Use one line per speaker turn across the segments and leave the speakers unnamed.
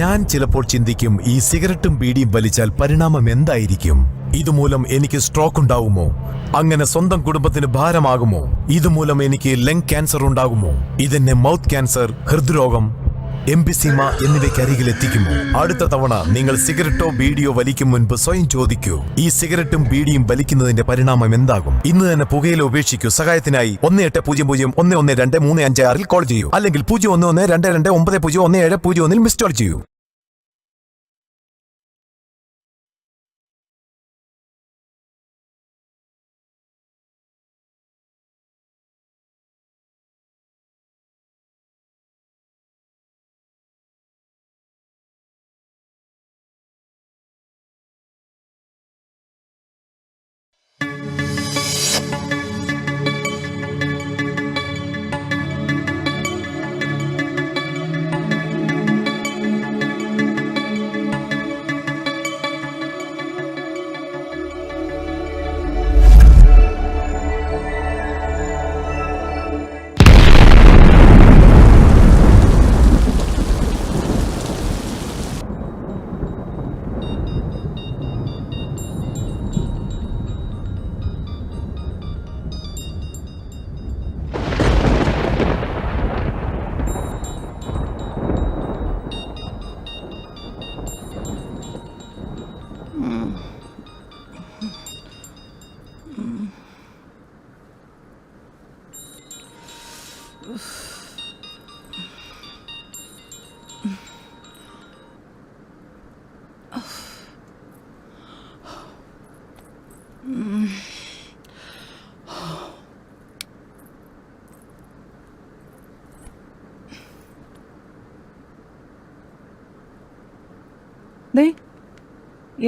ഞാൻ ചിലപ്പോൾ ചിന്തിക്കും, ഈ സിഗരറ്റും ബീഡിയും വലിച്ചാൽ പരിണാമം എന്തായിരിക്കും? ഇതുമൂലം എനിക്ക് സ്ട്രോക്ക് ഉണ്ടാകുമോ? അങ്ങനെ സ്വന്തം കുടുംബത്തിന് ഭാരമാകുമോ? ഇതുമൂലം എനിക്ക് ലങ് ക്യാൻസർ ഉണ്ടാകുമോ? ഇതെന്നെ മൗത്ത് ക്യാൻസർ, ഹൃദ്രോഗം, എംബിസീമ എന്നിവയ്ക്കരികിൽ എത്തിക്കുമോ? അടുത്ത തവണ നിങ്ങൾ സിഗരറ്റോ ബീഡിയോ വലിക്കും മുൻപ് സ്വയം ചോദിക്കൂ, ഈ സിഗരറ്റും ബീഡിയും വലിക്കുന്നതിന്റെ പരിണാമം എന്താകും? ഇന്ന് തന്നെ പുകയില ഉപേക്ഷിക്കൂ. സഹായത്തിനായി 1800-112356 കോൾ ചെയ്യൂ, അല്ലെങ്കിൽ 011229011701 മിസ് കോൾ ചെയ്യൂ.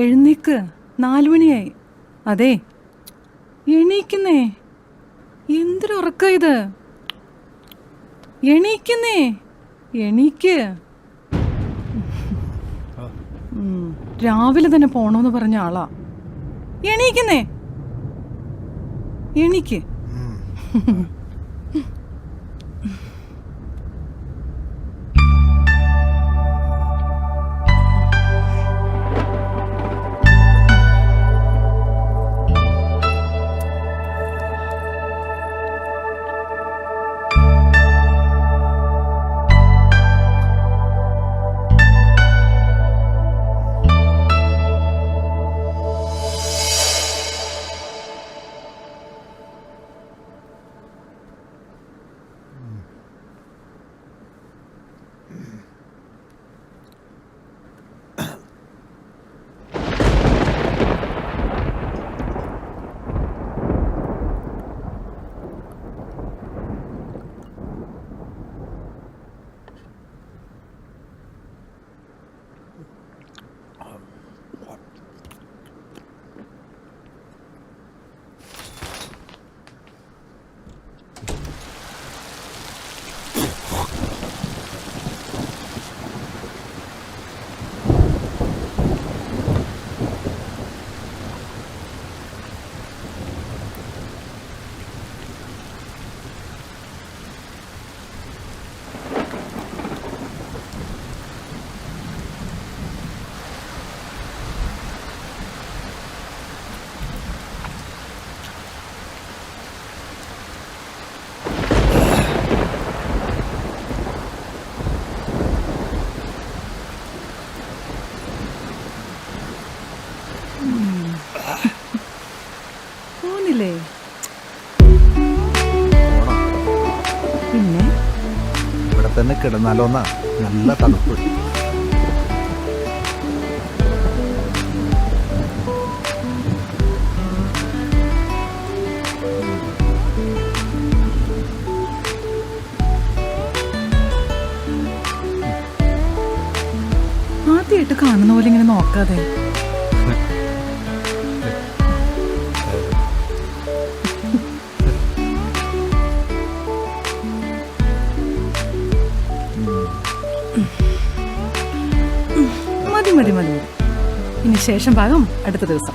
എഴുന്നേക്ക്, 4 മണിയായി. അതെ, എണീക്കുന്നേ. എന്തൊരുറക്ക ഇത്? എണീക്കുന്നേ, എണീക്ക്. രാവിലെ തന്നെ പോണോന്ന് പറഞ്ഞ ആളാ. എണീക്കുന്നേ, എണീക്ക്. പിന്നെ
ഇവിടെ തന്നെ കിടന്നാലോന്നാ, നല്ല തണുപ്പ്.
ആദ്യമായിട്ട് കാണുന്ന പോലെ ഇങ്ങനെ നോക്കാതെ. മതി മതി മതി. ഇനി ശേഷം ഭാഗം അടുത്ത ദിവസം.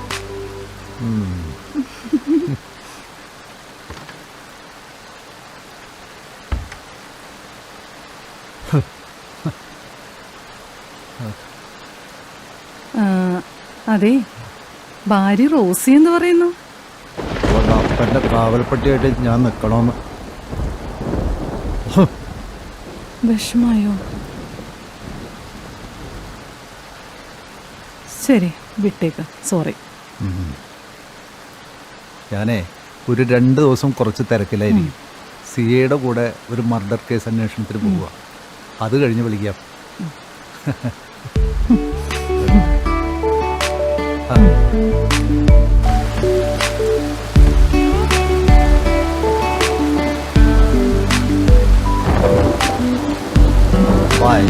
അതെ, ഭാര്യ റോസി എന്ന് പറയുന്നു.
അവളുടെ അപ്പൻ്റെ കാവൽപ്പട്ടിയായിട്ട് ഞാൻ നിൽക്കണമെന്ന്.
വിഷമായോ? ശരി, വിട്ടേക്ക്. സോറി.
ഞാനേ ഒരു 2 ദിവസം കുറച്ച് തിരക്കിലായിരിക്കും. സിയുടെ കൂടെ ഒരു മർഡർ കേസ് അന്വേഷണത്തിന് പോവുക. അത് കഴിഞ്ഞ് വിളിക്കാം. ബൈ.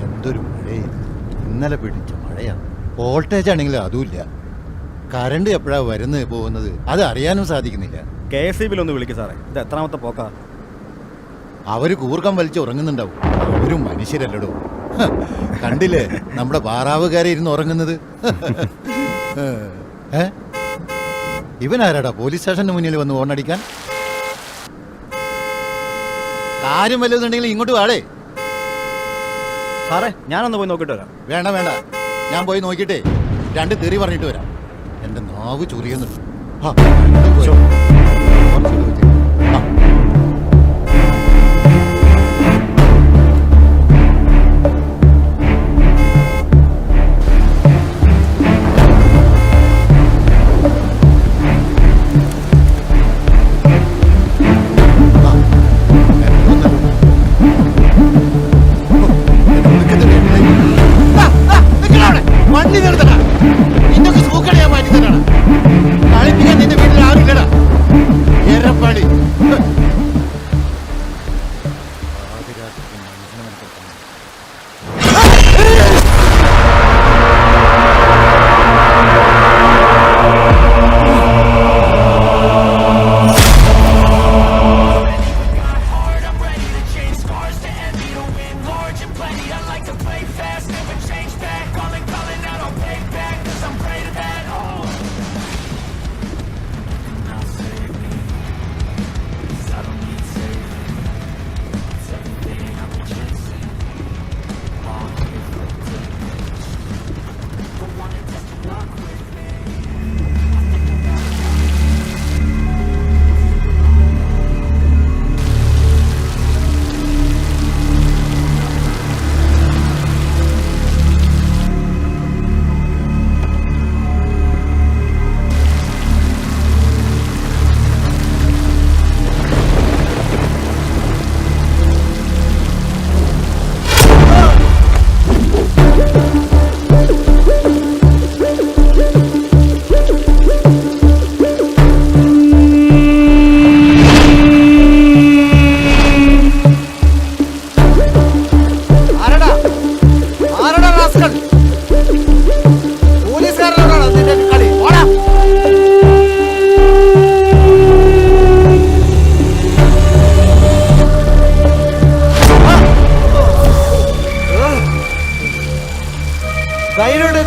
എന്തൊരു മഴയാണ്! ഇന്നലെ പിടിച്ച മഴയാണ്. വോൾട്ടേജ് ആണെങ്കിൽ അതുമില്ല. കറണ്ട് എപ്പോഴാണ് വരുന്നത് പോകുന്നത് അത് അറിയാനും സാധിക്കുന്നില്ല.
KSEB ഒന്ന് വിളിക്കും സാറേ. ഇത് എത്രാമത്തെ പോക്കാ?
അവര് കൂർക്കം വലിച്ച് ഉറങ്ങുന്നുണ്ടാവും. അവരും മനുഷ്യരല്ലടോ. കണ്ടില്ലേ നമ്മുടെ പാറാവുകാരെ ഇരുന്ന് ഉറങ്ങുന്നത്? ഇവനാരാടാ പോലീസ് സ്റ്റേഷന് മുന്നിൽ വന്ന് ഓണടിക്കാൻ? കാര്യം വല്ലതുണ്ടെങ്കിൽ ഇങ്ങോട്ട് വാടേ.
സാറേ ഞാനൊന്ന് പോയി നോക്കിയിട്ട് വരാം.
വേണ്ട വേണ്ട, ഞാൻ പോയി നോക്കിയിട്ടേ 2 തെറി പറഞ്ഞിട്ട് വരാം. എൻ്റെ നാവ് ചൊറിയുന്നുണ്ട്. വണ്ടി നിർത്തടാ. നിന്നൊക്കെ സൂക്കടയാ മാറ്റി തരാടാ. കളിപ്പിക്കാൻ നിന്റെ വീട്ടിൽ ആരുമില്ലടാ. എരപ്പാളി.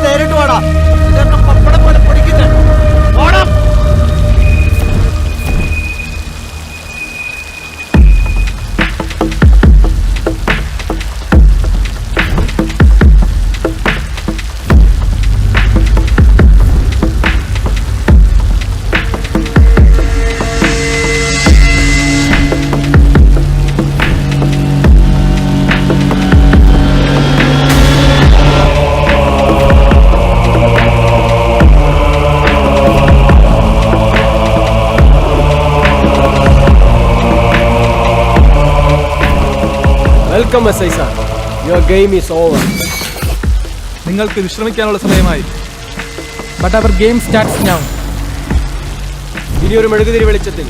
നേരിട്ട് വാടാ. ഇതൊക്കെ പപ്പടം പോലെ പൊടിക്കുന്നത്. ഓടാം.
Welcome, SI sir. Your game is over.
നിങ്ങൾക്ക് വിശ്രമിക്കാനുള്ള സമയമായി.
But our game starts now. ഇനി ഒരു മെഴുകുതിരി വെളിച്ചത്തിൽ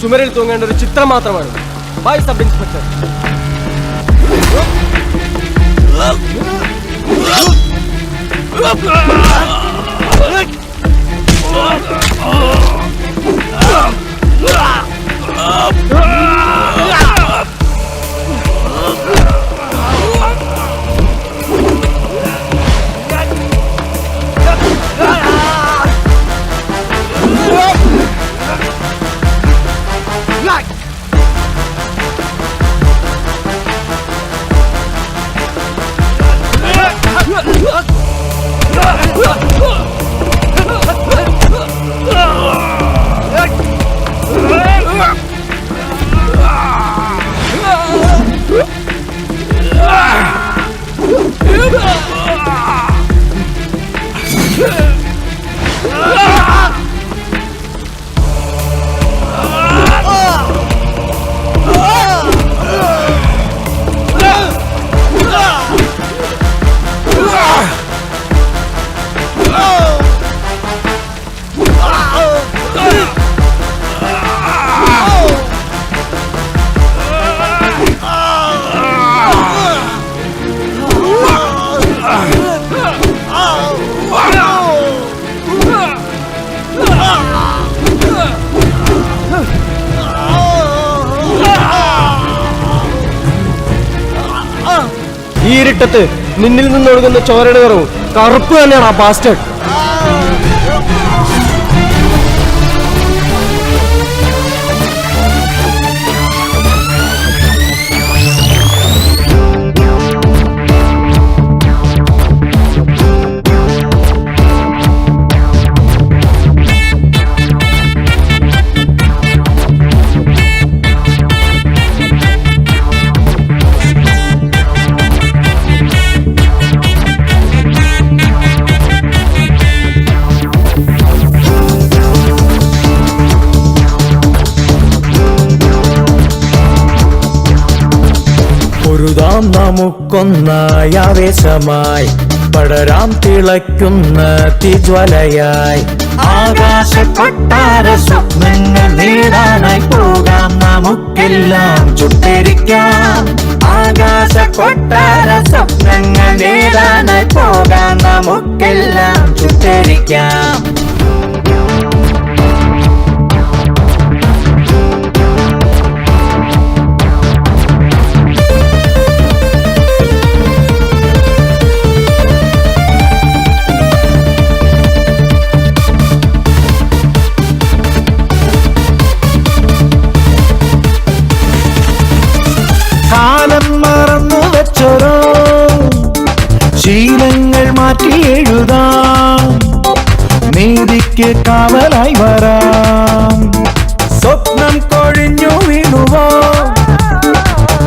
ചുമരിൽ തൂങ്ങേണ്ട ഒരു ചിത്രം മാത്രമാണ്. By sub inspector. ഇരുട്ടത്ത് നിന്നിൽ നിന്നൊഴുകുന്ന ചോരയുടെ നിറവും കറുപ്പ് തന്നെയാണ് ആ ബാസ്റ്റേഡ്.
പൊരുതാം നമുക്കൊന്നായി ആവേശമായി പടരാം തിളയ്ക്കുന്ന തീജ്വലയായി ആകാശ കൊട്ടാര സ്വപ്നങ്ങൾ നേടാനായി പോകാം നമുക്കെല്ലാം ചുട്ടരിക്കാം ആകാശ കൊട്ടാര സ്വപ്നങ്ങൾ നേടാനായി പോകാം നമുക്കെല്ലാം ചുട്ടരിക്കാം കാലം മറന്നു വെച്ചോരോ ശീലങ്ങൾ മാറ്റി എഴുതാം നീതിക്ക് കാവലായി വരാം സ്വപ്നം കൊഴിഞ്ഞു വീണുവോ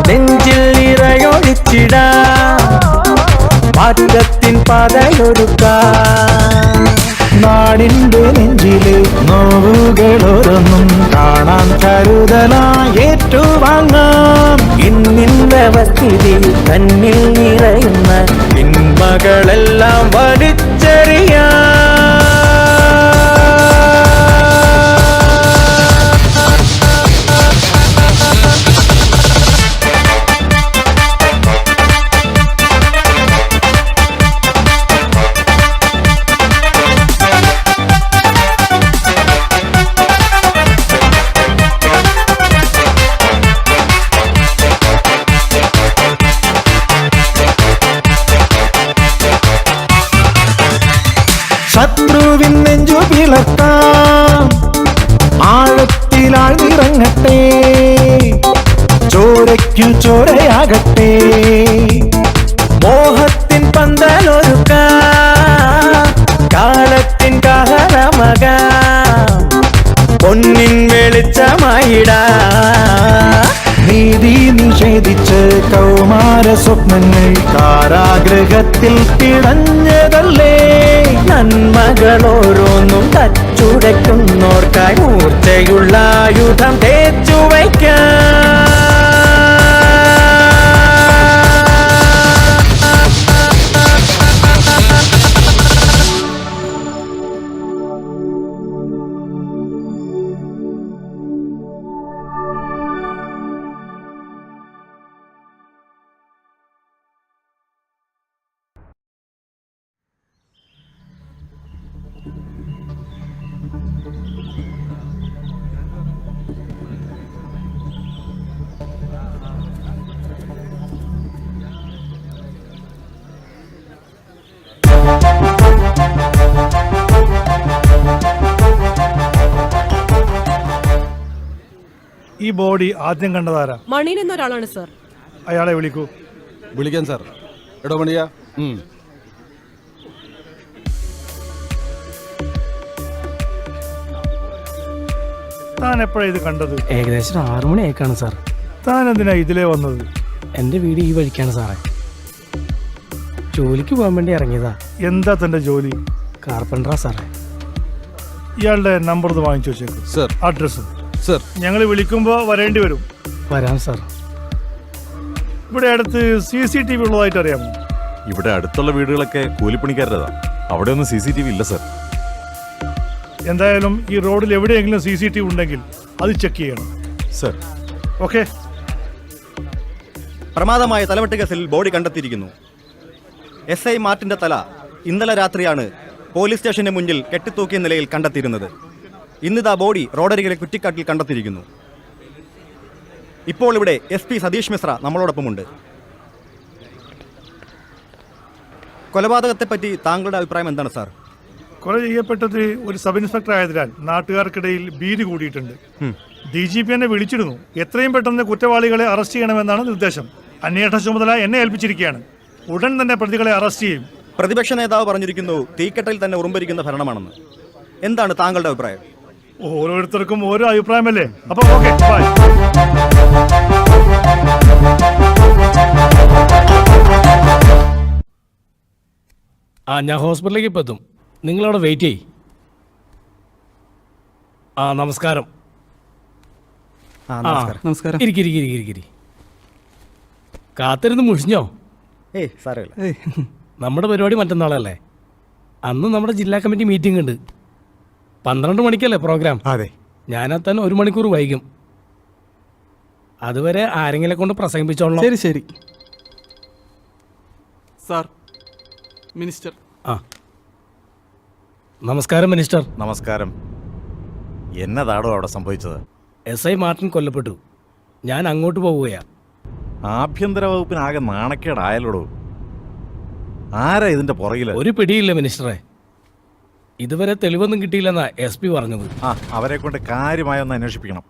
നെഞ്ചിൽ നിറയൊഴിച്ചിടാം മാറ്റത്തിൻ പാതയൊരുക്കാം നാടിന്റെ നെഞ്ചിലെ നോവുകളോരൊന്നും കാണാൻ കരുതലായി ഏറ്റുവാങ്ങാം ഇന്നിന്റെ അവസ്ഥിതി തന്നിൽ നിറയുന്ന പിന്മകളെല്ലാം വലിച്ചെറിയാം ശത്രുവിൻ നെഞ്ചു പിളർത്താം ആഴത്തിലാഴ്ന്നിറങ്ങട്ടെ ചോരയ്ക്കു ചോരയാകട്ടെ മോഹത്തിൻ പന്തലൊരുക്കാം കാലത്തിൻ കാഹളമകാം പൊന്നിൻ വെളിച്ചമായിടാം നീതി നിഷേധിച്ച് കൗമാര സ്വപ്നങ്ങൾ കാരാഗൃഹത്തിൽ പിടഞ്ഞതല്ലേ നന്മകളോരോന്നും തച്ചുടയ്ക്കുന്നോർക്കായി മൂർച്ചയുള്ള ആയുധം തേച്ചു വയ്ക്കാം
ഈ ബോഡി ആദ്യം കണ്ടതാരാ?
മണീൻ എന്നൊരാളാണ് സർ.
അയാളെ വിളിക്കൂ.
വിളിക്കാൻ സാർ. എടോ മണിയാ.
താൻ എപ്പോഴാ ഇത് കണ്ടത്?
ഏകദേശം 6 മണിയേക്കാണ് സാർ.
താൻ എന്തിനാ ഇതിലേ വന്നത്?
എൻ്റെ വീട് ഈ വഴിക്കാണ് സാറേ. ജോലിക്ക് പോകാൻ വേണ്ടി ഇറങ്ങിയതാ.
എന്താ തന്റെ ജോലി?
കാർപ്പൻറ്ററാ സാറേ.
ഇയാളുടെ നമ്പർ ഒന്ന് വാങ്ങിച്ചു വെച്ചേക്കും.
സർ.
അഡ്രസ്സും.
സർ.
ഞങ്ങൾ വിളിക്കുമ്പോൾ വരേണ്ടി വരും.
വരാം സാർ.
ഇവിടെ അടുത്ത് CCTV ഉള്ളതായിട്ട് അറിയാമോ?
ഇവിടെ അടുത്തുള്ള വീടുകളൊക്കെ കൂലിപ്പണിക്കാരുടേതാ. അവിടെ ഒന്നും CCTV ഇല്ല സർ.
എന്തായാലും ഈ റോഡിൽ എവിടെയെങ്കിലും CCTV ഉണ്ടെങ്കിൽ അത് ചെക്ക് ചെയ്യണം
സർ.
ഓക്കെ.
പ്രമാദമായ തലവെട്ട് കേസിൽ ബോഡി കണ്ടെത്തിയിരിക്കുന്നു. SI മാർട്ടിന്റെ തല ഇന്നലെ രാത്രിയാണ് പോലീസ് സ്റ്റേഷന് മുന്നിൽ കെട്ടിത്തൂക്കിയ നിലയിൽ കണ്ടെത്തിയിരുന്നത്. ഇന്നിതാ ബോഡി റോഡരികിലെ കുറ്റിക്കാട്ടിൽ കണ്ടെത്തിയിരിക്കുന്നു. ഇപ്പോൾ ഇവിടെ SP സതീഷ് മിശ്ര നമ്മളോടൊപ്പമുണ്ട്. കൊലപാതകത്തെപ്പറ്റി താങ്കളുടെ അഭിപ്രായം എന്താണ് സാർ?
കൊല ചെയ്യപ്പെട്ടത് ഒരു സബ് ഇൻസ്പെക്ടർ ആയതിനാൽ നാട്ടുകാർക്കിടയിൽ ഭീതി കൂടിയിട്ടുണ്ട്. DGP എന്നെ വിളിച്ചിരുന്നു. എത്രയും പെട്ടെന്ന് കുറ്റവാളികളെ അറസ്റ്റ് ചെയ്യണമെന്നാണ് നിർദ്ദേശം. അന്വേഷണ ചുമതല എന്നെ ഏൽപ്പിച്ചിരിക്കുകയാണ്. ഉടൻ തന്നെ പ്രതികളെ അറസ്റ്റ് ചെയ്യും.
പ്രതിപക്ഷ നേതാവ് പറഞ്ഞിരിക്കുന്നു തീക്കെട്ടൽ തന്നെ ഉറുമ്പരിക്കുന്ന ഭരണമാണെന്ന്. എന്താണ് താങ്കളുടെ അഭിപ്രായം?
ഓരോരുത്തർക്കും ഓരോ അഭിപ്രായമല്ലേ. അപ്പൊ ഓക്കെ, ബൈ.
ഞാൻ ഹോസ്പിറ്റലിലേക്ക് ഇപ്പം എത്തും. നിങ്ങളവിടെ വെയിറ്റ് ചെയ്യ്. നമസ്കാരം.
നമസ്കാരം.
ഇരിക്കിരി. കാത്തിരുന്ന് മുഷിഞ്ഞോ?
സാരമില്ല.
നമ്മുടെ പരിപാടി മറ്റന്നാളല്ലേ? അന്ന് നമ്മുടെ ജില്ലാ കമ്മിറ്റി മീറ്റിംഗ് ഉണ്ട്. 12 മണിക്കല്ലേ പ്രോഗ്രാം?
അതെ.
ഞാനെത്താൻ 1 മണിക്കൂർ വൈകും. അതുവരെ ആരെങ്കിലും കൊണ്ട് പ്രസംഗിപ്പിച്ചോളാം.
ശരി സാർ. മിനിസ്റ്റർ.
നമസ്കാരം മിനിസ്റ്റർ.
നമസ്കാരം. എന്നതാടോ അവിടെ സംഭവിച്ചത്?
SI മാർട്ടിൻ കൊല്ലപ്പെട്ടു. ഞാൻ അങ്ങോട്ട് പോവുകയാ.
ആഭ്യന്തര വകുപ്പിനാകെ നാണക്കേടായാലോടോ. ആരാ ഇതിന്റെ പുറകില്?
ഒരു പിടിയില്ല മിനിസ്റ്ററെ. ഇതുവരെ തെളിവൊന്നും കിട്ടിയില്ലെന്നാ SP പറഞ്ഞത്.
അവരെ കൊണ്ട് കാര്യമായൊന്ന് അന്വേഷിപ്പിക്കണം.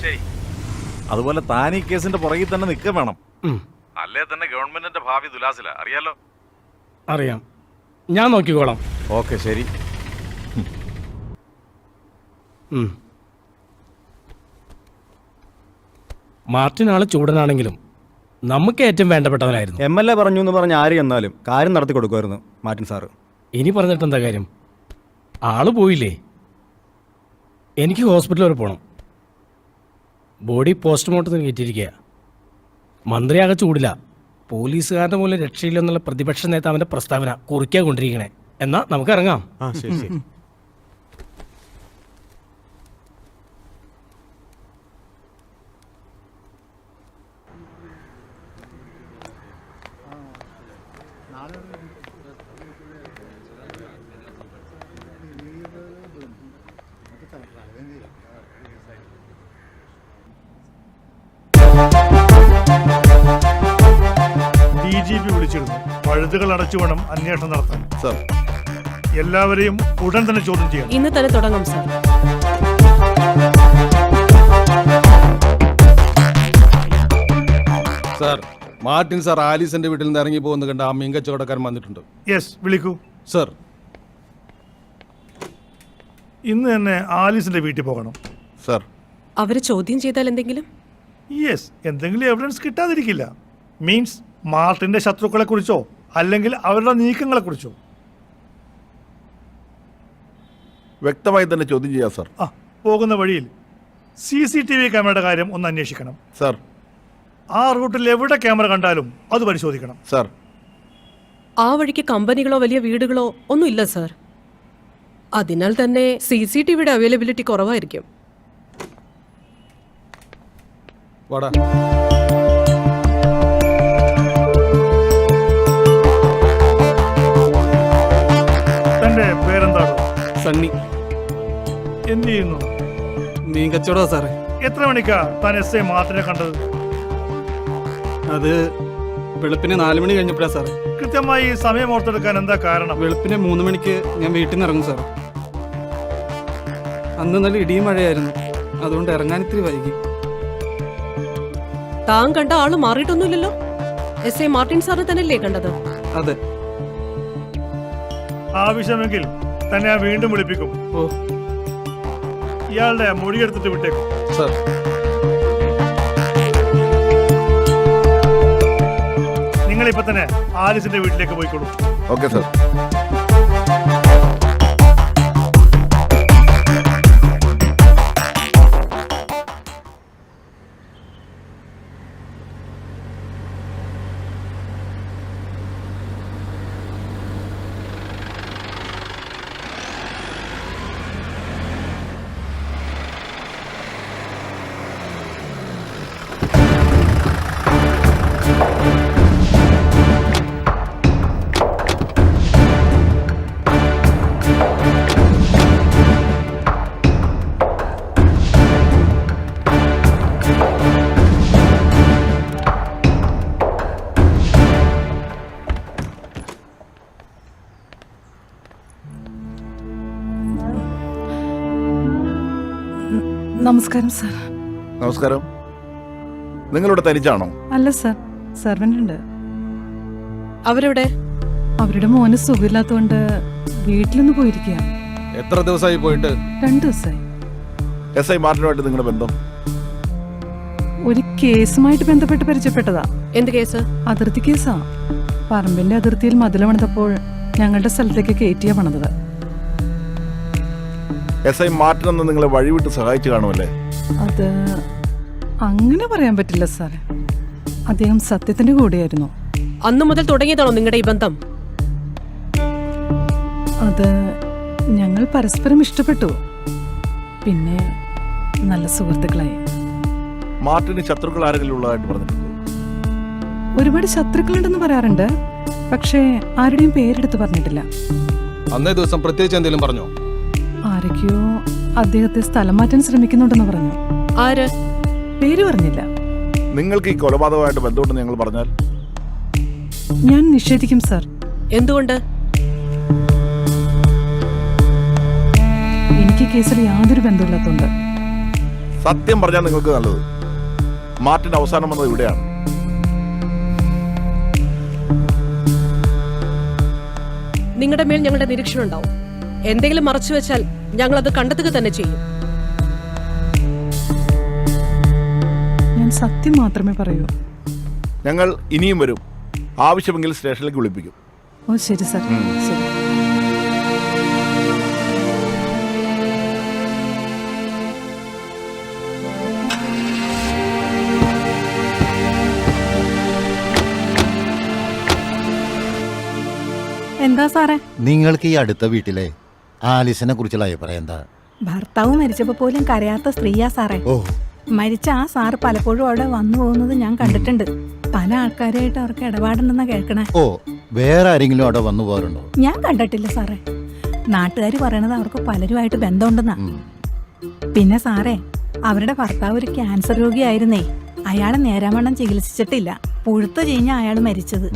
ശരി.
അതുപോലെ താൻ ഈ കേസിന്റെ പുറകിൽ തന്നെ നിൽക്കുക വേണം. അല്ലേ തന്നെ ഗവൺമെന്റിന്റെ ഭാവി ദുലാസില. അറിയാലോ?
അറിയാം. ഞാൻ നോക്കിക്കോളാം.
ഓക്കെ, ശരി.
മാർട്ടിൻ ആള് ചൂടനാണെങ്കിലും നമുക്ക് ഏറ്റവും വേണ്ടപ്പെട്ടവനായിരുന്നു.
MLA പറഞ്ഞു എന്ന് പറഞ്ഞ് ആര് എന്നാലും കാര്യം നടത്തി കൊടുക്കുമായിരുന്നു മാർട്ടിൻ സാറ്.
ഇനി പറഞ്ഞിട്ട് എന്താ കാര്യം? ആള് പോയില്ലേ? എനിക്ക് ഹോസ്പിറ്റൽ വരെ പോകണം. ബോഡി പോസ്റ്റ്മോർട്ടത്തിന് കയറ്റിയിരിക്കുക. മന്ത്രിയാകെ ചൂടില്ല. പോലീസുകാരുടെ മൂലം രക്ഷയില്ലെന്നുള്ള പ്രതിപക്ഷ നേതാവിന്റെ പ്രസ്താവന കുറിക്കാൻ കൊണ്ടിരിക്കണേ. എന്നാ നമുക്ക് ഇറങ്ങാം.
ശരി.
DGP വിളിച്ചിരുന്നു. പഴുതുകൾ അടച്ചു വേണം അന്വേഷണം നടത്താൻ.
സർ,
എല്ലാവരെയും ഉടൻ തന്നെ ചോദ്യം ചെയ്യണം.
ഇന്ന് തന്നെ തുടങ്ങാം സാർ.
സാർ, മാർട്ടിൻ സാർ ആലീസിന്റെ വീട്ടിൽ നിന്ന് ഇറങ്ങി പോകുന്ന കണ്ട ആ മീൻ കച്ചവടക്കാരൻ വന്നിട്ടുണ്ട്.
യെസ്, വിളിക്കൂ.
സർ,
ഇന്ന് തന്നെ ആലീസിന്റെ വീട്ടിൽ പോകണം.
സർ.
അവരെ ചോദ്യം ചെയ്താൽ എന്തെങ്കിലും?
യെസ്, എന്തെങ്കിലും എവിഡൻസ് കിട്ടാതിരിക്കില്ല. മീൻസ് മാർട്ടിന്റെ ശത്രുക്കളെ കുറിച്ചോ അല്ലെങ്കിൽ അവരുടെ നീക്കങ്ങളെ കുറിച്ചോ
വ്യക്തമായി തന്നെ ചോദ്യം ചെയ്യാം സർ.
പോകുന്ന വഴിയിൽ CCTV ക്യാമറയുടെ കാര്യം ഒന്ന് അന്വേഷിക്കണം.
സർ.
ആ റൂട്ടിൽ എവിടെ ക്യാമറ കണ്ടാലും അത് പരിശോധിക്കണം.
സർ.
ആ വഴിക്ക് കമ്പനികളോ വലിയ വീടുകളോ ഒന്നും ഇല്ല സാർ. അതിനാൽ തന്നെ CCTVയുടെ അവൈലബിലിറ്റി കുറവായിരിക്കും.
വാടാ.
തന്റെ പേരെന്താണോ?
സണ്ണി.
എന്ത് ചെയ്യുന്നു?
മീൻ കച്ചവടമാ സാറേ.
എത്ര മണിക്കാ താൻ SI മാർട്ടിനെ കണ്ടത്?
അത് വെളുപ്പിന് 4 മണി കഴിഞ്ഞപ്പോഴാ സാറേ.
കൃത്യമായി സമയം ഓർത്തെടുക്കാൻ എന്താ കാരണം?
വെളുപ്പിന് 3 മണിക്ക് ഞാൻ വീട്ടിൽ നിന്ന് ഇറങ്ങും സാർ. അന്ന് നല്ല ഇടിയും മഴയായിരുന്നു. അതുകൊണ്ട് ഇറങ്ങാൻ ഇത്തിരി വൈകി.
താൻ കണ്ട ആള് മാറിയിട്ടൊന്നുമില്ലല്ലോ. SI മാർട്ടിൻ സാറിനെ തന്നെയല്ലേ കണ്ടത്?
അതെ.
ആവശ്യമെങ്കിൽ തന്നെ ഞാൻ വീണ്ടും വിളിപ്പിക്കും. ഇയാളുടെ മൊഴിയെടുത്തിട്ട് വിട്ടേക്കും.
സർ.
നിങ്ങളിപ്പോ തന്നെ ആലിസിന്റെ വീട്ടിലേക്ക് പോയിക്കോളൂ.
Okay sir.
നമസ്കാരം സാർ.
നമസ്കാരം. നിങ്ങളിവിടെ തനിച്ചാണോ?
അല്ല സാർ, സെർവൻ്റ് ഉണ്ട്. അവരെവിടെ? അവരുടെ മോന് സുഖമില്ലാത്തതുകൊണ്ട് വീട്ടിലൊന്ന് പോയിരിക്കുക.
എത്ര ദിവസമായി പോയിട്ട്?
2 ദിവസമായി.
SI മാർട്ടിനുമായിട്ട് നിങ്ങളുടെ ബന്ധം?
ഒരു കേസുമായിട്ട് ബന്ധപ്പെട്ട് പരിചയപ്പെട്ടതാ. എന്ത് കേസ്? അതിർത്തി കേസാ. പറമ്പിന്റെ അതിർത്തിയിൽ മതിൽ പണിതപ്പോൾ ഞങ്ങളുടെ സ്ഥലത്തേക്ക് കയറ്റിയാ പണിതത്.
SI മാർട്ടിൻ എന്ന് നിങ്ങളെ വഴിവിട്ട് സഹായിച്ചു കാണുമല്ലേ?
അത് അങ്ങനെ പറയാൻ പറ്റില്ല സാറേ. അദ്ദേഹം സത്യത്തിന്റെ കൂടെയായിരുന്നു.
അന്നു മുതൽ തുടങ്ങിയതാണോ നിങ്ങളുടെ ഈ ബന്ധം?
അത് ഞങ്ങൾ പരസ്പരം ഇഷ്ടപ്പെട്ടു. പിന്നെ നല്ല സുഹൃത്തുക്കളായി.
മാർട്ടിന് ശത്രുക്കൾ ആരെങ്കിലും ഉള്ളതായിട്ട് പറഞ്ഞിട്ടുണ്ടോ?
ഒരുപാട് ശത്രുക്കളുണ്ടെന്ന് പറയാറുണ്ട്, പക്ഷേ ആരുടെയും പേരെടുത്ത് പറഞ്ഞിട്ടില്ല.
അന്നേ ദിവസം പ്രത്യേകിച്ച് എന്തെങ്കിലും പറഞ്ഞോ?
ആരൊക്കെയോ അദ്ദേഹത്തെ സ്ഥലം മാറ്റാൻ ശ്രമിക്കുന്നുണ്ടെന്ന് പറഞ്ഞു.
ആര്?
പേര് പറഞ്ഞില്ല.
നിങ്ങൾക്ക് ഈ കൊലപാതകമായിട്ട് ബന്ധമുണ്ടെന്ന് ഞങ്ങൾ പറഞ്ഞാൽ?
ഞാൻ നിഷേധിക്കും സാർ.
എന്തുകൊണ്ട്?
എനിക്ക് കേസിൽ യാതൊരു ബന്ധമില്ലാത്തതുകൊണ്ട്.
സത്യം പറഞ്ഞാൽ നിങ്ങൾക്ക് നല്ലത്. മാർട്ടിൻ അവസാനം വന്നത് ഇവിടെയാണ്.
നിങ്ങളുടെ മേൽ ഞങ്ങളുടെ നിരീക്ഷണം ഉണ്ടാവും. എന്തെങ്കിലും മറച്ചു വെച്ചാൽ ഞങ്ങൾ അത് കണ്ടെത്തുക തന്നെ ചെയ്യും.
ഞാൻ സത്യം മാത്രമേ പറയൂ.
ഞങ്ങൾ ഇനിയും വരും. ആവശ്യമെങ്കിൽ സ്റ്റേഷനിലേക്ക് വിളിപ്പിക്കും.
ഓ ശരി സാർ, ശരി.
എന്താ സാറേ?
നിങ്ങൾക്ക് ഈ അടുത്ത വീട്ടിലെ ആലിസിനെ കുറിച്ചുള്ള അഭിപ്രായം എന്താ?
ഭർത്താവ് മരിച്ചപ്പോ പോലും കരയാത്ത സ്ത്രീയാ സാറേ.
ഓ,
മരിച്ച ആ സാറ് പലപ്പോഴും അവിടെ വന്നു പോകുന്നത് ഞാൻ കണ്ടിട്ടുണ്ട്. പല ആൾക്കാരായിട്ട് അവർക്ക് ഇടപാടുണ്ടെന്നാ കേൾക്കണേ.
ഓ, വേറെ ആരെങ്കിലും അവിടെ വന്നു പോകാറുണ്ടോ?
ഞാൻ കണ്ടിട്ടില്ല സാറേ. നാട്ടുകാർ പറയണത് അവർക്ക് പലരുമായിട്ട് ബന്ധമുണ്ടെന്നാ. പിന്നെ സാറേ, അവരുടെ ഭർത്താവ് ഒരു ക്യാൻസർ രോഗിയായിരുന്നേ. അയാളെ നേരാവണ്ണം ചികിത്സിച്ചിട്ടില്ല. പുഴുത്തു കഴിഞ്ഞ അയാൾ മരിച്ചത്.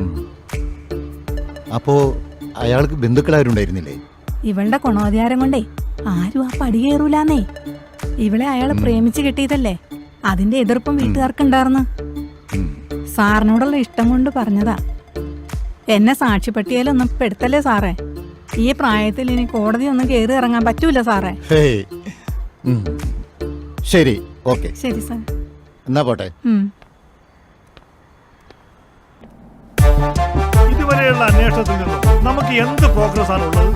അപ്പോ അയാൾക്ക് ബന്ധുക്കളാരുണ്ടായിരുന്നില്ലേ?
ഇവളുടെ ഗുണോദ്ധാരം കൊണ്ടേ ആരും ആ പടി കയറൂലാന്നേ. ഇവളെ അയാൾ പ്രേമിച്ച് കിട്ടിയതല്ലേ. അതിന്റെ എതിർപ്പും വീട്ടുകാർക്കുണ്ടായിരുന്നു. സാറിനോടുള്ള ഇഷ്ടം കൊണ്ട് പറഞ്ഞതാ. എന്നെ സാക്ഷിപ്പട്ടികയിലൊന്നും പെടുത്തല്ലേ സാറേ. ഈ പ്രായത്തിൽ ഇനി കോടതി ഒന്നും കയറി ഇറങ്ങാൻ പറ്റൂല സാറേ.
ഹേയ്. ശരി, ഓക്കെ.
ശരി സാർ.
എന്നാ പോട്ടെ.
ഇതുവരെയുള്ള അന്വേഷണത്തിൽ നിന്നും നമുക്ക് എന്ത് പ്രോഗ്രസ് ആണ് ഉള്ളത്?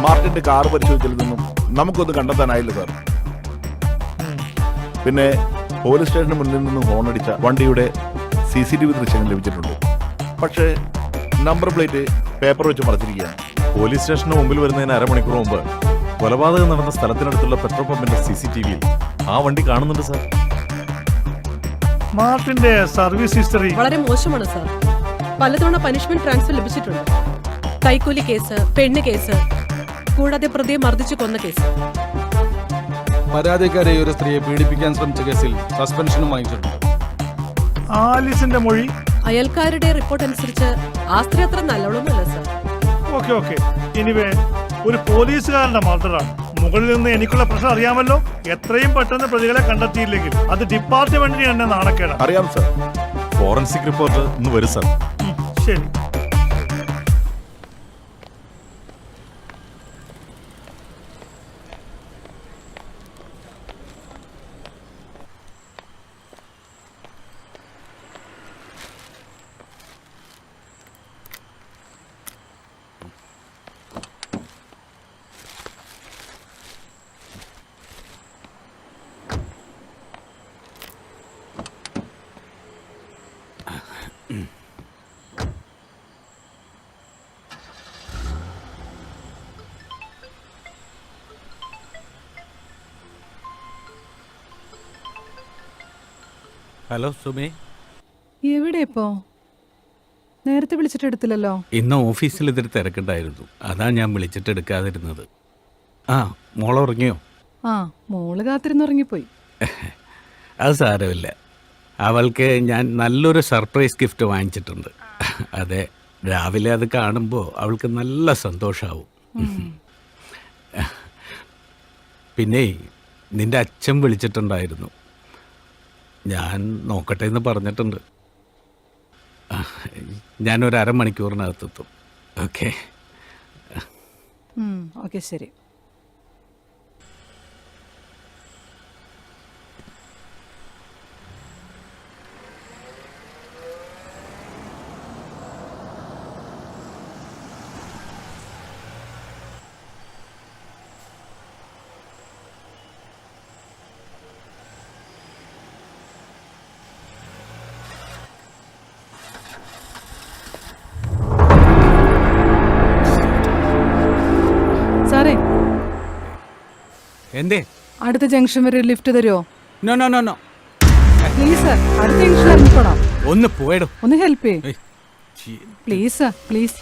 മാർട്ടിന്റെ കാർ പരിശോധിച്ചതിൽ നിന്നും നമുക്കൊന്നും കണ്ടെത്താനായില്ല സാർ. പിന്നെ പോലീസ് സ്റ്റേഷന് മുന്നിൽ നിന്നും ഹോണടിച്ച വണ്ടിയുടെ CCTV ദൃശ്യങ്ങൾ ലഭിച്ചിട്ടുണ്ട്. പക്ഷേ നമ്പർ പ്ലേറ്റ് പേപ്പർ വെച്ച് മറച്ചിരിക്കുകയാണ്.
പോലീസ് സ്റ്റേഷന് മുമ്പിൽ വരുന്നതിന് അരമണിക്കൂർ മുമ്പ് കൊലപാതകം നടന്ന സ്ഥലത്തിനടുത്തുള്ള പെട്രോൾ പമ്പിന്റെ CCTVയിൽ ആ വണ്ടി കാണുന്നുണ്ട് സാർ.
മാർട്ടിന്റെ സർവീസ് ഹിസ്റ്ററി
വളരെ മോശമാണ് സാർ. പലതവണ പനിഷ്മെന്റ് ട്രാൻസ്ഫർ ലഭിച്ചിട്ടുണ്ട്. കൈക്കൂലി കേസ്, പെണ്ണ് കേസ്, കൂടാതെ പ്രതിയെ മർദ്ദിച്ചു കൊന്ന കേസ്.
പരാതിക്കാരെ ഒരു സ്ത്രീയെ പീഡിപ്പിക്കാൻ ശ്രമിച്ച കേസിൽ സസ്പെൻഷനും വാങ്ങിച്ചിട്ടുണ്ട്.
ആലിസിന്റെ മൊഴി?
അയൽക്കാരുടെ റിപ്പോർട്ട് അനുസരിച്ച് ആ സ്ത്രീ അത്ര നല്ലോണമല്ല സാർ.
Okay okay. എനിവേ, ഒരു പോലീസുകാരന്റെ മർഡറാണ്. മുകളിൽ നിന്ന് എനിക്കുള്ള പ്രശ്നം അറിയാമല്ലോ. എത്രയും പെട്ടെന്ന് പ്രതികളെ കണ്ടെത്തിയില്ലെങ്കിൽ അത് ഡിപ്പാർട്ട്മെന്റിന് തന്നെ നാണക്കേടാണ്.
അറിയാം സാർ.
ഫോറൻസിക് റിപ്പോർട്ട് ഇന്ന് വരും സാർ.
ശരി.
ഹലോ സുമേ.
എവിടെ ഇപ്പോ? നേരത്തെ വിളിച്ചിട്ട് എടുത്തില്ലല്ലോ.
ഇന്ന് ഓഫീസിൽ ഇതൊരു തിരക്കുണ്ടായിരുന്നു, അതാ ഞാൻ വിളിച്ചിട്ട് എടുക്കാതിരുന്നത്. ആ, മോളെ ഉറങ്ങിയോ?
ആ, മോള് കാത്തിരുന്നുറങ്ങിപ്പോയി.
അത് സാരമില്ല. അവൾക്ക് ഞാൻ നല്ലൊരു സർപ്രൈസ് ഗിഫ്റ്റ് വാങ്ങിച്ചിട്ടുണ്ട്. അതെ, രാവിലെ അത് കാണുമ്പോൾ അവൾക്ക് നല്ല സന്തോഷമാവും. പിന്നെ നിന്റെ അച്ഛൻ വിളിച്ചിട്ടുണ്ടായിരുന്നു. ഞാൻ നോക്കട്ടെ എന്ന് പറഞ്ഞിട്ടുണ്ട്. ഞാനൊരു അരമണിക്കൂറിനകത്തെത്തും. ഓക്കെ.
ഓക്കെ, ശരി. സാറേ,
എന്തേ?
അടുത്ത ജംഗ്ഷൻ വരെ ഒരു ലിഫ്റ്റ് തരുമോ?
No no no no,
please sir, അടുത്ത ജംഗ്ഷൻ ഇറങ്ങിക്കോളാം.
ഒന്ന് പോയിടും.
ഒന്ന് ഹെൽപ്പ് ചെയ്യ് പ്ലീസ് സാർ, പ്ലീസ്.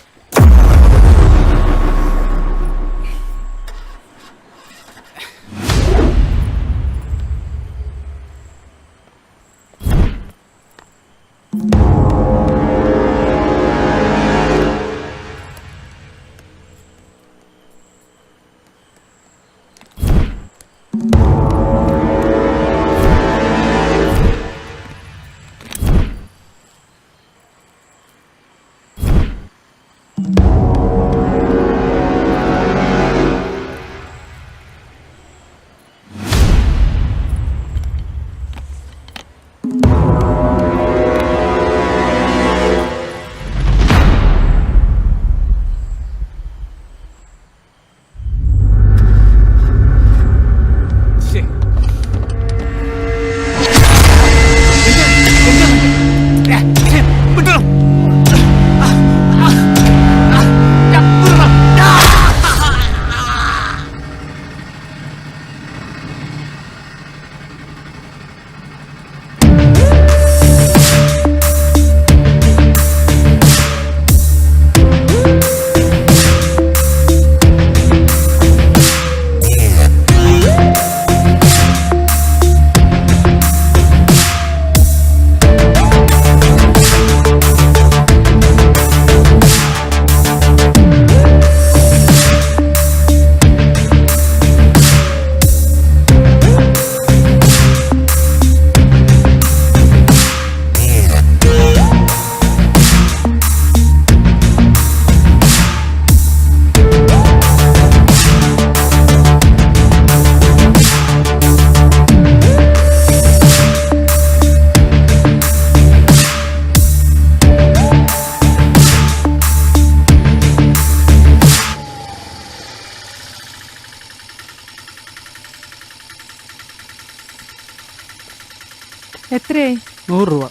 എത്രയായി?
100 രൂപ.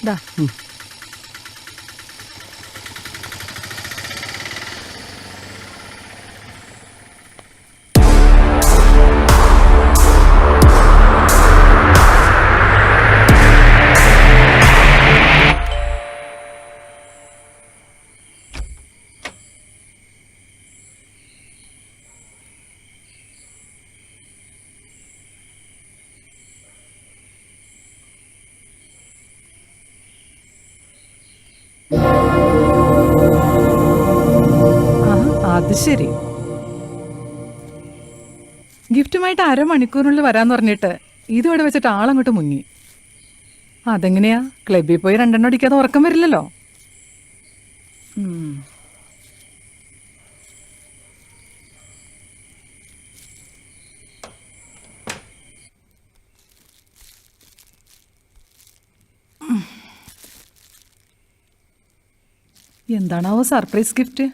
ദാ. അത് ശരി. ഗിഫ്റ്റുമായിട്ട് അരമണിക്കൂറിനുള്ളിൽ വരാന്ന് പറഞ്ഞിട്ട് ഇതോടെ വെച്ചിട്ട് ആളങ്ങോട്ട് മുങ്ങി. അതെങ്ങനെയാ? ക്ലബിൽ പോയി 2 എണ്ണം അടിക്കാതെ ഉറക്കം വരില്ലല്ലോ. എന്താണാവോ സർപ്രൈസ് ഗിഫ്റ്റ്?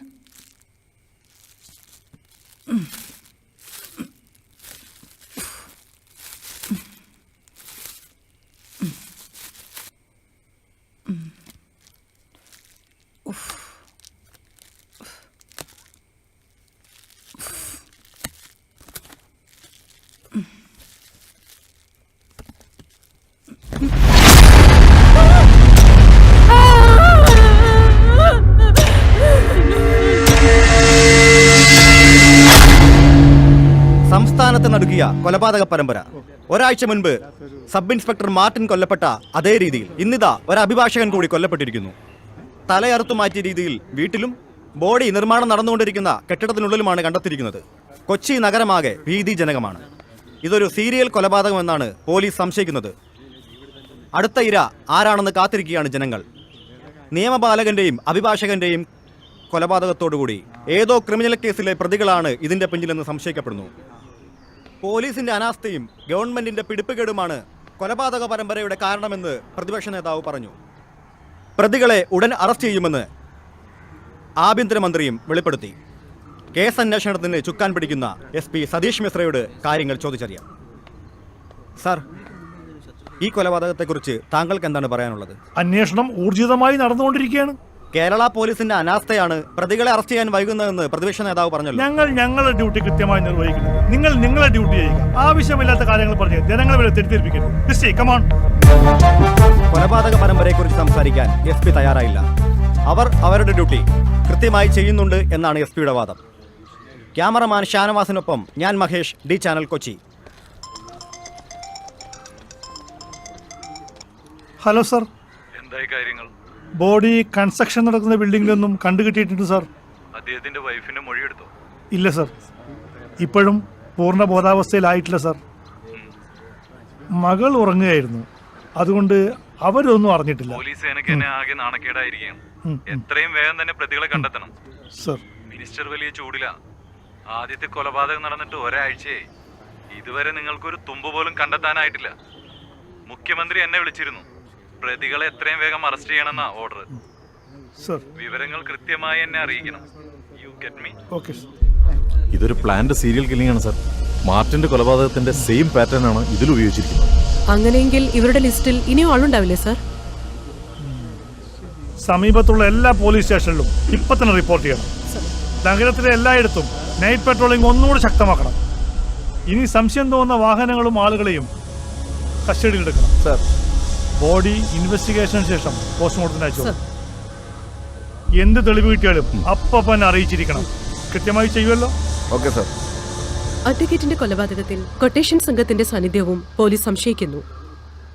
സംസ്ഥാനത്ത് നടുക്കിയ കൊലപാതക പരമ്പര. ഒരാഴ്ച മുൻപ് സബ് ഇൻസ്പെക്ടർ മാർട്ടിൻ കൊല്ലപ്പെട്ട അതേ രീതിയിൽ ഇന്നിതാ ഒരു അഭിഭാഷകൻ കൂടി കൊല്ലപ്പെട്ടിരിക്കുന്നു. തലയറുത്തു മാറ്റിയ രീതിയിൽ വീട്ടിലും ബോഡി നിർമ്മാണം നടന്നുകൊണ്ടിരിക്കുന്ന കെട്ടിടത്തിനുള്ളിലുമാണ് കണ്ടെത്തിയിരിക്കുന്നത്. കൊച്ചി നഗരമാകെ ഭീതിജനകമാണ്. ഇതൊരു സീരിയൽ കൊലപാതകമെന്നാണ് പോലീസ് സംശയിക്കുന്നത്. അടുത്ത ഇര ആരാണെന്ന് കാത്തിരിക്കുകയാണ് ജനങ്ങൾ. നിയമപാലകന്റെയും അഭിഭാഷകന്റെയും കൊലപാതകത്തോടുകൂടി ഏതോ ക്രിമിനൽ കേസിലെ പ്രതികളാണ് ഇതിന്റെ പിന്നിലെന്ന് സംശയിക്കപ്പെടുന്നു. പോലീസിന്റെ അനാസ്ഥയും ഗവൺമെന്റിന്റെ പിടിപ്പുകേടുമാണ് കൊലപാതക പരമ്പരയുടെ കാരണമെന്ന് പ്രതിപക്ഷ നേതാവ് പറഞ്ഞു. പ്രതികളെ ഉടൻ അറസ്റ്റ് ചെയ്യുമെന്ന് ആഭ്യന്തരമന്ത്രിയും വെളിപ്പെടുത്തി. കേസ് അന്വേഷണത്തിന് ചുക്കാൻ പിടിക്കുന്ന SP സതീഷ് മിശ്രയോട് കാര്യങ്ങൾ ചോദിച്ചറിയാം. സാർ, ഈ കൊലപാതകത്തെക്കുറിച്ച് താങ്കൾക്ക് എന്താണ് പറയാനുള്ളത്?
അന്വേഷണം ഊർജിതമായി നടന്നുകൊണ്ടിരിക്കുകയാണ്.
കേരള പോലീസിന്റെ അനാസ്ഥയാണ് പ്രതികളെ അറസ്റ്റ് ചെയ്യാൻ വൈകുന്നതെന്ന് പ്രതിപക്ഷ നേതാവ് പറഞ്ഞല്ലോ.
ഞങ്ങൾ ഞങ്ങളുടെ ഡ്യൂട്ടി കൃത്യമായി നിർവഹിക്കുന്നത്. നിങ്ങൾ നിങ്ങളുടെ ഡ്യൂട്ടി ചെയ്യുക. ആവശ്യമില്ലാത്ത കാര്യങ്ങൾ പറഞ്ഞ് ജനങ്ങളെ വരെ തെറ്റിദ്ധരിപ്പിക്കരുത്. Christy, come on.
കൊലപാതക പരമ്പരയെക്കുറിച്ച് സംസാരിക്കാൻ SP തയ്യാറായില്ല. അവർ അവരുടെ ഡ്യൂട്ടി കൃത്യമായി ചെയ്യുന്നുണ്ട് എന്നാണ് SP-യുടെ വാദം. ക്യാമറമാൻ ഷാനവാസിനൊപ്പം ഞാൻ Mahesh, D channel, Kochi.
Hello sir.
എന്തായി കാര്യങ്ങൾ?
ബോഡി കൺസ്ട്രക്ഷൻ നടക്കുന്ന ബിൽഡിംഗിലൊന്നും കണ്ടുകിട്ടിയിട്ടുണ്ട് സാർ.
അദ്ദേഹത്തിന്റെ വൈഫിന്റെ മൊഴിയെടുത്തോ?
ഇല്ല സർ, ഇപ്പോഴും പൂർണ്ണ ബോധാവസ്ഥയിലായിട്ടില്ല സർ. മകൾ ഉറങ്ങുകയായിരുന്നു, അതുകൊണ്ട് അവരൊന്നും അറിഞ്ഞിട്ടില്ല.
പോലീസ് സേനയ്ക്ക് തന്നെ ആകെ നാണക്കേടായിരിക്കും. എത്രയും വേഗം തന്നെ പ്രതികളെ കണ്ടെത്തണം
സർ.
മിനിസ്റ്റർ വലിയ ചൂടില. ആദ്യത്തെ കൊലപാതകം നടന്നിട്ട് ഒരാഴ്ചയായി. ഇതുവരെ നിങ്ങൾക്കൊരു തുമ്പ് പോലും കണ്ടെത്താനായിട്ടില്ല. മുഖ്യമന്ത്രി എന്നെ വിളിച്ചിരുന്നു. പ്രതികളെ എത്രയും വേഗം അറസ്റ്റ് ചെയ്യണമെന്നാ ഓർഡർ.
സർ,
വിവരങ്ങൾ കൃത്യമായി എന്നെ അറിയിക്കണം. You get me?
Okay sir.
ഇതൊരു പ്ലാൻഡ് സീരിയൽ കില്ലിംഗ് ആണ് സർ. മാർട്ടിന്റെ കൊലപാതകത്തിന്റെ സെയിം പാറ്റേൺ ആണ് ഇതിൽ ഉപയോഗിച്ചിരിക്കുന്നത്.
അങ്ങനെയെങ്കിൽ ഇവരുടെ ലിസ്റ്റിൽ ഇനിയും ആളുണ്ടാവില്ലേ സർ?
സമീപത്തുള്ള എല്ലാ പോലീസ് സ്റ്റേഷനിലും ഇപ്പൊ തന്നെ റിപ്പോർട്ട് ചെയ്യണം. നഗരത്തിലെ എല്ലായിടത്തും നൈറ്റ് പെട്രോളിംഗ് ഒന്നുകൂടി ശക്തമാക്കണം. ഇനി സംശയം തോന്നുന്ന വാഹനങ്ങളും ആളുകളെയും കസ്റ്റഡിയിലെടുക്കണം
സർ.
ബോഡി ഇൻവെസ്റ്റിഗേഷന് ശേഷം പോസ്റ്റ്മോർട്ടത്തിന് അയച്ചു. എന്ത് തെളിവ് കിട്ടിയാലും അപ്പം അറിയിച്ചിരിക്കണം. കൃത്യമായി ചെയ്യുമല്ലോ?
Okay sir.
അഡ്വക്കേറ്റിന്റെ കൊലപാതകത്തിൽ കൊട്ടേഷൻ സംഘത്തിന്റെ സാന്നിധ്യവും പോലീസ് സംശയിക്കുന്നു.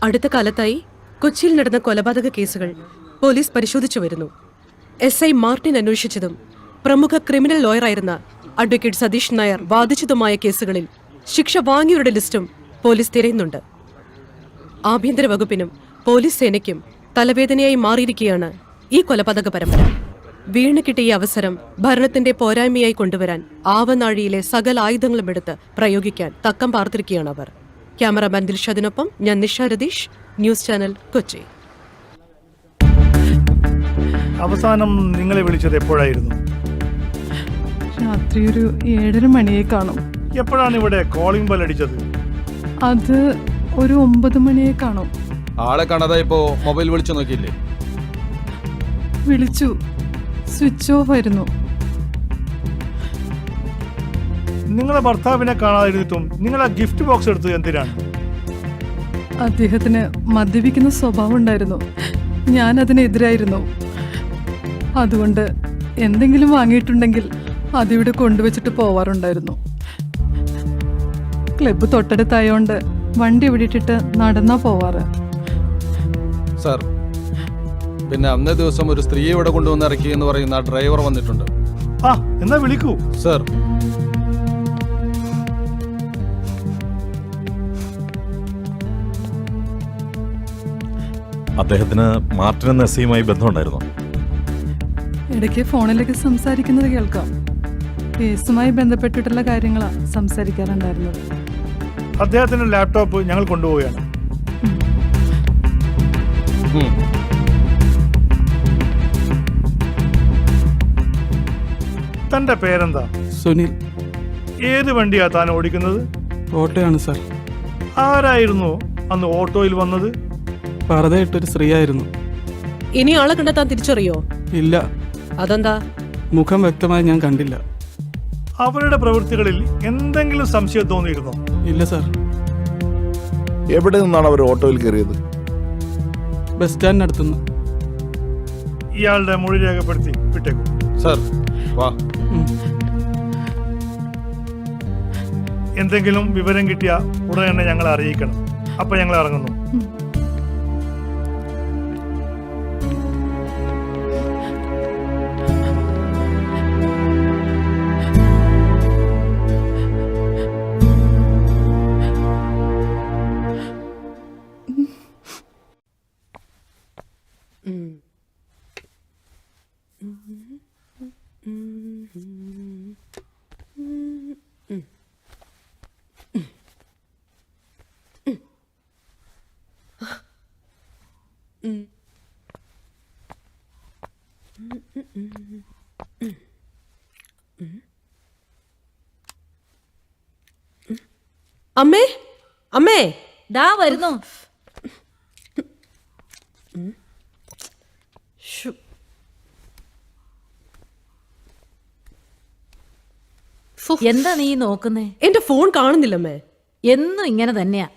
അടുത്ത കാലത്തായി കൊച്ചിയിൽ നടന്ന കൊലപാതക കേസുകൾ പോലീസ് പരിശോധിച്ചു വരുന്നു. SI മാർട്ടിൻ അന്വേഷിച്ചതും പ്രമുഖ ക്രിമിനൽ ലോയറായിരുന്ന അഡ്വക്കേറ്റ് സതീഷ് നായർ വാദിച്ചതുമായ കേസുകളിൽ ശിക്ഷ വാങ്ങിയവരുടെ ലിസ്റ്റും പോലീസ് തിരയുന്നുണ്ട്. ആഭ്യന്തര വകുപ്പിനും പോലീസ് സേനയ്ക്കും തലവേദനയായി മാറിയിരിക്കുകയാണ് ഈ കൊലപാതക പരമ്പര. വീണ് കിട്ടിയ അവസരം ഭരണത്തിന്റെ പോരായ്മയായി കൊണ്ടുവരാൻ ആവനാഴിയിലെ സകല ആയുധങ്ങളും എടുത്ത് പ്രയോഗിക്കാൻ തക്കം പാർത്തിരിക്കുകയാണ് അവർ. ക്യാമറാമാൻ ദിൽഷാദിനൊപ്പം ഞാൻ നിഷ രതീഷ്, ന്യൂസ് ചാനൽ, കൊച്ചി.
അവസാനം നിങ്ങളെ വിളിച്ചത് എപ്പോഴായിരുന്നു?
രാത്രി ഒരു 7:30 മണിയെ കാണും.
എപ്പോഴാണ് ഇവിടെ കോളിംഗ് ബെൽ അടിച്ചത്?
അത് ഒരു 9 മണിയെ കാണും.
ആളെ കാണാതെ ഇപ്പോ മൊബൈൽ വിളിച്ചു നോക്കിയില്ലേ?
വിളിച്ചു, സ്വിച്ച് ഓഫ് ആയിരുന്നു.
നിങ്ങളെ ഭർത്താവിനെ കാണാതിരുന്നിട്ടും നിങ്ങൾ ആ ഗിഫ്റ്റ് ബോക്സ് എടുത്തത് എന്തിനാണ്?
അദ്ദേഹത്തിന് മദ്യപിക്കുന്ന സ്വഭാവം ഉണ്ടായിരുന്നു. ഞാൻ അതിനെതിരായിരുന്നു. അതുകൊണ്ട് എന്തെങ്കിലും വാങ്ങിയിട്ടുണ്ടെങ്കിൽ അതിവിടെ കൊണ്ടുവച്ചിട്ട് പോവാറുണ്ടായിരുന്നു. ക്ലബ്ബ് തൊട്ടടുത്തായോണ്ട് വണ്ടി ഇവിടെ ഇട്ടിട്ട് നടന്നാ പോവാറ്.
സാർ, പിന്നെ അന്നേ ദിവസം ഒരു സ്ത്രീയെ ഇവിടെ കൊണ്ടുവന്ന് ഇറക്കി എന്ന് പറയുന്ന ഡ്രൈവർ വന്നിട്ടുണ്ട്.
ആ, എന്നാ വിളിക്കൂ
സാർ.
അദ്ദേഹത്തിന് മാർട്ടിൻ എന്ന SI-യുമായി ബന്ധമുണ്ടായിരുന്നു.
ഇടയ്ക്ക് ഫോണിലേക്ക് സംസാരിക്കുന്നത് കേൾക്കാം. കേസുമായി ബന്ധപ്പെട്ടിട്ടുള്ള കാര്യങ്ങളാണ് സംസാരിക്കാറുണ്ടായിരുന്നത്.
അദ്ദേഹത്തിന്റെ ലാപ്ടോപ്പ് ഞങ്ങൾ കൊണ്ടുപോവുകയാണ്. തന്റെ പേരെന്താ?
സുനിൽ.
ഏത് വണ്ടിയാ താൻ ഓടിക്കുന്നത്?
ഓട്ടോയാണ് സാർ.
ആരായിരുന്നു അന്ന് ഓട്ടോയിൽ വന്നത്?
പറതയിട്ടൊരു സ്ത്രീയായിരുന്നു.
ഇനി ആളെ കണ്ടെത്താൻ തിരിച്ചറിയോ?
ഇല്ല.
അതെന്താ?
മുഖം വ്യക്തമായി ഞാൻ കണ്ടില്ല.
അവരുടെ പ്രവൃത്തികളിൽ എന്തെങ്കിലും സംശയം തോന്നിയിരുന്നോ?
ഇല്ല സാർ.
എവിടെ നിന്നാണ് അവർ ഓട്ടോയിൽ കയറിയത്?
ബസ് സ്റ്റാൻഡിനടുത്തുനിന്ന്.
ഇയാളുടെ മൊഴി രേഖപ്പെടുത്തി വിട്ടേക്കും.
സാർ, വാ.
എന്തെങ്കിലും വിവരം കിട്ടിയ ഉടനെ തന്നെ ഞങ്ങളെ അറിയിക്കണം. അപ്പൊ ഞങ്ങൾ ഇറങ്ങുന്നു.
അമ്മേ അമ്മേ
ദാ വരുന്നു.
ശ്ശോ.
എന്താ നീ നോക്കുന്നേ?
എന്റെ ഫോൺ കാണുന്നില്ലമ്മേ.
എന്നും ഇങ്ങനെ തന്നെയാ.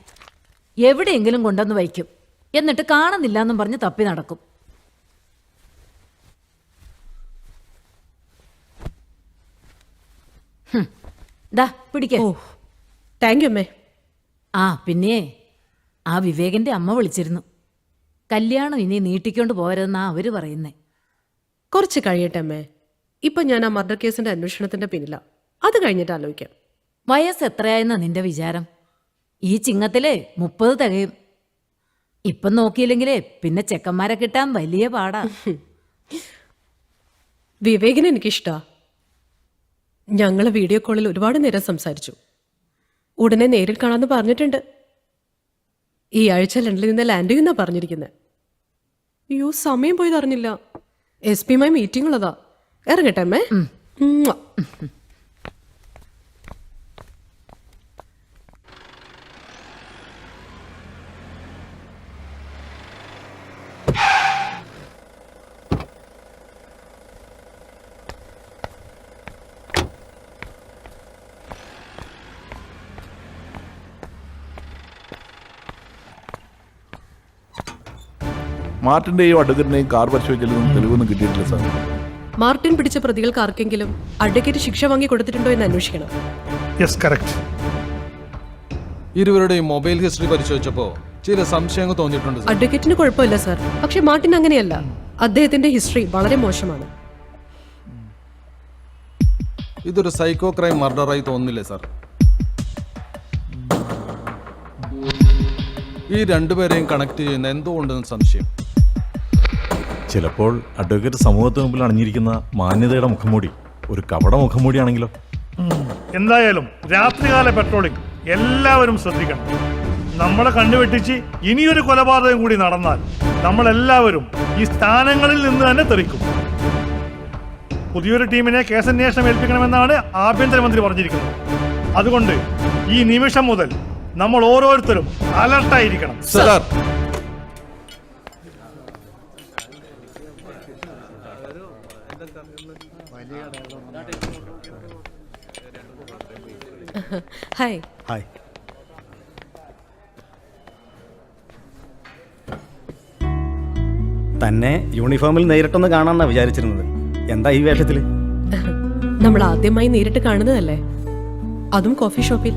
എവിടെയെങ്കിലും കൊണ്ടുവന്ന് വയ്ക്കും, എന്നിട്ട് കാണുന്നില്ല എന്നും പറഞ്ഞ് തപ്പി നടക്കും. ദാ പിടിക്കേ.
ഓ താങ്ക് യു അമ്മേ.
ആ പിന്നെ ആ വിവേകന്റെ അമ്മ വിളിച്ചിരുന്നു. കല്യാണം ഇനി നീട്ടിക്കൊണ്ട് പോരെന്നാ അവര് പറയുന്നേ.
കുറച്ച് കഴിയട്ടെ അമ്മേ. ഇപ്പൊ ഞാൻ ആ മർഡർ കേസിന്റെ അന്വേഷണത്തിന്റെ പിന്നിലാ. അത് കഴിഞ്ഞിട്ട് ആലോചിക്കാം.
വയസ്സ് എത്രയായെന്നാ നിന്റെ വിചാരം? ഈ ചിങ്ങത്തിലെ 30 തികയും. ഇപ്പം നോക്കിയില്ലെങ്കിലേ പിന്നെ ചെക്കന്മാരെ കിട്ടാൻ വലിയ പാടാ.
വിവേകിനെ എനിക്കിഷ്ടാ. ഞങ്ങള് വീഡിയോ കോളിൽ ഒരുപാട് നേരം സംസാരിച്ചു. ഉടനെ നേരിൽ കാണാമെന്ന് പറഞ്ഞിട്ടുണ്ട്. ഈ ആഴ്ച ലണ്ടനിൽ നിന്ന് ലാൻഡ് ചെയ്യുന്നാ പറഞ്ഞിരിക്കുന്നത്. അയ്യോ സമയം പോയത് അറിഞ്ഞില്ല. SP യുമായി മീറ്റിംഗ് ഉള്ളതാ. ഇറങ്ങട്ടെ അമ്മേ. ഉമ്മുവ.
മാർട്ടിന്റെയും അഡ്വക്കറ്റിന്റെയും കാർ പരിശോധിച്ചാലും തെളിവൊന്നും കിട്ടിയിട്ടില്ല സാർ.
മാർട്ടിൻ പിടിച്ച പ്രതികൾക്ക് ആർക്കെങ്കിലും അഡ്വക്കേറ്റ് ശിക്ഷ വാങ്ങി കൊടുത്തിട്ടുണ്ടോ എന്ന് അന്വേഷിക്കണം.
Yes correct.
ഇരുവരുടെയും മൊബൈൽ ഹിസ്റ്ററി പരിശോധിച്ചപ്പോ ചില സംശയങ്ങൾ തോന്നിയിട്ടുണ്ട് സാർ.
അഡ്വക്കേറ്റിന് കുഴപ്പമില്ല സാർ. പക്ഷെ മാർട്ടിൻ അങ്ങനെയല്ല. അദ്ദേഹത്തിന്റെ ഹിസ്റ്ററി വളരെ മോശമാണ്.
ഇതൊരു സൈക്കോ ക്രൈം മർഡറായി തോന്നുന്നില്ലേ സാർ? ഈ രണ്ടുപേരെയും കണക്ട് ചെയ്യുന്ന എന്തുകൊണ്ടെന്ന് സംശയം.
ചിലപ്പോൾ അഡ്വക്കേറ്റ് സമൂഹത്തിന് മുമ്പിൽ അണിഞ്ഞിരിക്കുന്ന മാന്യതയുടെ മുഖംമൂടി ഒരു കപട മുഖംമൂടിയാണെങ്കിലോ?
എന്തായാലും രാത്രികാല പെട്രോളിംഗ് എല്ലാവരും ശ്രദ്ധിക്കണം. നമ്മളെ കണ്ടുവെട്ടിച്ച് ഇനിയൊരു കൊലപാതകം കൂടി നടന്നാൽ നമ്മളെല്ലാവരും ഈ സ്ഥാനങ്ങളിൽ നിന്ന് തന്നെ തെറിക്കും. പുതിയൊരു ടീമിനെ കേസന്വേഷണം ഏൽപ്പിക്കണമെന്നാണ് ആഭ്യന്തരമന്ത്രി പറഞ്ഞിരിക്കുന്നത്. അതുകൊണ്ട് ഈ നിമിഷം മുതൽ നമ്മൾ ഓരോരുത്തരും അലർട്ടായിരിക്കണം.
Sir,
hi.
ഹായ്. തന്നെ യൂണിഫോമിൽ നേരിട്ടൊന്ന് കാണാമെന്നാ വിചാരിച്ചിരുന്നത്. എന്താ ഈ വേഷത്തില്?
നമ്മൾ ആദ്യമായി നേരിട്ട് കാണുന്നതല്ലേ, അതും കോഫി ഷോപ്പിൽ.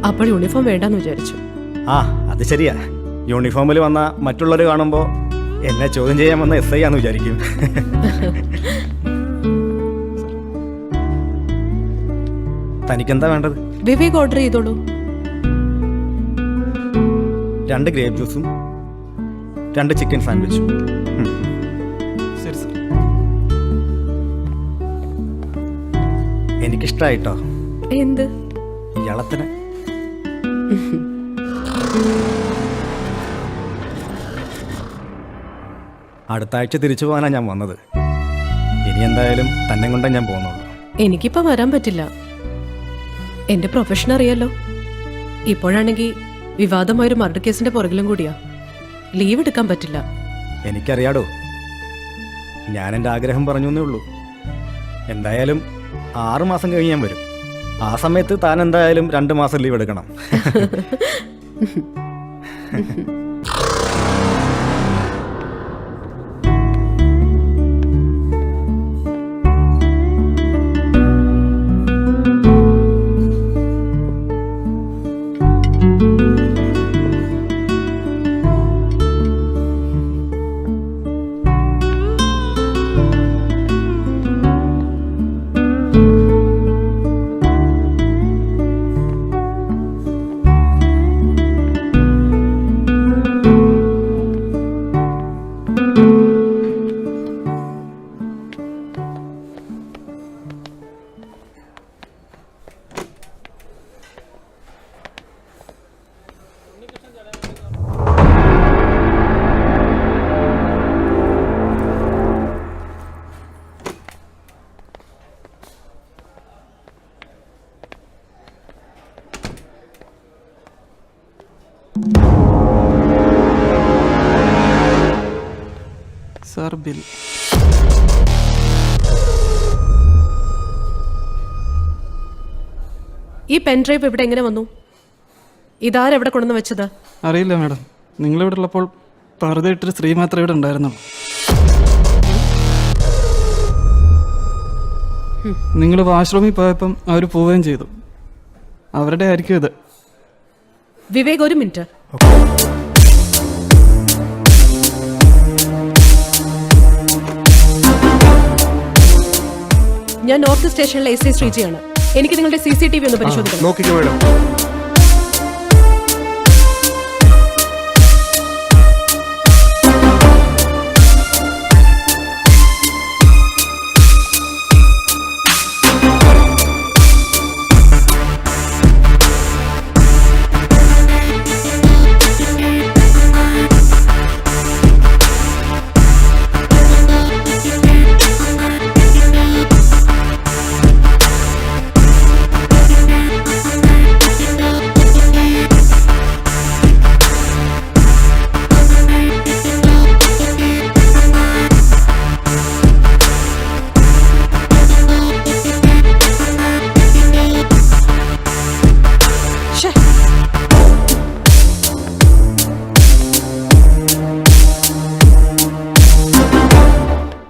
അപ്പോൾ യൂണിഫോം വേണ്ടെന്ന് വിചാരിച്ചു.
ആ അത് ശരിയാ. യൂണിഫോമിൽ വന്ന മറ്റുള്ളവർ കാണുമ്പോൾ എന്നെ ചോദ്യം ചെയ്യാൻ വന്ന SI ആണെന്ന് വിചാരിക്കും. തനിക്കെന്താ വേണ്ടത്?
വിവേക് ഓർഡർ ചെയ്തോളൂ.
2 ഗ്രേപ്പ് ജ്യൂസും 2 ചിക്കൻ സാൻഡ്വിച്ചും.
ശരി സാർ.
എനിക്കിഷ്ടായിട്ടോ
എന്ത്?
ഇളത്തിന്. അടുത്ത ആഴ്ച തിരിച്ചു പോകാനാണ് ഞാൻ വന്നത്. ഇനി എന്തായാലും തന്നെ കൊണ്ടേ ഞാൻ പോകുന്നുള്ളൂ.
എനിക്കിപ്പോ വരാൻ പറ്റില്ല. എന്റെ പ്രൊഫഷൻ അറിയാലോ. ഇപ്പോഴാണെങ്കിൽ വിവാദമായൊരു മർഡർ കേസിന്റെ പുറകിലും കൂടിയാ. ലീവ് എടുക്കാൻ പറ്റില്ല.
എനിക്കറിയാടോ. ഞാൻ എൻ്റെ ആഗ്രഹം പറഞ്ഞു എന്നേ ഉള്ളൂ. എന്തായാലും 6 മാസം കഴിഞ്ഞ് ഞാൻ വരും. ആ സമയത്ത് താൻ എന്തായാലും 2 മാസം ലീവ് എടുക്കണം.
Sir bill.
ഈ പെൻഡ്രൈവ് ഇവിടെ എങ്ങനെ വന്നു? ഇതാരെവിടെ കൊണ്ടുവന്ന് വെച്ചത്?
അറിയില്ല മാഡം. നിങ്ങളിവിടെ ഉള്ളപ്പോൾ പറുതയിട്ടൊരു സ്ത്രീ മാത്രമേ ഇവിടെ ഉണ്ടായിരുന്നുള്ളൂ. നിങ്ങൾ വാഷ്റൂമിൽ പോയപ്പം അവർ പോവുകയും ചെയ്തു. അവരുടെ ആയിരിക്കും ഇത്.
വിവേക്, ഒരു മിനിറ്റ്. ഞാൻ നോർത്ത് സ്റ്റേഷനിലെ എസ് ഐ ശ്രീജിയാണ്. എനിക്ക് നിങ്ങളുടെ CCTV ഒന്ന് പരിശോധിക്കണം.
നോക്കിക്കോ madam.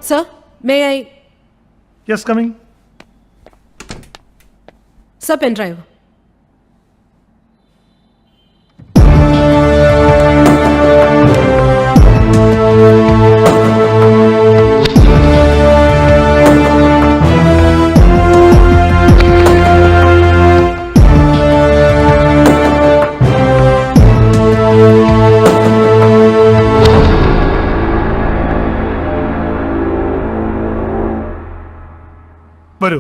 Sir, may I?
Yes, coming.
Sir, pen drive.
വരൂ.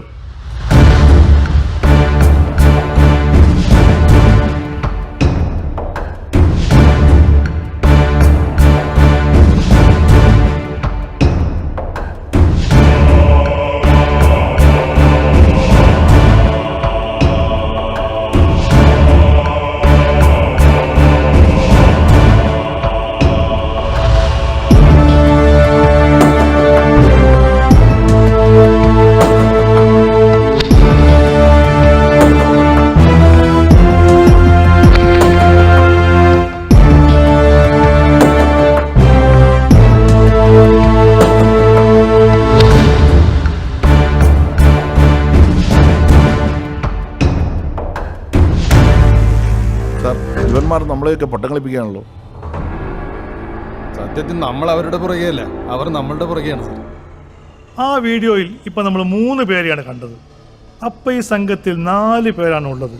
സാർ, ഇവന്മാർ നമ്മളെയൊക്കെ പട്ടം കളിപ്പിക്കുകയാണല്ലോ.
സത്യത്തിൽ നമ്മൾ അവരുടെ പുറകെയല്ല, അവർ നമ്മളുടെ പുറകെയാണ് സാർ.
ആ വീഡിയോയിൽ ഇപ്പൊ നമ്മൾ 3 പേരെയാണ് കണ്ടത്. അപ്പൊ ഈ സംഘത്തിൽ 4 പേരാണ് ഉള്ളത്,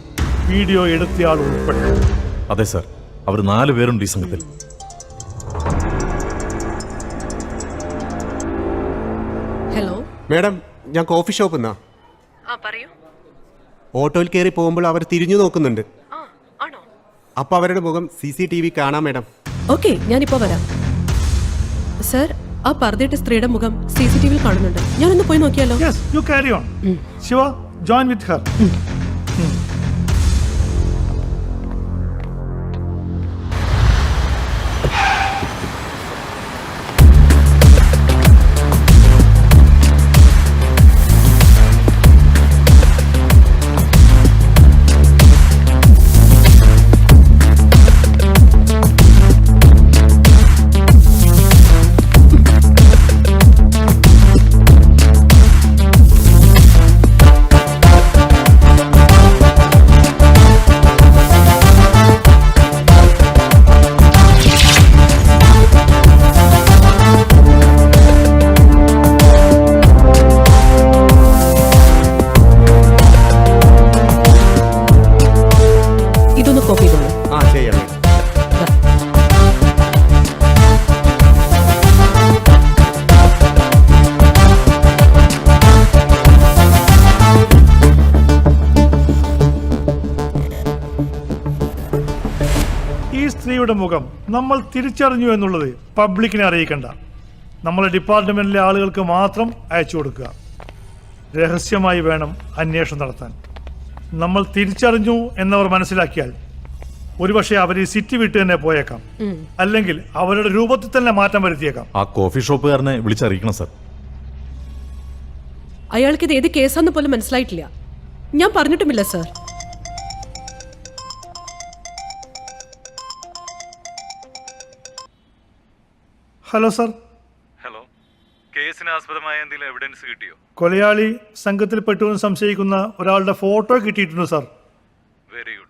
വീഡിയോ എടുത്തയാൾ ഉൾപ്പെടെ.
അതെ സാർ, അവർ 4 പേരുണ്ട് ഈ സംഘത്തിൽ.
ഹലോ
മാഡം, ഞാൻ കോഫി ഷോപ്പിൽ നിന്നാ.
പറയൂ.
ഓട്ടോയിൽ കയറി പോകുമ്പോൾ അവർ തിരിഞ്ഞു നോക്കുന്നുണ്ട്.
ആണോ?
അപ്പൊ അവരുടെ മുഖം CCTV കാണാം മാഡം.
ഓക്കെ, ഞാനിപ്പോ വരാം. സർ, ആ പർദ്ദയിട്ട സ്ത്രീയുടെ മുഖം CCTV കാണുന്നുണ്ട്. ഞാനൊന്ന് പോയി നോക്കിയാലോ?
Yes, you carry on. Shiva, join with her.
ഇതൊന്ന് കോപ്പി ചെയ്തോളൂ.
ചെയ്യണം.
ഈ സ്ത്രീയുടെ മുഖം നമ്മൾ തിരിച്ചറിഞ്ഞു എന്നുള്ളത് പബ്ലിക്കിനെ അറിയിക്കണ്ട. നമ്മളെ ഡിപ്പാർട്ട്മെന്റിലെ ആളുകൾക്ക് മാത്രം അയച്ചു കൊടുക്കുക. രഹസ്യമായി വേണം അന്വേഷണം നടത്താൻ. നമ്മൾ തിരിച്ചറിഞ്ഞു എന്നവർ മനസ്സിലാക്കിയാൽ ഒരുപക്ഷെ അവർ ഈ സിറ്റി വിട്ട് തന്നെ പോയേക്കാം, അല്ലെങ്കിൽ അവരുടെ രൂപത്തിൽ തന്നെ മാറ്റം വരുത്തിയേക്കാം.
ആ കോഫി ഷോപ്പുകാരനെ വിളിച്ചറിയിക്കണം സർ.
അയാൾക്ക് ഇത് ഏത് കേസാന്ന് പോലും മനസ്സിലായിട്ടില്ല. ഞാൻ പറഞ്ഞിട്ടുമില്ല സർ.
Hello sir.
ഹലോ, കേസിന് ആസ്പദമായ എന്തെങ്കിലും എവിഡൻസ് കിട്ടിയോ?
കൊലയാളി സംഘത്തിൽ പെട്ടുവെന്ന് സംശയിക്കുന്ന ഒരാളുടെ ഫോട്ടോ കിട്ടിയിട്ടുണ്ട് സർ.
Very good.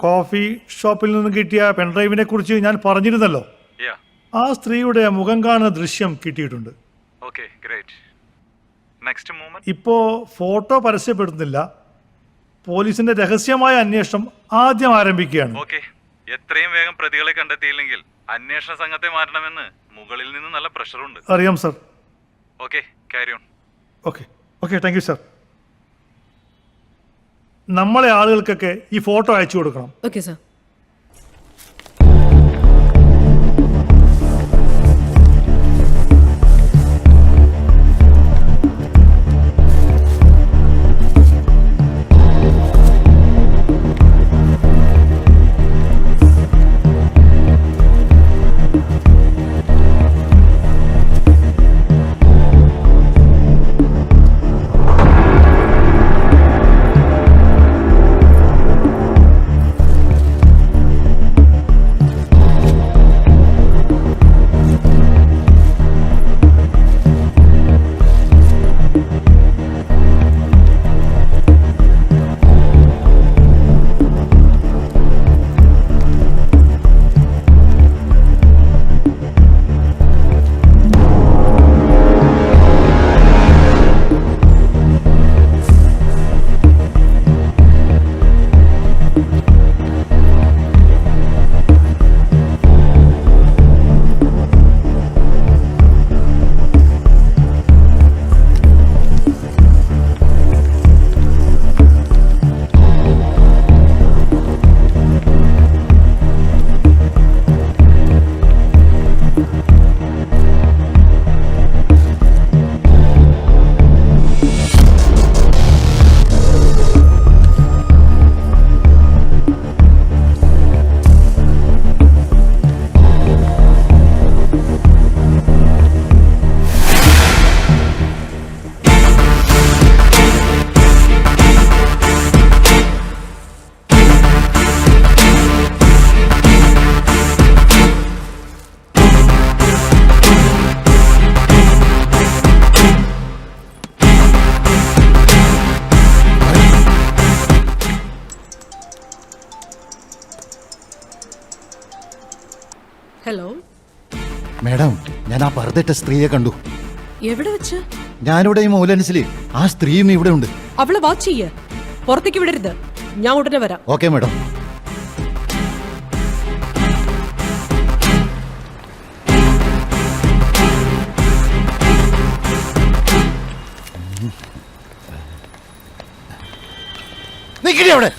കോഫി ഷോപ്പിൽ നിന്ന് കിട്ടിയ പെൻഡ്രൈവിനെ കുറിച്ച് ഞാൻ പറഞ്ഞിരുന്നല്ലോ. ആ സ്ത്രീയുടെ മുഖം കാണുന്ന ദൃശ്യം കിട്ടിയിട്ടുണ്ട്.
Okay, great. Next movement.
ഇപ്പോ ഫോട്ടോ പരസ്യപ്പെടുന്നില്ല. പോലീസിന്റെ രഹസ്യമായ അന്വേഷണം ആദ്യം ആരംഭിക്കുകയാണ്.
ഓക്കെ, എത്രയും വേഗം പ്രതികളെ കണ്ടെത്തിയില്ലെങ്കിൽ അന്വേഷണ സംഘത്തെ മാറ്റണമെന്ന് മുകളിൽ നിന്ന് നല്ല പ്രഷറുണ്ട്.
അറിയാം sir.
Okay, carry on.
Okay okay, thank you sir. നമ്മളെ ആളുകൾക്കൊക്കെ ഈ ഫോട്ടോ അയച്ചു കൊടുക്കണം.
Okay sir. ഹലോ
മാഡം, ഞാൻ ആ പർദ്ദയിട്ട സ്ത്രീയെ കണ്ടു.
എവിടെ വെച്ച്?
ഞാനിവിടെ ഈ മൂലൻസിൽ. ആ സ്ത്രീയും ഇവിടെ ഉണ്ട്.
അവളെ വാച്ച് ചെയ്യ, പുറത്തേക്ക് വിടരുത്. ഞാൻ ഉടനെ വരാം.
Okay madam. നിക്കടി അവിടെ.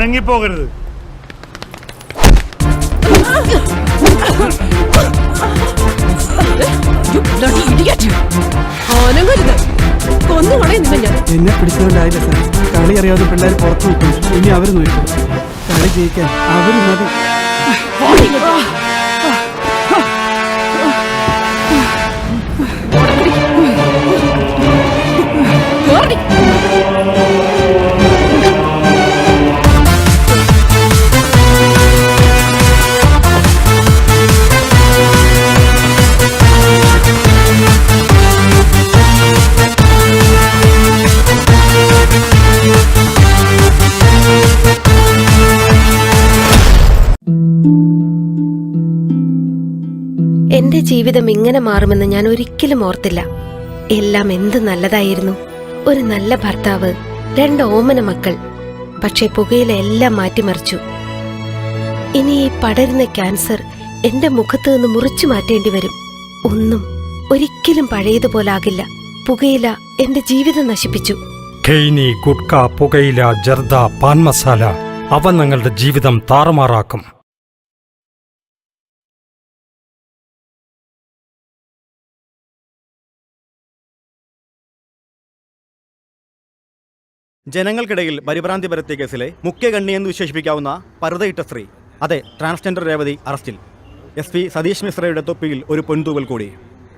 അനങ്ങിപ്പോകരുത്.
എന്നെ പിടിച്ചുകൊണ്ടായില്ല സാർ. കളി അറിയാതെ പിള്ളേർ പുറത്തു നിൽക്കും. ഇനി അവർ നോക്കും. കളി ജയിക്കാൻ അവർ മതി.
എന്റെ ജീവിതം ഇങ്ങനെ മാറുമെന്ന് ഞാൻ ഒരിക്കലും ഓർത്തില്ല. എല്ലാം എന്ത് നല്ലതായിരുന്നു. ഒരു നല്ല ഭർത്താവ്, 2 ഓമന മക്കൾ. പക്ഷെ പുകയില എല്ലാം മാറ്റിമറിച്ചു. ഇനി ഈ പടരുന്ന ക്യാൻസർ എന്റെ മുഖത്ത് നിന്ന് മുറിച്ചു മാറ്റേണ്ടി വരും. ഒന്നും ഒരിക്കലും പഴയതുപോലാകില്ല. പുകയില എന്റെ ജീവിതം നശിപ്പിച്ചു.
ഖെയ്നി, ഗുഡ്ക, പുകയില, ജർദ, പാൻ മസാല അവ നിങ്ങളുടെ ജീവിതം താറുമാറാക്കും.
ജനങ്ങൾക്കിടയിൽ പരിഭ്രാന്തി പരത്തിയ കേസിലെ മുഖ്യ കണ്ണിയെന്ന് വിശേഷിപ്പിക്കാവുന്ന പർദ്ദയിട്ട സ്ത്രീ, അതെ, ട്രാൻസ്ജെൻഡർ രേവതി അറസ്റ്റിൽ. SP സതീഷ് മിശ്രയുടെ തൊപ്പിയിൽ ഒരു പൊൻതൂവൽ കൂടി.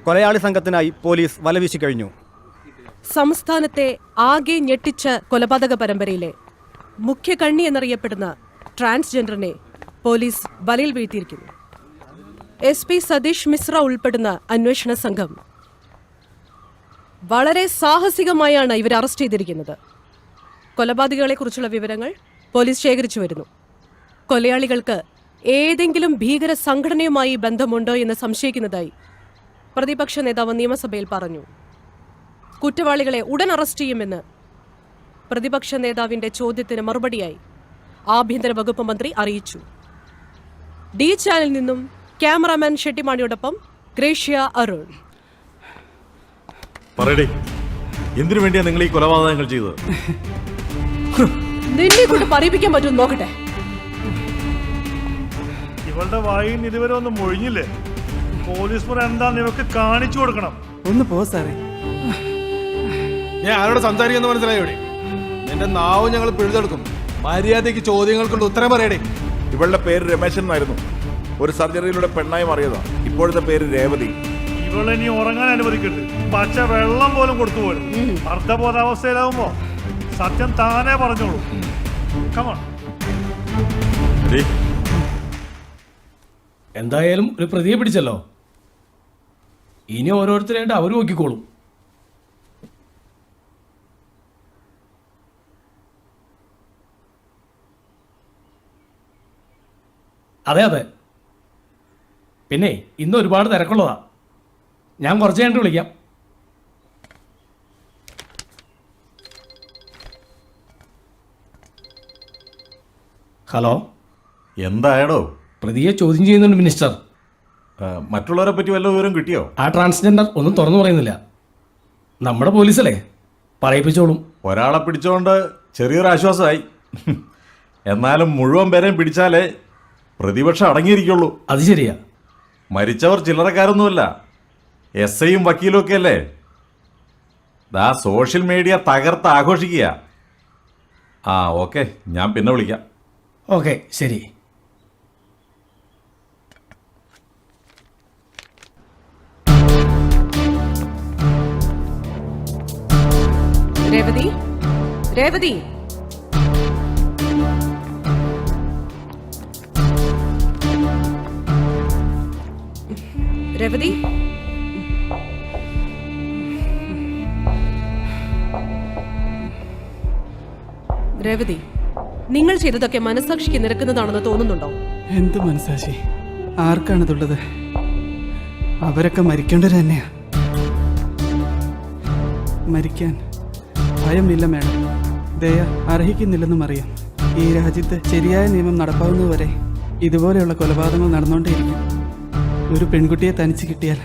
കൊലയാളി സംഘത്തിനായി പോലീസ് വലവീശി കഴിഞ്ഞു.
സംസ്ഥാനത്തെ ആകെ ഞെട്ടിച്ച കൊലപാതക പരമ്പരയിലെ മുഖ്യ കണ്ണി എന്നറിയപ്പെടുന്ന ട്രാൻസ്ജെൻഡറിനെ പോലീസ് വലയിൽ വീഴ്ത്തിയിരിക്കുന്നു. SP സതീഷ് മിശ്ര ഉൾപ്പെടുന്ന അന്വേഷണ സംഘം വളരെ സാഹസികമായാണ് ഇവരെ അറസ്റ്റ് ചെയ്തിരിക്കുന്നത്. കൊലപാതകളെക്കുറിച്ചുള്ള വിവരങ്ങൾ പോലീസ് ശേഖരിച്ചു വരുന്നു. കൊലയാളികൾക്ക് ഏതെങ്കിലും ഭീകര സംഘടനയുമായി ബന്ധമുണ്ടോ എന്ന് സംശയിക്കുന്നതായി പ്രതിപക്ഷ നേതാവ് നിയമസഭയിൽ പറഞ്ഞു. കുറ്റവാളികളെ ഉടൻ അറസ്റ്റ് ചെയ്യുമെന്ന് പ്രതിപക്ഷ നേതാവിന്റെ ചോദ്യത്തിന് മറുപടിയായി ആഭ്യന്തര വകുപ്പ് മന്ത്രി അറിയിച്ചു. ഡി ചാനലിൽ നിന്നും ക്യാമറാമാൻ ഷെട്ടിമാണിയോടൊപ്പം ഗ്രേഷ്യ അരുൺ.
പറയടേ, എന്തിനു വേണ്ടിയാ നിങ്ങൾ ഈ കൊലപാതകങ്ങൾ ചെയ്തത്?
നിന്നെ കൊണ്ട് പറയിപ്പിക്കാൻ പറ്റും നോക്കട്ടെ.
ഇവളുടെ വായിൽ നിന്ന് ഇതുവരെ ഒന്നും മൊഴിഞ്ഞില്ലേ? പോലീസ് മുറ എന്താന്ന് ഇവർക്ക് കാണിച്ചു കൊടുക്കണം.
ഒന്ന് പോ സാറേ.
ഞാൻ ആരോട് സംസാരിക്കുന്ന മനസ്സിലായോടെ? നിന്റെ നാവും ഞങ്ങൾ പിഴുതെടുക്കും. മര്യാദയ്ക്ക് ചോദ്യങ്ങൾക്കുള്ള ഉത്തരം പറയടേ.
ഇവളുടെ പേര് രമേശൻ എന്നായിരുന്നു. ഒരു സർജറിയിലൂടെ പെണ്ണായി മാറിയതാ. ഇപ്പോഴത്തെ പേര് രേവതി.
ഇവളിനി ഉറങ്ങാൻ അനുവദിക്കരുത്. പച്ച വെള്ളം പോലും കൊടുത്തു പോലും. അർദ്ധബോധാവസ്ഥയിലാവുമ്പോ സത്യം താനേ പറഞ്ഞോളൂ. കമോൺ.
എന്തായാലും ഒരു പ്രതിയെ പിടിച്ചല്ലോ. ഇനി ഓരോരുത്തരായിട്ട് അവർ നോക്കിക്കോളും. അതെ അതെ. പിന്നെ ഇന്ന് ഒരുപാട് തിരക്കുള്ളതാ. ഞാൻ കുറച്ച് കഴിഞ്ഞിട്ട് വിളിക്കാം. ഹലോ,
എന്തായടോ?
പ്രതിയെ ചോദ്യം ചെയ്യുന്നുണ്ട് മിനിസ്റ്റർ.
മറ്റുള്ളവരെ പറ്റി വല്ല വിവരം കിട്ടിയോ?
ആ ട്രാൻസ്ജെൻഡർ ഒന്നും തുറന്നു പറയുന്നില്ല. നമ്മുടെ പോലീസല്ലേ, പറയിപ്പിച്ചോളും.
ഒരാളെ പിടിച്ചോണ്ട് ചെറിയൊരു ആശ്വാസമായി. എന്നാലും മുഴുവൻ പേരെയും പിടിച്ചാലേ പ്രതിപക്ഷം അടങ്ങിയിരിക്കുള്ളൂ.
അത് ശരിയാ.
മരിച്ചവർ ചില്ലറക്കാരൊന്നുമല്ല. SIയും വക്കീലും ഒക്കെ അല്ലേ. ദാ സോഷ്യൽ മീഡിയ തകർത്ത് ആഘോഷിക്കുക. ഓക്കെ, ഞാൻ പിന്നെ വിളിക്കാം.
ഓക്കെ, ശരി.
രേവതി, രേവതി, രേവതി, രേവതി, നിങ്ങൾ ചെയ്തതൊക്കെ മനസാക്ഷിക്ക് നിരക്കുന്നതാണെന്ന് തോന്നുന്നുണ്ടോ?
എന്ത് മനസാക്ഷി? ആർക്കാണിതുള്ളത്? അവരൊക്കെ മരിക്കേണ്ടത് തന്നെയാ. മരിക്കാൻ ഭയമില്ല മാഡം. ദയ അർഹിക്കുന്നില്ലെന്നും അറിയാം. ഈ രാജ്യത്ത് ശരിയായ നിയമം നടപ്പാവുന്നതുവരെ ഇതുപോലെയുള്ള കൊലപാതകങ്ങൾ നടന്നുകൊണ്ടേയിരിക്കും. ഒരു പെൺകുട്ടിയെ തനിച്ച് കിട്ടിയാൽ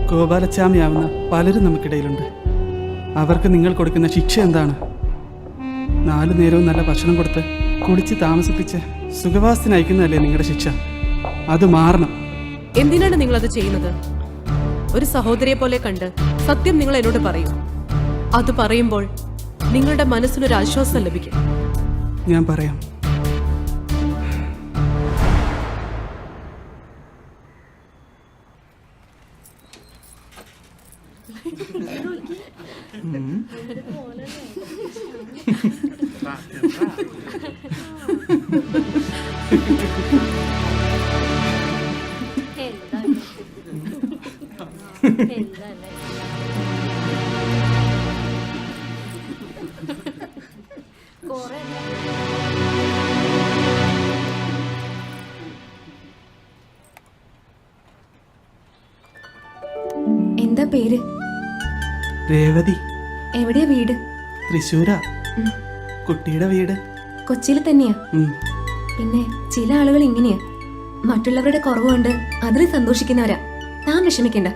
ഗോപാലച്ചാമിയാവുന്ന പലരും നമുക്കിടയിലുണ്ട്. അവർക്ക് നിങ്ങൾ കൊടുക്കുന്ന ശിക്ഷ എന്താണ്? 4 നേരവും നല്ല ഭക്ഷണം കൊടുത്ത് കുടിച്ച് താമസിപ്പിച്ച് സുഖവാസത്തിനയക്കുന്നതല്ലേ നിങ്ങളുടെ ശിക്ഷ? അത് മാറണം.
എന്തിനാണ് നിങ്ങൾ അത് ചെയ്യുന്നത്? ഒരു സഹോദരിയെ പോലെ കണ്ട് സത്യം നിങ്ങൾ എന്നോട് പറയൂ. അത് പറയുമ്പോൾ നിങ്ങളുടെ മനസ്സിനൊരു ആശ്വാസം ലഭിക്കും.
ഞാൻ പറയാം.
എന്താ പേര്?
രേവതി.
എവിടെയാ വീട്?
തൃശ്ശൂരാ. കുട്ടിയുടെ വീട്
കൊച്ചിയിൽ തന്നെയാ. പിന്നെ ചില ആളുകൾ ഇങ്ങനെയാ, മറ്റുള്ളവരുടെ കുറവുകൊണ്ട് അതിൽ സന്തോഷിക്കുന്നവരാ. താൻ വിഷമിക്കണ്ട.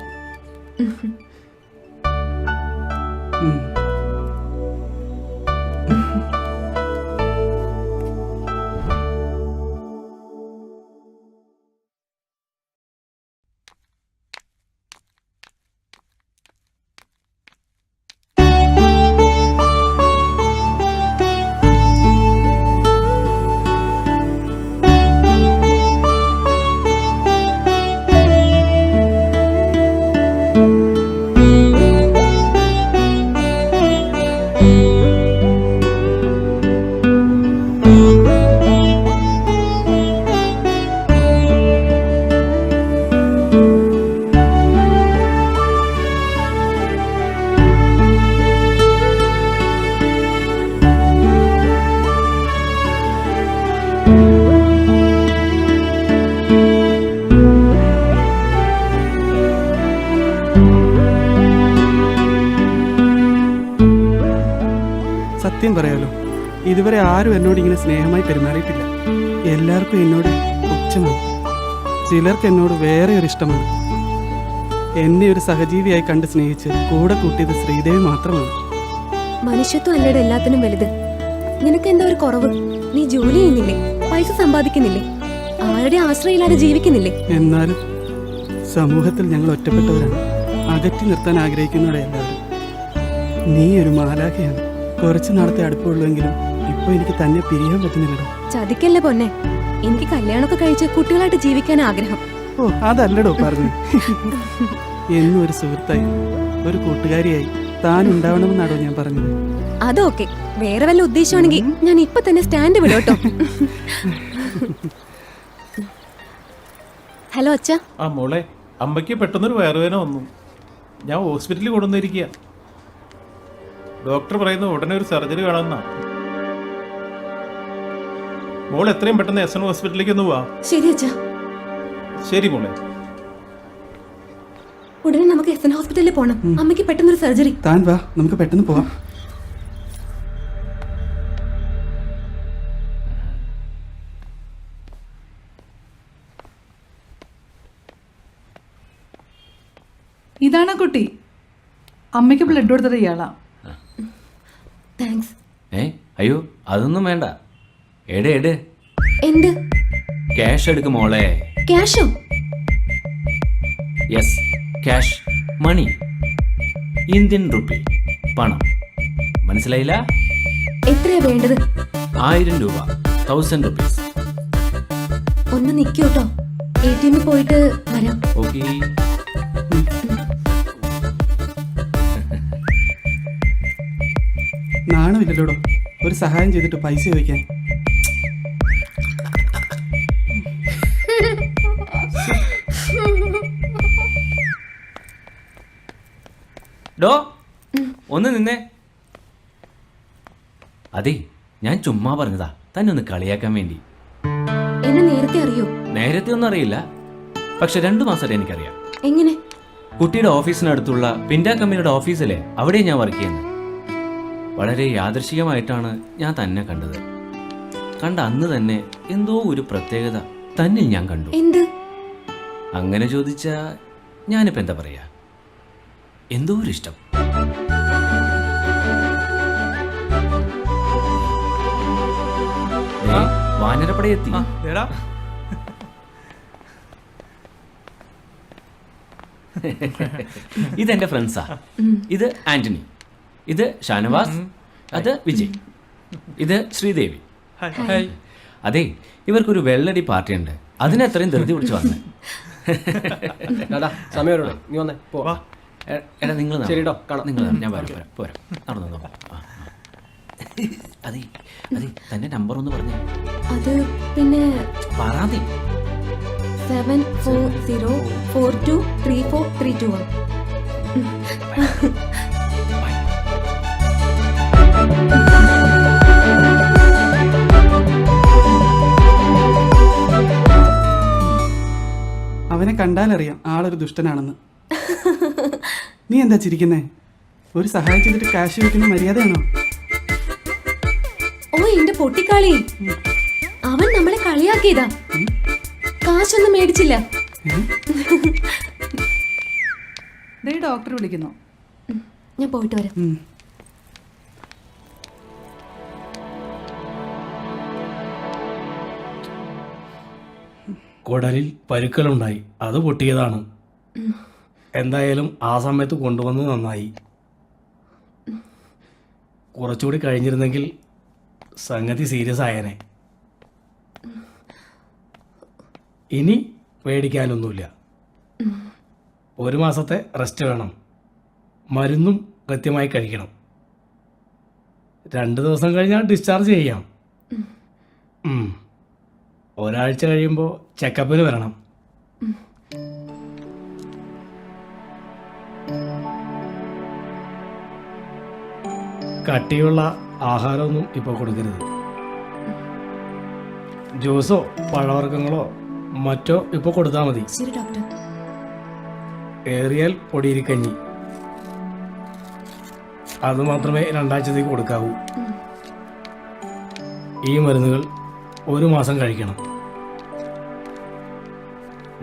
സത്യം പറയാലോ, ഇതുവരെ ആരും എന്നോട് ഇങ്ങനെ സ്നേഹമായി പെരുമാറിയിട്ടില്ല. എല്ലാവർക്കും എന്നോട് പുച്ഛമാണ്. ചിലർക്ക് എന്നോട് വേറെ ഒരു ഇഷ്ടമാണ്. എന്നെ ഒരു സഹജീവിയായി കണ്ട് സ്നേഹിച്ച് കൂടെ കൂട്ടിയത് ശ്രീദേവി മാത്രമാണ്. മനുഷ്യത്വം അല്ലയുടെ എല്ലാത്തിനും വലുത്. നിനക്ക് എന്താ ഒരു കുറവ്? നീ ജോലി ചെയ്യുന്നില്ലേ? പൈസ സമ്പാദിക്കുന്നില്ലേ? ആരുടെ ആശ്രയമില്ലാതെ ജീവിക്കുന്നില്ലേ?
എന്നാലും സമൂഹത്തിൽ ഞങ്ങൾ ഒറ്റപ്പെട്ടവരാണ്. അകറ്റി നിർത്താൻ ആഗ്രഹിക്കുന്നവരെ എല്ലാവരും. നീ ഒരു മാലാഖയാണ്. കുറച്ച് നാളത്തെ അടുപ്പമുള്ളെങ്കിലും ഇപ്പൊ എനിക്ക് തന്നെ പിരിയാൻ പറ്റുന്നില്ലടോ.
ചതിക്കല്ലേ പൊന്നെ. എനിക്ക് കല്യാണമൊക്കെ കഴിച്ച് കുട്ടികളായിട്ട് ജീവിക്കാൻ ആഗ്രഹം.
ഓ, അതല്ലടോ പറഞ്ഞു. എന്നും ഒരു സുഹൃത്തായി, ഒരു കൂട്ടുകാരിയായി താൻ ഉണ്ടാവണമെന്നാണോ ഞാൻ പറഞ്ഞത്.
അതൊക്കെ വേറെ വല്ല ഉദ്ദേശമാണെങ്കിൽ ഞാൻ ഇപ്പൊ തന്നെ സ്റ്റാൻഡ് വിടോട്ടോ. ഹലോ അച്ഛ.
ആ മോളെ, അമ്മയ്ക്ക് പെട്ടെന്നൊരു വയറുവേദന വന്നു. ഞാൻ ഹോസ്പിറ്റലിൽ കൊണ്ടുവന്നിരിക്കുക. ഡോക്ടർ പറയുന്നത് ഉടനെ ഒരു സർജറി വേണമെന്നാ. മോൾ എത്രയും പെട്ടെന്ന് എസ് എൻ ഹോസ്പിറ്റലിലേക്ക് ഒന്ന് പോവാ.
ശരി അച്ഛ.
ശരി മോളെ.
ഉടനെ നമുക്ക് എസ് എൻ ഹോസ്പിറ്റലിൽ പോകണം. അമ്മയ്ക്ക് പെട്ടെന്നൊരു സർജറി.
താൻ വാ, നമുക്ക് പെട്ടെന്ന് പോവാം.
ഇതാണ് കുട്ടി. അമ്മയ്ക്ക് ബ്ലഡ് കൊടുത്തത് ഇയാളാ.
താങ്ക്സ്.
അയ്യോ അതൊന്നും വേണ്ട. എട്
എന്ത്?
ക്യാഷ് എടുക്കും മോളെ.
ക്യാഷോ?
Yes, cash money, Indian rupee, പണം. മനസ്സിലായില്ല?
എത്രയാ വേണ്ടത്?
1000 രൂപ, 1000 റുപ്പീസ്.
ഒന്ന് നിൽക്കൂട്ടോ, ATM പോയിട്ട് വരാം.
ഓക്കേ.
നാണമില്ലല്ലോടോ ഒരു സഹായം ചെയ്തിട്ട് പൈസ ചോദിക്കാൻ.
ഡോ ഒന്ന് നിന്നേ. അതെ, ഞാൻ ചുമ്മാ പറഞ്ഞതാ, തന്നെ ഒന്ന് കളിയാക്കാൻ വേണ്ടി.
എന്നെ നേരത്തെ അറിയോ?
നേരത്തെ ഒന്നും അറിയില്ല, പക്ഷെ 2 മാസമായിട്ട് എനിക്കറിയാം.
എങ്ങനെ?
കുട്ടിയുടെ ഓഫീസിനടുത്തുള്ള പിൻഡ കമ്പനിയുടെ ഓഫീസിലെ അവിടെ ഞാൻ വർക്ക് ചെയ്യുന്നു. വളരെ യാദൃശികമായിട്ടാണ് ഞാൻ തന്നെ കണ്ടത്. കണ്ട അന്ന് തന്നെ എന്തോ ഒരു പ്രത്യേകത തന്നിൽ ഞാൻ കണ്ടു.
എന്ത്?
അങ്ങനെ ചോദിച്ചാ ഞാനിപ്പോ എന്താ പറയാ, എന്തോ ഒരു ഇഷ്ടം. വാനരപ്പട എത്തി. ഇതെന്റെ ഫ്രണ്ട്സാ. ഇത് ആന്റണി, ഇത് ഷാനവാസ്, അത് വിജയ്, ഇത് ശ്രീദേവി. അതെ, ഇവർക്കൊരു വെള്ളടി പാർട്ടി ഉണ്ട്. അതിനെത്രയും ധൃതി പിടിച്ച് വന്നേ. എടാ നിങ്ങൾ നിങ്ങൾ ഞാൻ വരാം പോരാ നടന്നു. അതെ അതെ, തന്റെ നമ്പർ ഒന്ന് പറഞ്ഞു.
അത് പിന്നെ
പറയാതെ
7404234321.
അവനെ കണ്ടാലറിയാം ആളൊരു ദുഷ്ടനാണെന്ന്. നീ എന്താ ചിരിക്കുന്നേ? ഒരു സഹായം ചെയ്തിട്ട് കാശ് വെക്കുന്ന മര്യാദയാണോ?
ഓ എന്റെ പൊട്ടിക്കാളി, അവൻ നമ്മളെ കളിയാക്കിയതാ. കാശൊന്നും മേടിച്ചില്ല.
ഡോക്ടർ വിളിക്കുന്നു.
ഞാൻ പോയിട്ട് വരാം.
കുടലിൽ പരുക്കലുണ്ടായി, അത് പൊട്ടിയതാണ്. എന്തായാലും ആ സമയത്ത് കൊണ്ടുവന്ന് നന്നായി. കുറച്ചുകൂടി കഴിഞ്ഞിരുന്നെങ്കിൽ സംഗതി സീരിയസ് ആയേനെ. ഇനി പേടിക്കാനൊന്നുമില്ല. 1 മാസത്തെ റെസ്റ്റ് വേണം. മരുന്നും കൃത്യമായി കഴിക്കണം. 2 ദിവസം കഴിഞ്ഞാൽ ഡിസ്ചാർജ് ചെയ്യാം. ഒരാഴ്ച കഴിയുമ്പോൾ ചെക്കപ്പിന് വരണം. കട്ടിയുള്ള ആഹാരമൊന്നും ഇപ്പോൾ കൊടുക്കരുത്. ജ്യൂസോ പഴവർഗ്ഗങ്ങളോ മറ്റോ ഇപ്പോൾ കൊടുത്താൽ മതി.
ശരി ഡോക്ടർ.
ഏറിയാൽ പൊടിയിരിക്കഞ്ഞി, അത് മാത്രമേ 2 ആഴ്ചത്തേക്ക് കൊടുക്കാവൂ. ഈ മരുന്നുകൾ 1 മാസം കഴിക്കണം.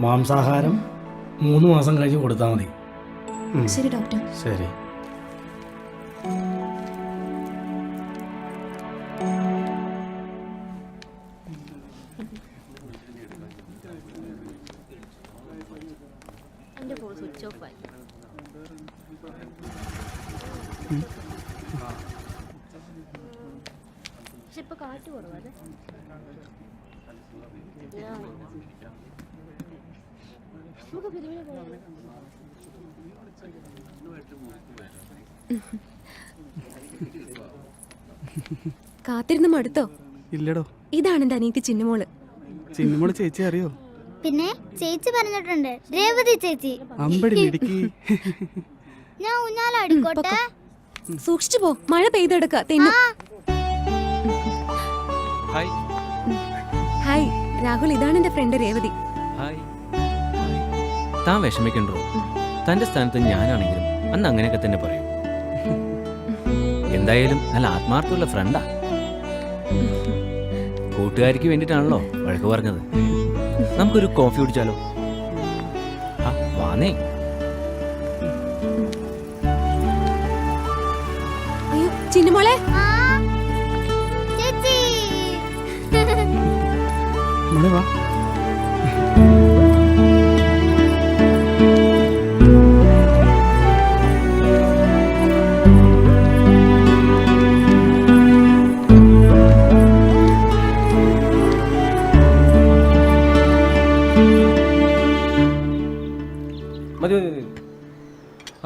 മാംസാഹാരം 3 മാസം കഴിഞ്ഞ് കൊടുത്താൽ മതി.
ശരി ഡോക്ടർ.
ശരി.
കാത്തിരുന്ന് മടുത്തോ?
ഇല്ലടോ.
ഇതാണ് എന്റെ അനിയത്തി ചിന്നമോള്.
ചിന്നമോള് ചേച്ചി അറിയോ?
പിന്നെ ചേച്ചി പറഞ്ഞിട്ടുണ്ട്, രേവതി ചേച്ചി.
അമ്പടി മിടുക്കി.
ഞാൻ ഊഞ്ഞാലാടിക്കോട്ടെ?
സൂക്ഷിച്ചു പോ, മഴ പെയ്തെടുക്ക തെന്നു. ഹായ് രാഹുൽ, ഇതാണ് എന്റെ ഫ്രണ്ട് രേവതി.
താൻ വിഷമിക്കണ്ടോ? തന്റെ സ്ഥാനത്ത് ഞാനാണെങ്കിലും അന്ന് അങ്ങനെയൊക്കെ തന്നെ പറയും. എന്തായാലും നല്ല ആത്മാർത്ഥമുള്ള ഫ്രണ്ടാ. കൂട്ടുകാരിക്ക് വേണ്ടിയിട്ടാണല്ലോ വഴക്ക് പറഞ്ഞത്. നമുക്കൊരു കോഫി കുടിച്ചാലോ? വാന്നേ.
അയ്യോ ചിന്നമോളെ.
ചേച്ചി
മോളെ വാ.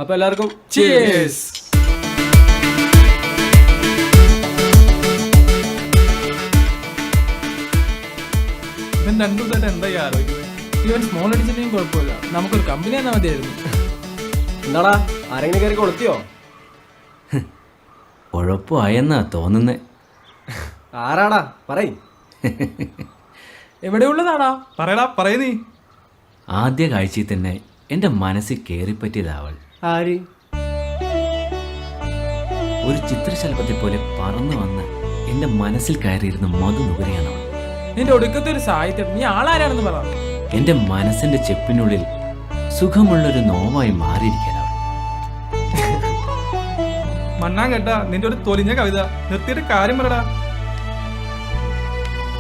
അപ്പൊ എല്ലാവർക്കും
ഇവൻ 2 ദിവസമായിട്ട് എന്തായി ആലോചിക്കുന്നത്? ഇവൻ സ്മോൾ അടിച്ചിട്ടുണ്ടെങ്കിൽ കുഴപ്പമില്ല, നമുക്കൊരു കമ്പനി തന്നെ മതിയായിരുന്നു.
എന്താടാ, ആരെങ്കിലും കയറി കൊളുത്തിയോ?
കുഴപ്പമായെന്നാ തോന്നുന്നേ.
ആരാടാ പറയ്.
എവിടെയുള്ളതാടാ? പറയടാ, പറയ നീ.
ആദ്യ കാഴ്ചയിൽ തന്നെ എന്റെ മനസ്സിൽ കയറിപ്പറ്റിയതാവൾ.
ആര്?
ഒരു ചിത്രശലഭത്തെ പോലെ പറന്നു വന്ന് എന്റെ മനസ്സിൽ കയറിയിരുന്ന മധുനുകരയാണ് അവൾ.
നിന്റെ ഒടുക്കത്തെ ഒരു സാഹിത്യം. നീ ആളാരാണെന്ന് പറ.
എന്റെ മനസ്സിന്റെ ചെപ്പിനുള്ളിൽ സുഖമുള്ളൊരു നോവായി മാറിയിരിക്കാൻ അവൾ.
മണ്ണാൻ കേട്ടാ നിന്റെ ഒരു തൊലിഞ്ഞ കവിത നിർത്തിയിട്ട് കാര്യം പറടാ.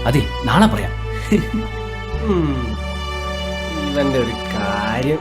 അതെ, നാളെ പറയാം.
ഇവന്റെ ഒരു കാര്യം.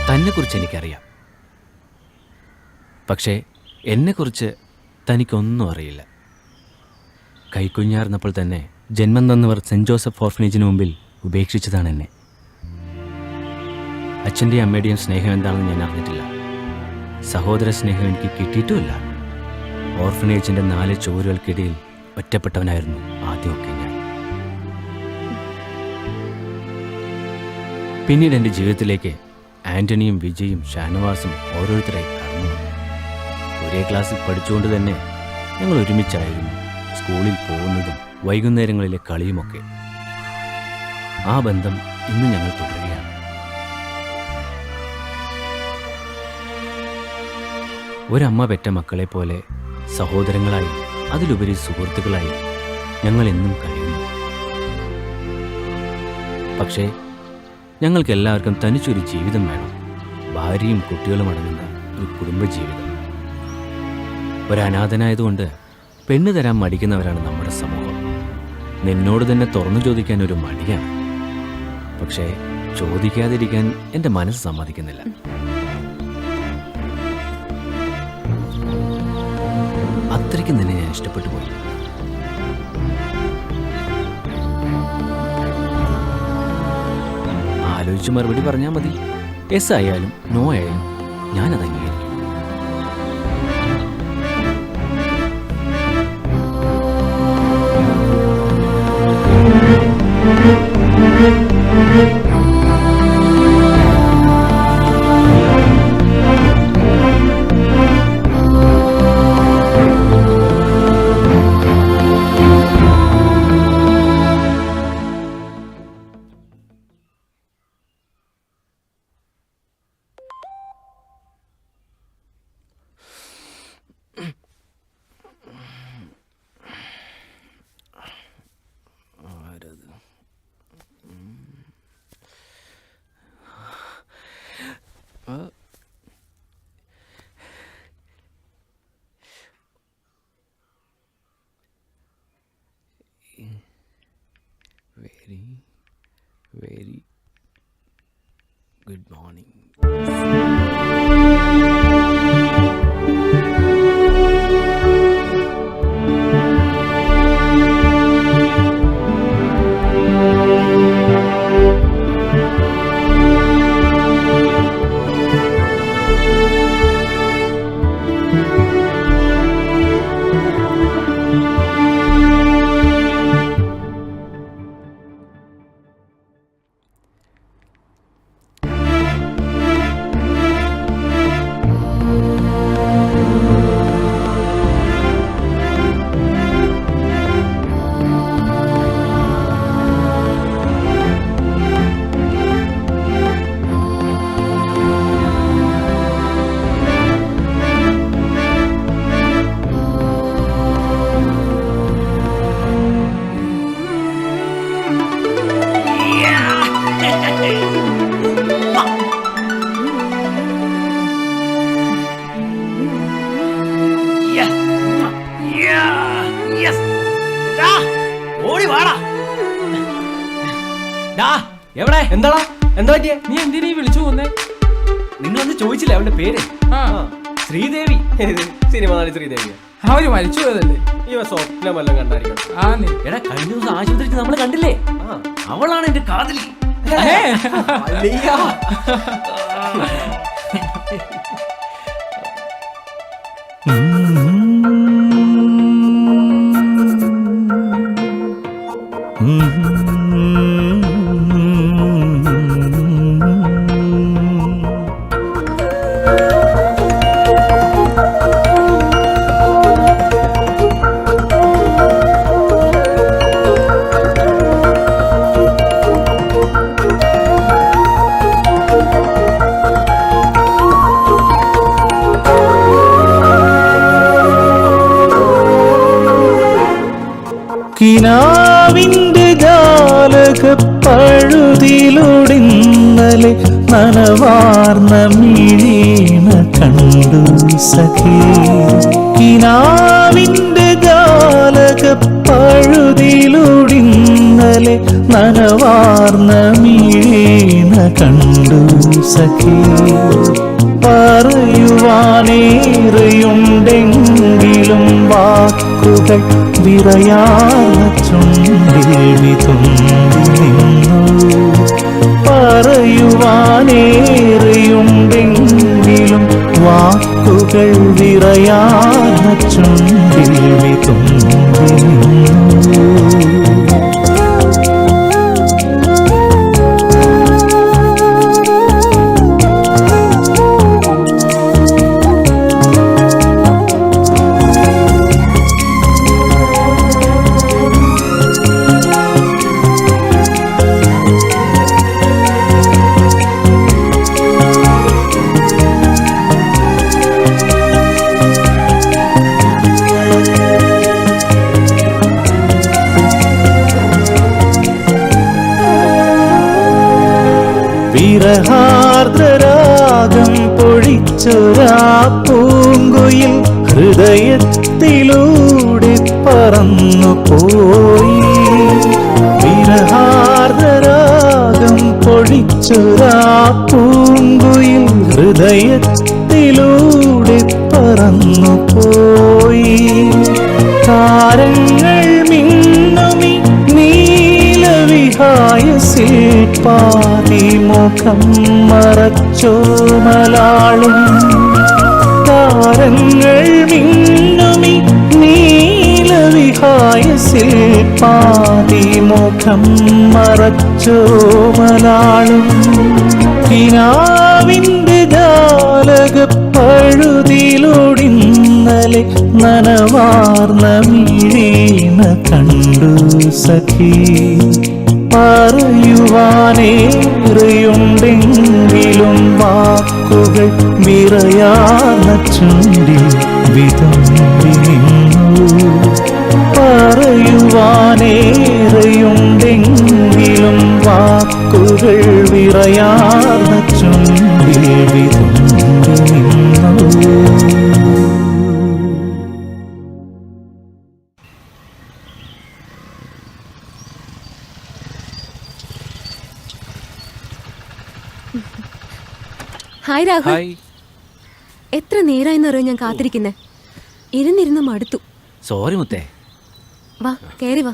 തന്നെക്കുറിച്ച് എനിക്കറിയാം, പക്ഷേ എന്നെക്കുറിച്ച് തനിക്കൊന്നും അറിയില്ല. കൈക്കുഞ്ഞാർന്നപ്പോൾ തന്നെ ജന്മം തന്നവർ സെൻറ് ജോസഫ് ഓർഫനേജിന് മുമ്പിൽ ഉപേക്ഷിച്ചതാണ് എന്നെ. അച്ഛൻ്റെയും അമ്മയുടെയും സ്നേഹം എന്താണെന്ന് ഞാൻ അറിഞ്ഞിട്ടില്ല. സഹോദര സ്നേഹം എനിക്ക് കിട്ടിയിട്ടുമില്ല. ഓർഫനേജിൻ്റെ 4 ചുവരുകൾക്കിടയിൽ ഒറ്റപ്പെട്ടവനായിരുന്നു ആദ്യമൊക്കെ ഞാൻ. പിന്നീട് എൻ്റെ ജീവിതത്തിലേക്ക് ആൻ്റണിയും വിജയും ഷാനവാസും ഓരോരുത്തരായി കടന്നു വന്നു. ഒരേ ക്ലാസ്സിൽ പഠിച്ചുകൊണ്ട് തന്നെ ഞങ്ങൾ ഒരുമിച്ചായിരുന്നു സ്കൂളിൽ പോകുന്നതും വൈകുന്നേരങ്ങളിലെ കളിയുമൊക്കെ. ആ ബന്ധം ഇന്ന് ഞങ്ങൾ തുടരുകയാണ്. ഒരമ്മ പെറ്റ മക്കളെ പോലെ സഹോദരങ്ങളായി, അതിലുപരി സുഹൃത്തുക്കളായി ഞങ്ങൾ എന്നും കഴിയുന്നു. പക്ഷേ ഞങ്ങൾക്ക് എല്ലാവർക്കും തനിച്ചൊരു ജീവിതം വേണം. ഭാര്യയും കുട്ടികളും അടങ്ങുന്ന ഒരു കുടുംബജീവിതം. ഒരനാഥനായതുകൊണ്ട് പെണ്ണ് തരാൻ മടിക്കുന്നവരാണ് നമ്മുടെ സമൂഹം. നിന്നോട് തന്നെ തുറന്നു ചോദിക്കാൻ ഒരു മടിയാണ്. പക്ഷേ ചോദിക്കാതിരിക്കാൻ എൻ്റെ മനസ്സ് സമ്മതിക്കുന്നില്ല. അത്രയ്ക്ക് നിന്നെ ഞാൻ ഇഷ്ടപ്പെട്ടു പോയി. ആലോചിച്ച് മറുപടി പറഞ്ഞാൽ മതി. യെസ് ആയാലും നോ ആയാലും ഞാനത് അംഗീകരിക്കും. Very good morning. ഓടി വാടാ. എവിടെ എന്താടാ എന്താ പറ്റിയ നീ എന്തിനാ വിളിച്ചു പോന്നേ? നിങ്ങളൊന്ന് ചോദിച്ചില്ലേ അവളുടെ പേര്? ശ്രീദേവി. സിനിമ നടി ശ്രീദേവി.
അവര് മരിച്ചു പോയതല്ലേ?
ഇവ സ്വപ്നമെല്ലാം കണ്ടായിരിക്കും. എടാ കഴിഞ്ഞ ദിവസം ആശുപത്രിക്ക് നമ്മള് കണ്ടില്ലേ? അവളാണ് എന്റെ കാതലി.
കിനാവിന്റെ ജാലക പഴുതിലൊടിന്നലെ നനവാർന്ന മിഴീണ കണ്ടു സഖി. കിനാവിന്റെ ജാലക പഴുതിലൊടിന്നലെ നനവാർന്ന മിഴീണ കണ്ടു സഖി. പറയുവാനേറെയുണ്ടെങ്കിലും വാക്കുകൾ വിറയാർന്ന ചുണ്ടിൽ വിതുമ്പി നിന്നു. പറയുവാനേറെയുണ്ടെങ്കിലും വാക്കുകൾ വിറയാർന്ന ചുണ്ടിൽ വിതുമ്പി നിന്നു. വിരഹാർദ്രരാഗം പൊഴിച്ചൊരാ പൂങ്കുയിൽ ഹൃദയത്തിലൂടെ പറന്നു പോയി. വിരഹാർദ്രരാഗം പൊഴിച്ചൊരാ പൂങ്കുയിൽ ഹൃദയത്തിലൂടെ പറന്നു പോയി. താരങ്ങൾ മിന്നുമി നീലവിഹായസിൽ പാതിമുഖം മറച്ചോമലാളും. താരങ്ങൾ മിന്നുമി നീലവിഹായസിൽ പാതിമുഖം മറച്ചോമലാളും. കിനാവിന്റെ ജാലക പഴുതിലൊടിന്നലെ നനവാർന്ന മിഴീണ കണ്ടു സഖി. പറയുവാനേറെയുണ്ടെങ്കിലും വാക്കുകൾ വിറയാർന്ന ചുണ്ടിൽ വിതുമ്പി നിന്നു. പറയുവാനേറെയുണ്ടെങ്കിലും വാക്കുകൾ വിറയാർന്ന ചുണ്ടിൽ വിതുമ്പി നിന്നു.
ഹായ് രാഹുൽ. എത്ര നേരായെന്നറിയോ ഞാൻ കാത്തിരിക്കുന്നേ. ഇരുന്നിരുന്ന് മടുത്തു.
സോറി മുത്തേ.
വാ കേറി വാ.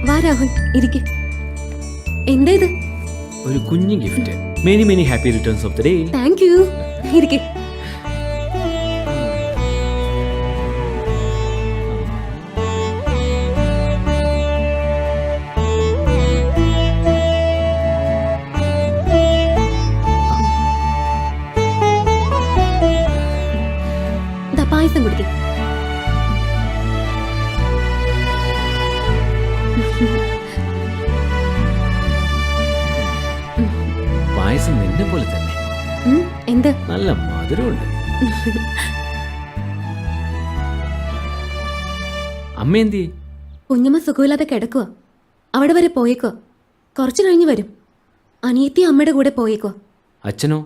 വാ രാഹുൽ ഇരിക്ക്. എന്താ ഇത്?
ഒരു കുഞ്ഞു gift. Many many happy returns of the day.
Thank you. ഇരിക്ക്. പായസം കുടിക്കും.
പായസം നിന്നെ പോലെ തന്നെ.
എന്ത്
നല്ല മധുരമുണ്ട്. അമ്മ എന്തി?
കുഞ്ഞമ്മ സുഖമില്ലാതെ കിടക്കുക. അവിടെ വരെ പോയേക്കോ. കുറച്ചു കഴിഞ്ഞ് വരും. അനിയത്തി അമ്മയുടെ കൂടെ പോയേക്കോ.
അച്ഛനോ?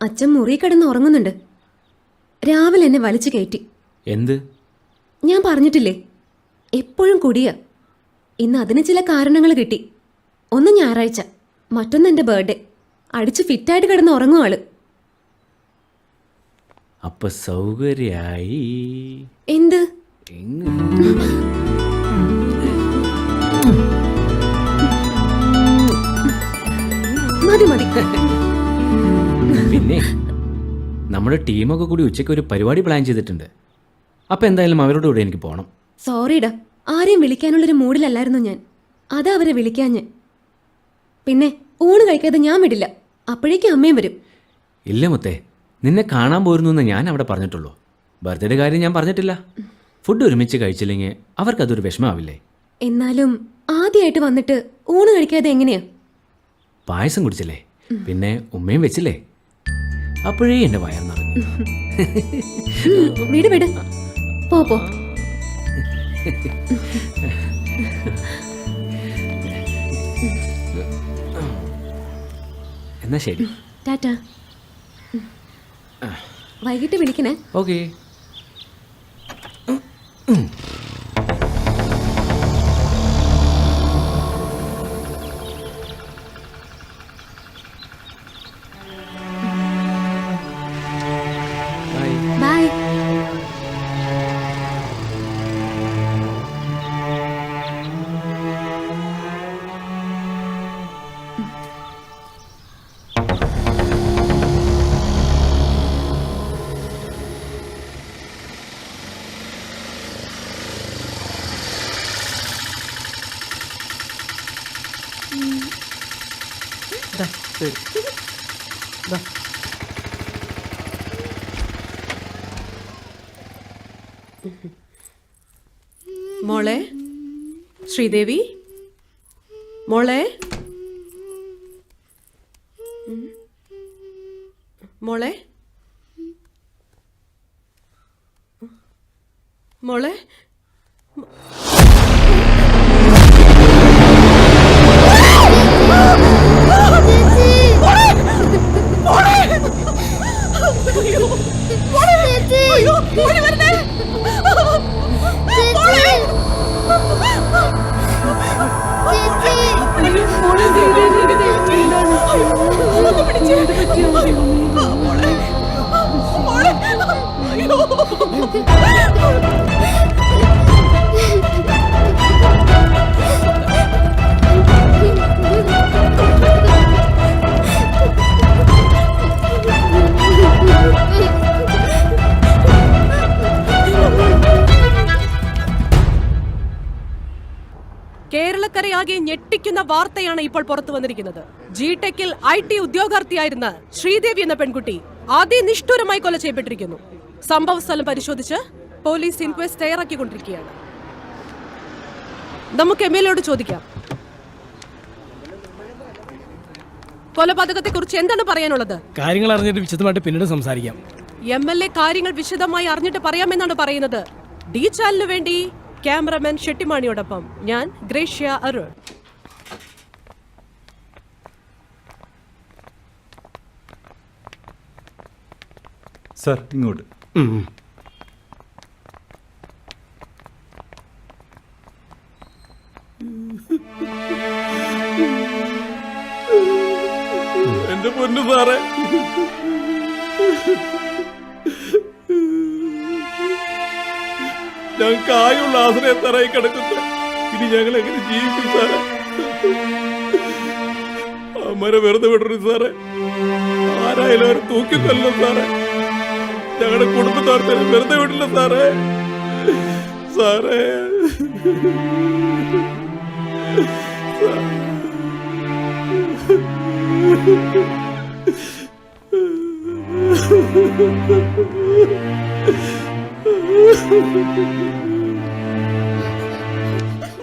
അച്ഛൻ മുറി കിടന്ന് ഉറങ്ങുന്നുണ്ട്. രാവിലെ എന്നെ വലിച്ചു കയറ്റി.
എന്ത്?
ഞാൻ പറഞ്ഞിട്ടില്ലേ, എപ്പോഴും കുടിയ. ഇന്ന് അതിന് ചില കാരണങ്ങൾ കിട്ടി. ഒന്ന് ഞായറാഴ്ച, മറ്റൊന്ന് എൻ്റെ ബർത്ത്ഡേ. അടിച്ച് ഫിറ്റായിട്ട് കിടന്ന് ഉറങ്ങും ആള്.
അപ്പൊ സൗകര്യായി.
എന്ത്? മതി മതി.
പിന്നെ നമ്മുടെ ടീമൊക്കെ കൂടി ഉച്ചയ്ക്ക് ഒരു പരിപാടി പ്ലാൻ ചെയ്തിട്ടുണ്ട്. അപ്പൊ എന്തായാലും അവരുടെ കൂടെ എനിക്ക് പോകണം.
സോറിടാ, ആരെയും വിളിക്കാനുള്ളൊരു മൂഡിലല്ലായിരുന്നു ഞാൻ. അതാ അവരെ വിളിക്കാഞ്ഞ്. പിന്നെ ഊണ് കഴിക്കാതെ ഞാൻ വിടില്ല. അപ്പോഴേക്കും അമ്മയും വരും.
ഇല്ല മുത്തേ, നിന്നെ കാണാൻ പോരുന്നു എന്ന് ഞാൻ അവിടെ പറഞ്ഞിട്ടുള്ളൂ. ബർത്ത്ഡേ കാര്യം ഞാൻ പറഞ്ഞിട്ടില്ല. ഫുഡ് ഒരുമിച്ച് കഴിച്ചില്ലെങ്കിൽ അവർക്കതൊരു വിഷമാവില്ലേ?
എന്നാലും ആദ്യമായിട്ട് വന്നിട്ട് ഊണ് കഴിക്കാതെ എങ്ങനെയാ?
പായസം കുടിച്ചില്ലേ, പിന്നെ ഉമ്മയും വെച്ചില്ലേ, അപ്പോഴേ എൻ്റെ വയർ നിറഞ്ഞു.
വിട് വിട്, പോ പോ.
എന്നാ ശരി,
ടാറ്റ. വൈകിട്ട് വിളിക്കണേ.
ഓക്കേ.
ബൈ. മോളെ ശ്രീദേവി, മോളെ മോളെ മോളെ കേരളക്കരയാകെ ഞെട്ടിക്കുന്ന വാർത്തയാണ് ഇപ്പോൾ പുറത്തു വന്നിരിക്കുന്നത്. ജിടെക്കിൽ IT ഉദ്യോഗാർത്ഥിയായിരുന്ന ശ്രീദേവി എന്ന പെൺകുട്ടി അതിനിഷ്ഠുരമായി കൊല ചെയ്യപ്പെട്ടിരിക്കുന്നു. സംഭവ സ്ഥലം പരിശോധിച്ച് പോലീസ് ഇൻക്വസ്റ്റ് തയ്യാറാക്കിക്കൊണ്ടിരിക്കുകയാണ്. നമുക്ക് MLA യോട് ചോദിക്കാം, കൊലപാതകത്തെ കുറിച്ച് എന്താണ് പറയാനുള്ളത്?
കാര്യങ്ങൾ അറിഞ്ഞിട്ട് വിശദമായിട്ട് പിന്നീട് സംസാരിക്കാം.
MLA കാര്യങ്ങൾ വിശദമായി അറിഞ്ഞിട്ട് പറയാമെന്നാണ് പറയുന്നത്. ഡി ചാനലിനു വേണ്ടി ക്യാമറമാൻ ഷെട്ടിമാണിയോടൊപ്പം ഞാൻ ഗ്രേഷ്യ അരുൺ.
സർ ഇങ്ങോട്ട്.
എന്റെ പൊന്നു സാറേ, ഞങ്ങൾക്ക് ആയുള്ള ആശ്രയത്തറായി കിടക്കുന്ന ഇനി ഞങ്ങൾ എങ്ങനെ ജീവിക്കും സാറേ? അമ്മരെ വെറുതെ വിടരുത് സാറേ. ആരായാലും അവരെ തൂക്കിക്കൊല്ലോ സാറേ. ഞങ്ങളുടെ കുടുംബത്തോടെ വെറുതെ വിടില്ല സാറേ. സാറേ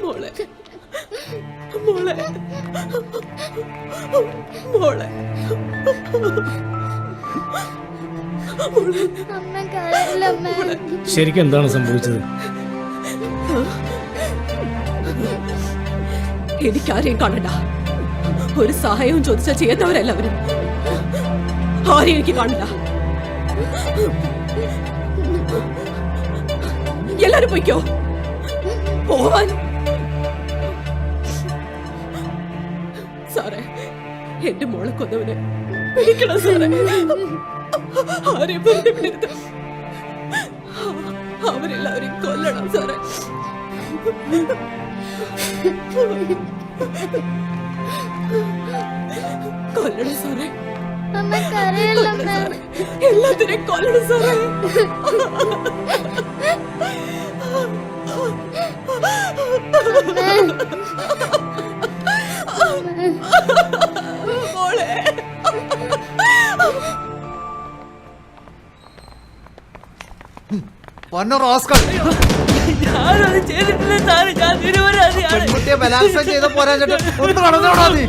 മോളെ മോളെ മോളെ
ശരിക്കും എന്താണ് സംഭവിച്ചത്?
എനിക്കാരെയും കാണണ്ട. ഒരു സഹായവും ചോദിച്ചാൽ ചെയ്യാത്തവരെല്ലാവരും. ആരെയും എനിക്ക് കാണണ്ട. എല്ലാരും പൊയ്ക്കോ. പോവാൻ. സാറേ, എന്റെ മോളെ കൊന്നവനെ പിടിക്കണം സാറേ. ആരെയും വെറുതെ വിടരുത്. അവരെല്ലാവരെയും കൊല്ലണം സാറേ. കൊല്ലണം സാറേ. എല്ലാത്തിനെയും കൊല്ലണം സാറേ. മോളെ,
ഞാനത് ചെയ്തിട്ടില്ല സാറേ. ഞാൻ നിരപരാധിയാണ്. ബലാത്സംഗം ചെയ്ത പോരാഞ്ഞിട്ട് ഒന്ന് നടന്നോടാ നീ.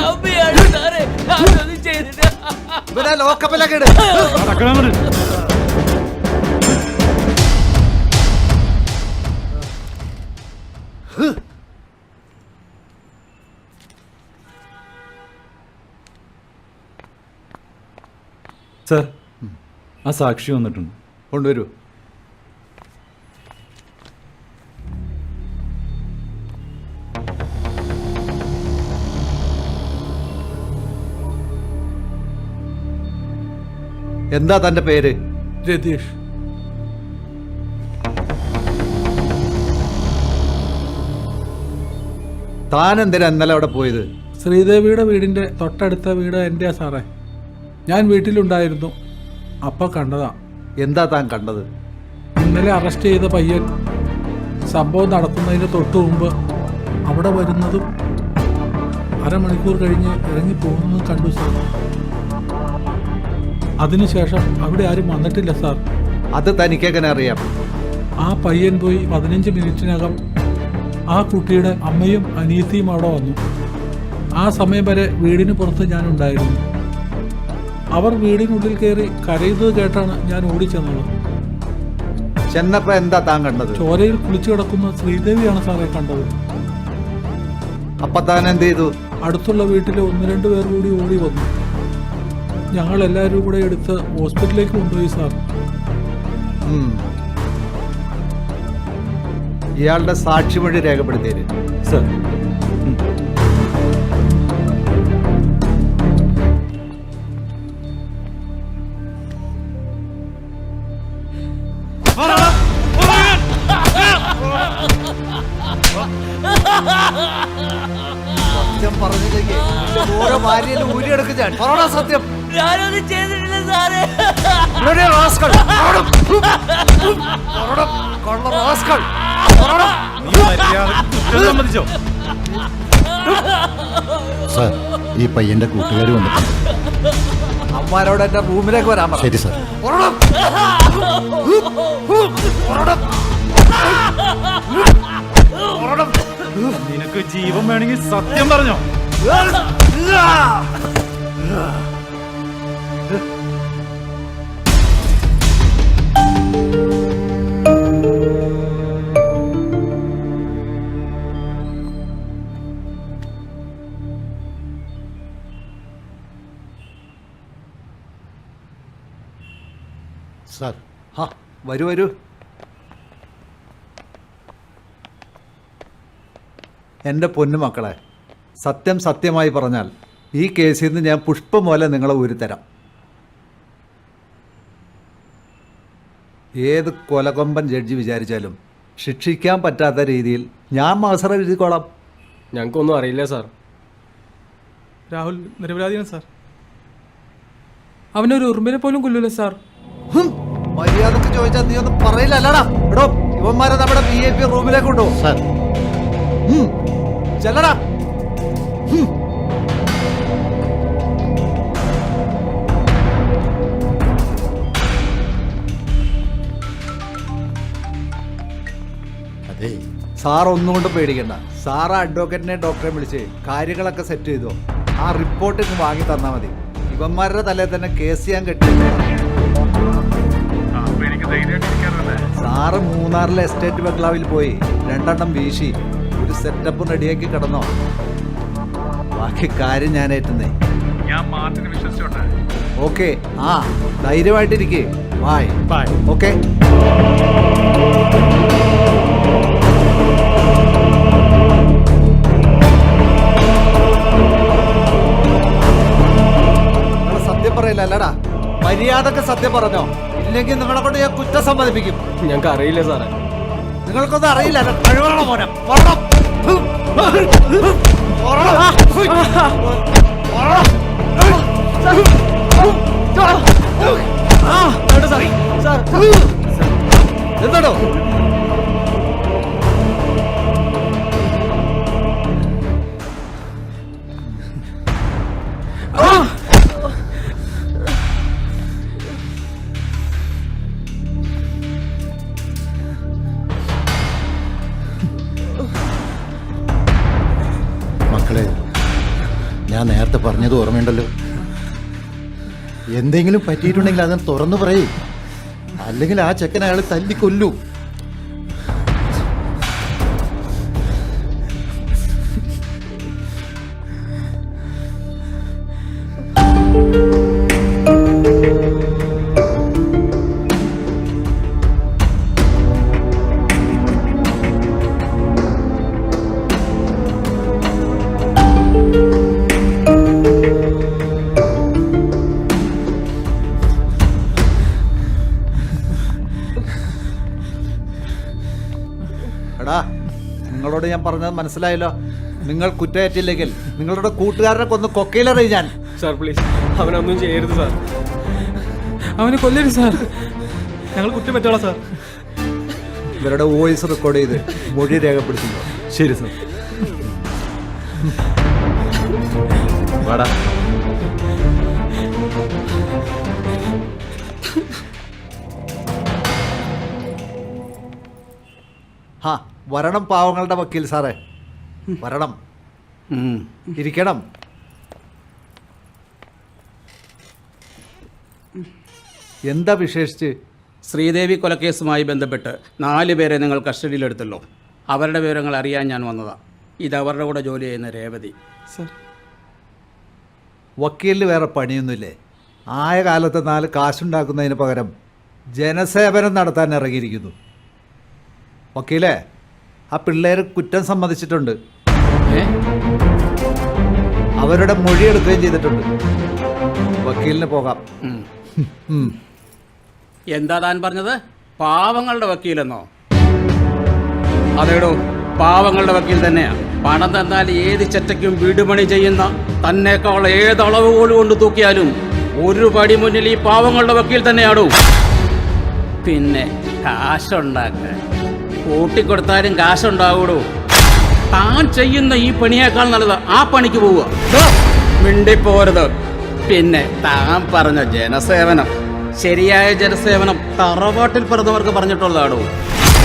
അമ്മയാണ് സാറേ. ഞാനത് ചെയ്തില്ല. ഇവനെ ലോക്കപ്പിലൊക്കെ ഇട്.
സാർ, ആ സാക്ഷി വന്നിട്ടുണ്ട്.
കൊണ്ടുവരൂ. എന്താ തന്റെ പേര്?
രതീഷ്.
താൻ എന്തിനാ ഇന്നലെ അവിടെ പോയത്?
ശ്രീദേവിയുടെ വീടിന്റെ തൊട്ടടുത്ത വീട് എൻ്റെ സാറേ. ഞാൻ വീട്ടിലുണ്ടായിരുന്നു. അപ്പം കണ്ടതാ.
എന്താ താൻ കണ്ടത്?
ഇന്നലെ അറസ്റ്റ് ചെയ്ത പയ്യൻ സംഭവം നടക്കുന്നതിന് തൊട്ടു മുമ്പ് അവിടെ വരുന്നതും അരമണിക്കൂർ കഴിഞ്ഞ് ഇറങ്ങി പോകുന്നതും കണ്ടു സാർ. അതിനുശേഷം അവിടെ ആരും വന്നിട്ടില്ല സാർ.
അത് തനിക്കെങ്ങനെ അറിയാം?
ആ പയ്യൻ പോയി 15 മിനിറ്റിനകം ആ കുട്ടിയുടെ അമ്മയും അനിയത്തിയും അവിടെ വന്നു. ആ സമയം വരെ വീടിന് പുറത്ത് ഞാനുണ്ടായിരുന്നു. അവർ വീടിനുള്ളിൽ കയറി കരയുന്നത് കേട്ടാണ് ഞാൻ ഓടിച്ചെന്നത്.
ചെന്നപ്പോ എന്താ താൻ കണ്ടത്?
ചോരയിൽ കുളിച്ചു കിടക്കുന്ന ശ്രീദേവിയാണ് സാറേ കണ്ടത്.
അപ്പൊ താൻ എന്ത് ചെയ്തു?
അടുത്തുള്ള വീട്ടിലെ 1-2 പേർ കൂടി ഓടി വന്നു. ഞങ്ങൾ എല്ലാവരും കൂടെ എടുത്ത് ഹോസ്പിറ്റലിലേക്ക് കൊണ്ടുപോയി സാർ.
ഇയാളുടെ സാക്ഷിമൊഴി രേഖപ്പെടുത്തിയത്
സാർ.
സത്യം പറഞ്ഞില്ലെങ്കിൽ ഓരോ ഭാര്യയിലും ഊരിയെടുക്കും ഞാൻ. പറയണ സത്യം. ഞാനത് ചെയ്തിട്ടില്ല സാറേ.
സാർ, ഈ പയ്യന്റെ കൂട്ടുകാർ വന്നിട്ടുണ്ട്.
അമ്മാരോട് എന്റെ റൂമിലേക്ക് വരാൻ പറ.
ശരി സാർ.
നിനക്ക് ജീവൻ വേണമെങ്കിൽ സത്യം പറഞ്ഞോ?
സാർ,
വരൂ വരൂ.
എൻ്റെ പൊന്നു മക്കളെ, സത്യം സത്യമായി പറഞ്ഞാൽ ഈ കേസിൽ നിന്ന് ഞാൻ പുഷ്പം പോലെ നിങ്ങളെ ഊരിത്തരാം. ഏത് കൊലകൊമ്പൻ ജഡ്ജി വിചാരിച്ചാലും ശിക്ഷിക്കാൻ പറ്റാത്ത രീതിയിൽ ഞാൻ മാസറ എഴുതിക്കോളാം.
ഞങ്ങൾക്കൊന്നും അറിയില്ല സാർ.
രാഹുൽ നിരപരാധിയാണ് സാർ. അവനൊരു ഉറുമ്പിനെ പോലും കൊല്ലൂല സാർ.
മര്യാദക്ക് ചോദിച്ചാൽ നീ ഒന്നും പറയില്ല അല്ലടാ. എടോ, ഇവന്മാരെ നമ്മുടെ VIP റൂമിലേക്ക് കൊണ്ടുപോകും
സാർ.
ചെല്ലടാ.
അതെ സാർ ഒന്നുകൊണ്ട് പേടിക്കണ്ട. സാർ അഡ്വക്കേറ്റിനെ ഡോക്ടറെ വിളിച്ച് കാര്യങ്ങളൊക്കെ സെറ്റ് ചെയ്തോ. ആ റിപ്പോർട്ട് വാങ്ങി തന്നാൽ മതി. ഇവന്മാരുടെ തലയിൽ തന്നെ കേസ് ചെയ്യാൻ കെട്ടി. സാറ് മൂന്നാറിലെ എസ്റ്റേറ്റ് ബംഗ്ലാവിൽ പോയി 2 എണ്ണം വീശി ഒരു സെറ്റപ്പ് റെഡിയാക്കി കിടന്നോ. ബാക്കി കാര്യം ഞാൻ ഏറ്റുന്നേ. ഓക്കെ, ധൈര്യമായിട്ടിരിക്കേ. Bye
bye.
ഓക്കെ. നിങ്ങൾ സത്യം പറയില്ല അല്ലടാ, മര്യാദക്ക് സത്യം പറഞ്ഞോ, ഇല്ലെങ്കിൽ നിങ്ങളെ കൊണ്ട് ഞാൻ കുറ്റം സമ്മതിപ്പിക്കും.
ഞങ്ങൾക്ക് അറിയില്ല സാറേ.
നിങ്ങൾക്കൊന്നും അറിയില്ല. കഴിവുള്ള മോനെ പോണം. എന്താണോ
മക്കളെ, ഞാൻ നേരത്തെ പറഞ്ഞത് ഓർമ്മയുണ്ടല്ലോ, എന്തെങ്കിലും പറ്റിയിട്ടുണ്ടെങ്കിൽ അതിന് തുറന്നു പറയും, അല്ലെങ്കിൽ ആ ചെക്കൻ അയാൾ തല്ലിക്കൊല്ലൂ.
എടാ, നിങ്ങളോട് ഞാൻ പറഞ്ഞത് മനസ്സിലായല്ലോ. നിങ്ങൾ കുറ്റേറ്റില്ലെങ്കിൽ നിങ്ങളുടെ കൂട്ടുകാരനെ കൊന്ന് കൊക്കയിലെറിയും ഞാൻ.
സാർ പ്ലീസ്, അവനൊന്നും ചെയ്യരുത് സാർ.
അവനെ കൊല്ലരുത് സാർ, ഞങ്ങൾ കുറ്റം പറ്റോളാം സാർ.
ഇവരുടെ വോയിസ് റെക്കോർഡ് ചെയ്ത് മൊഴി രേഖപ്പെടുത്തുന്നു.
ശരി സാർ. വാടാ.
ഹാ, വരണം പാവങ്ങളുടെ വക്കീൽ സാറേ, വരണം, ഇരിക്കണം. എന്താ വിശേഷിച്ച്?
ശ്രീദേവി കൊലക്കേസുമായി ബന്ധപ്പെട്ട് 4 പേരെ നിങ്ങൾ കസ്റ്റഡിയിലെടുത്തല്ലോ. അവരുടെ വിവരങ്ങൾ അറിയാൻ ഞാൻ വന്നതാ. ഇത് അവരുടെ കൂടെ ജോലി ചെയ്യുന്ന രേവതി.
സാർ,
വക്കീലിന് വേറെ പണിയൊന്നുമില്ലേ? ആയ കാലത്ത് 4 കാശുണ്ടാക്കുന്നതിന് പകരം ജനസേവനം നടത്താൻ ഇറങ്ങിയിരിക്കുന്നു. വക്കീലേ, ആ പിള്ളേർ കുറ്റം സമ്മതിച്ചിട്ടുണ്ട്. അവരുടെ മൊഴിയെടുക്കുകയും ചെയ്തിട്ടുണ്ട്. വക്കീലിന് പോകാം.
എന്താ താൻ പറഞ്ഞത്? പാവങ്ങളുടെ വക്കീലെന്നോ? അതേടോ, പാവങ്ങളുടെ വക്കീൽ തന്നെയാ. പണം തന്നാൽ ഏത് ചെറ്റയ്ക്കും വീടുപണി ചെയ്യുന്ന തന്നേക്കാൾ ഏതളവ് പോലും കൊണ്ട് തൂക്കിയാലും ഒരു പടി മുന്നിൽ ഈ പാവങ്ങളുടെ വക്കീൽ തന്നെയാണോ. പിന്നെ കാശുണ്ടാക്കാൻ കൂട്ടിക്കൊടുത്താലും കാശുണ്ടാവൂടോ. താൻ ചെയ്യുന്ന ഈ പണിയേക്കാൾ നല്ലത് ആ പണിക്ക് പോവുക. മിണ്ടിപ്പോരുത്. പിന്നെ താൻ പറഞ്ഞ ജനസേവനം, ശരിയായ ജനസേവനം തറവാട്ടിൽ പിറന്നവർക്ക് പറഞ്ഞിട്ടുള്ളതാണോ?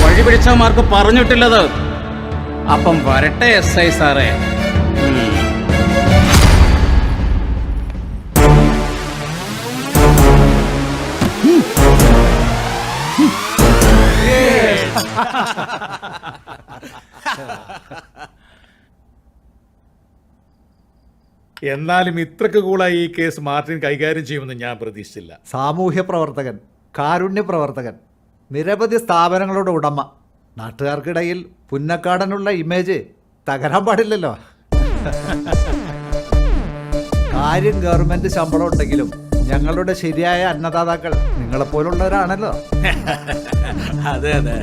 വഴിപിടിച്ചവന്മാർക്ക് പറഞ്ഞിട്ടില്ലത്. അപ്പം വരട്ടെ SI സാറേ.
എന്നാലും ഇത്രക്ക് കൂളായി ഈ കേസ് മാർട്ടിൻ കൈകാര്യം ചെയ്യുമെന്ന് ഞാൻ പ്രതീക്ഷിച്ചില്ല.
സാമൂഹ്യ പ്രവർത്തകൻ, കാരുണ്യ പ്രവർത്തകൻ, നിരവധി സ്ഥാപനങ്ങളുടെ ഉടമ. നാട്ടുകാർക്കിടയിൽ പുന്നക്കാടനുള്ള ഇമേജ് തകരാൻ പാടില്ലല്ലോ. കാര്യം ഗവൺമെന്റ് ശമ്പളം ഉണ്ടെങ്കിലും ഞങ്ങളുടെ ശരിയായ അന്നദാതാക്കൾ നിങ്ങളെപ്പോലുള്ളവരാണല്ലോ.
അതെ അതെ,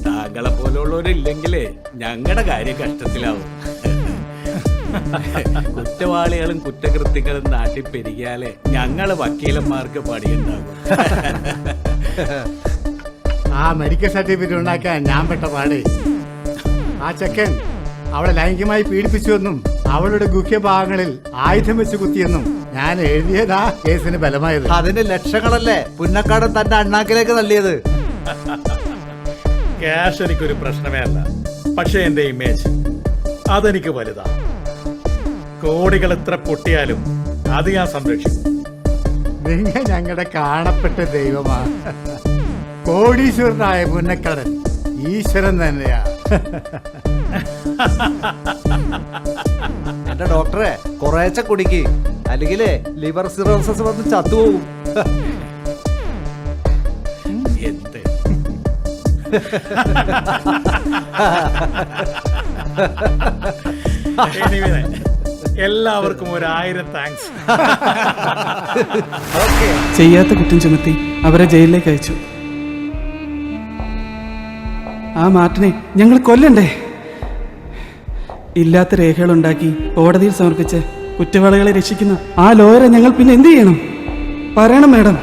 താങ്കളെ പോലുള്ളവരില്ലെങ്കിലേ ഞങ്ങളുടെ കാര്യം കഷ്ടത്തിലാവും. കുറ്റവാളികളും കുറ്റകൃത്യങ്ങളും നാട്ടിൽ പെരുകിയാലേ ഞങ്ങള് വക്കീലന്മാർക്ക് പണിയുണ്ടാകും.
ആ മെഡിക്കൽ സർട്ടിഫിക്കറ്റ് ഉണ്ടാക്കാൻ ഞാൻ പെട്ട പാടേ. ആ ചെക്കൻ അവളെ ലൈംഗികമായി പീഡിപ്പിച്ചുവെന്നും അവളുടെ ഗുഹ്യഭാഗങ്ങളിൽ ആയുധം വെച്ച് കുത്തിയെന്നും ഞാൻ എഴുതിയതാ കേസിന് ബലമായത്.
അതിന് ലക്ഷങ്ങളല്ലേ പുന്നക്കാടൻ തന്റെ അണ്ണാക്കിലേക്ക് തള്ളിയത്.
ക്യാഷ് എനിക്കൊരു പ്രശ്നമേ അല്ല, പക്ഷേ എന്റെ ഇമേജ് അതെനിക്ക് വലുതാണ്. കോടികൾ എത്ര പൊട്ടിയാലും അത് ഞാൻ സംരക്ഷിക്കും.
നിങ്ങൾ ഞങ്ങളുടെ കാണപ്പെട്ട ദൈവമാ. കോടീശ്വരനായ പുന്നക്കടൻ ഈശ്വരൻ തന്നെയാ.
എന്റെ ഡോക്ടറെ കുറേശ്ശെ കുടിക്ക്, അല്ലെങ്കിൽ ലിവർ സിറോസിസ് വന്ന് ചത്തുപോകും.
എല്ലാവർക്കും 1000 താങ്ക്സ്.
ചെയ്യാത്ത കുറ്റം ചുമത്തി അവരെ ജയിലിലേക്ക് അയച്ചു. ആ മാർട്ടിനെ ഞങ്ങൾ കൊല്ലണ്ടേ? ഇല്ലാത്ത രേഖകളുണ്ടാക്കി കോടതിയിൽ സമർപ്പിച്ച് കുറ്റവാളികളെ രക്ഷിക്കുന്ന ആ ലോയറെ ഞങ്ങൾ പിന്നെ എന്ത് ചെയ്യണം? പറയണം മാഡം.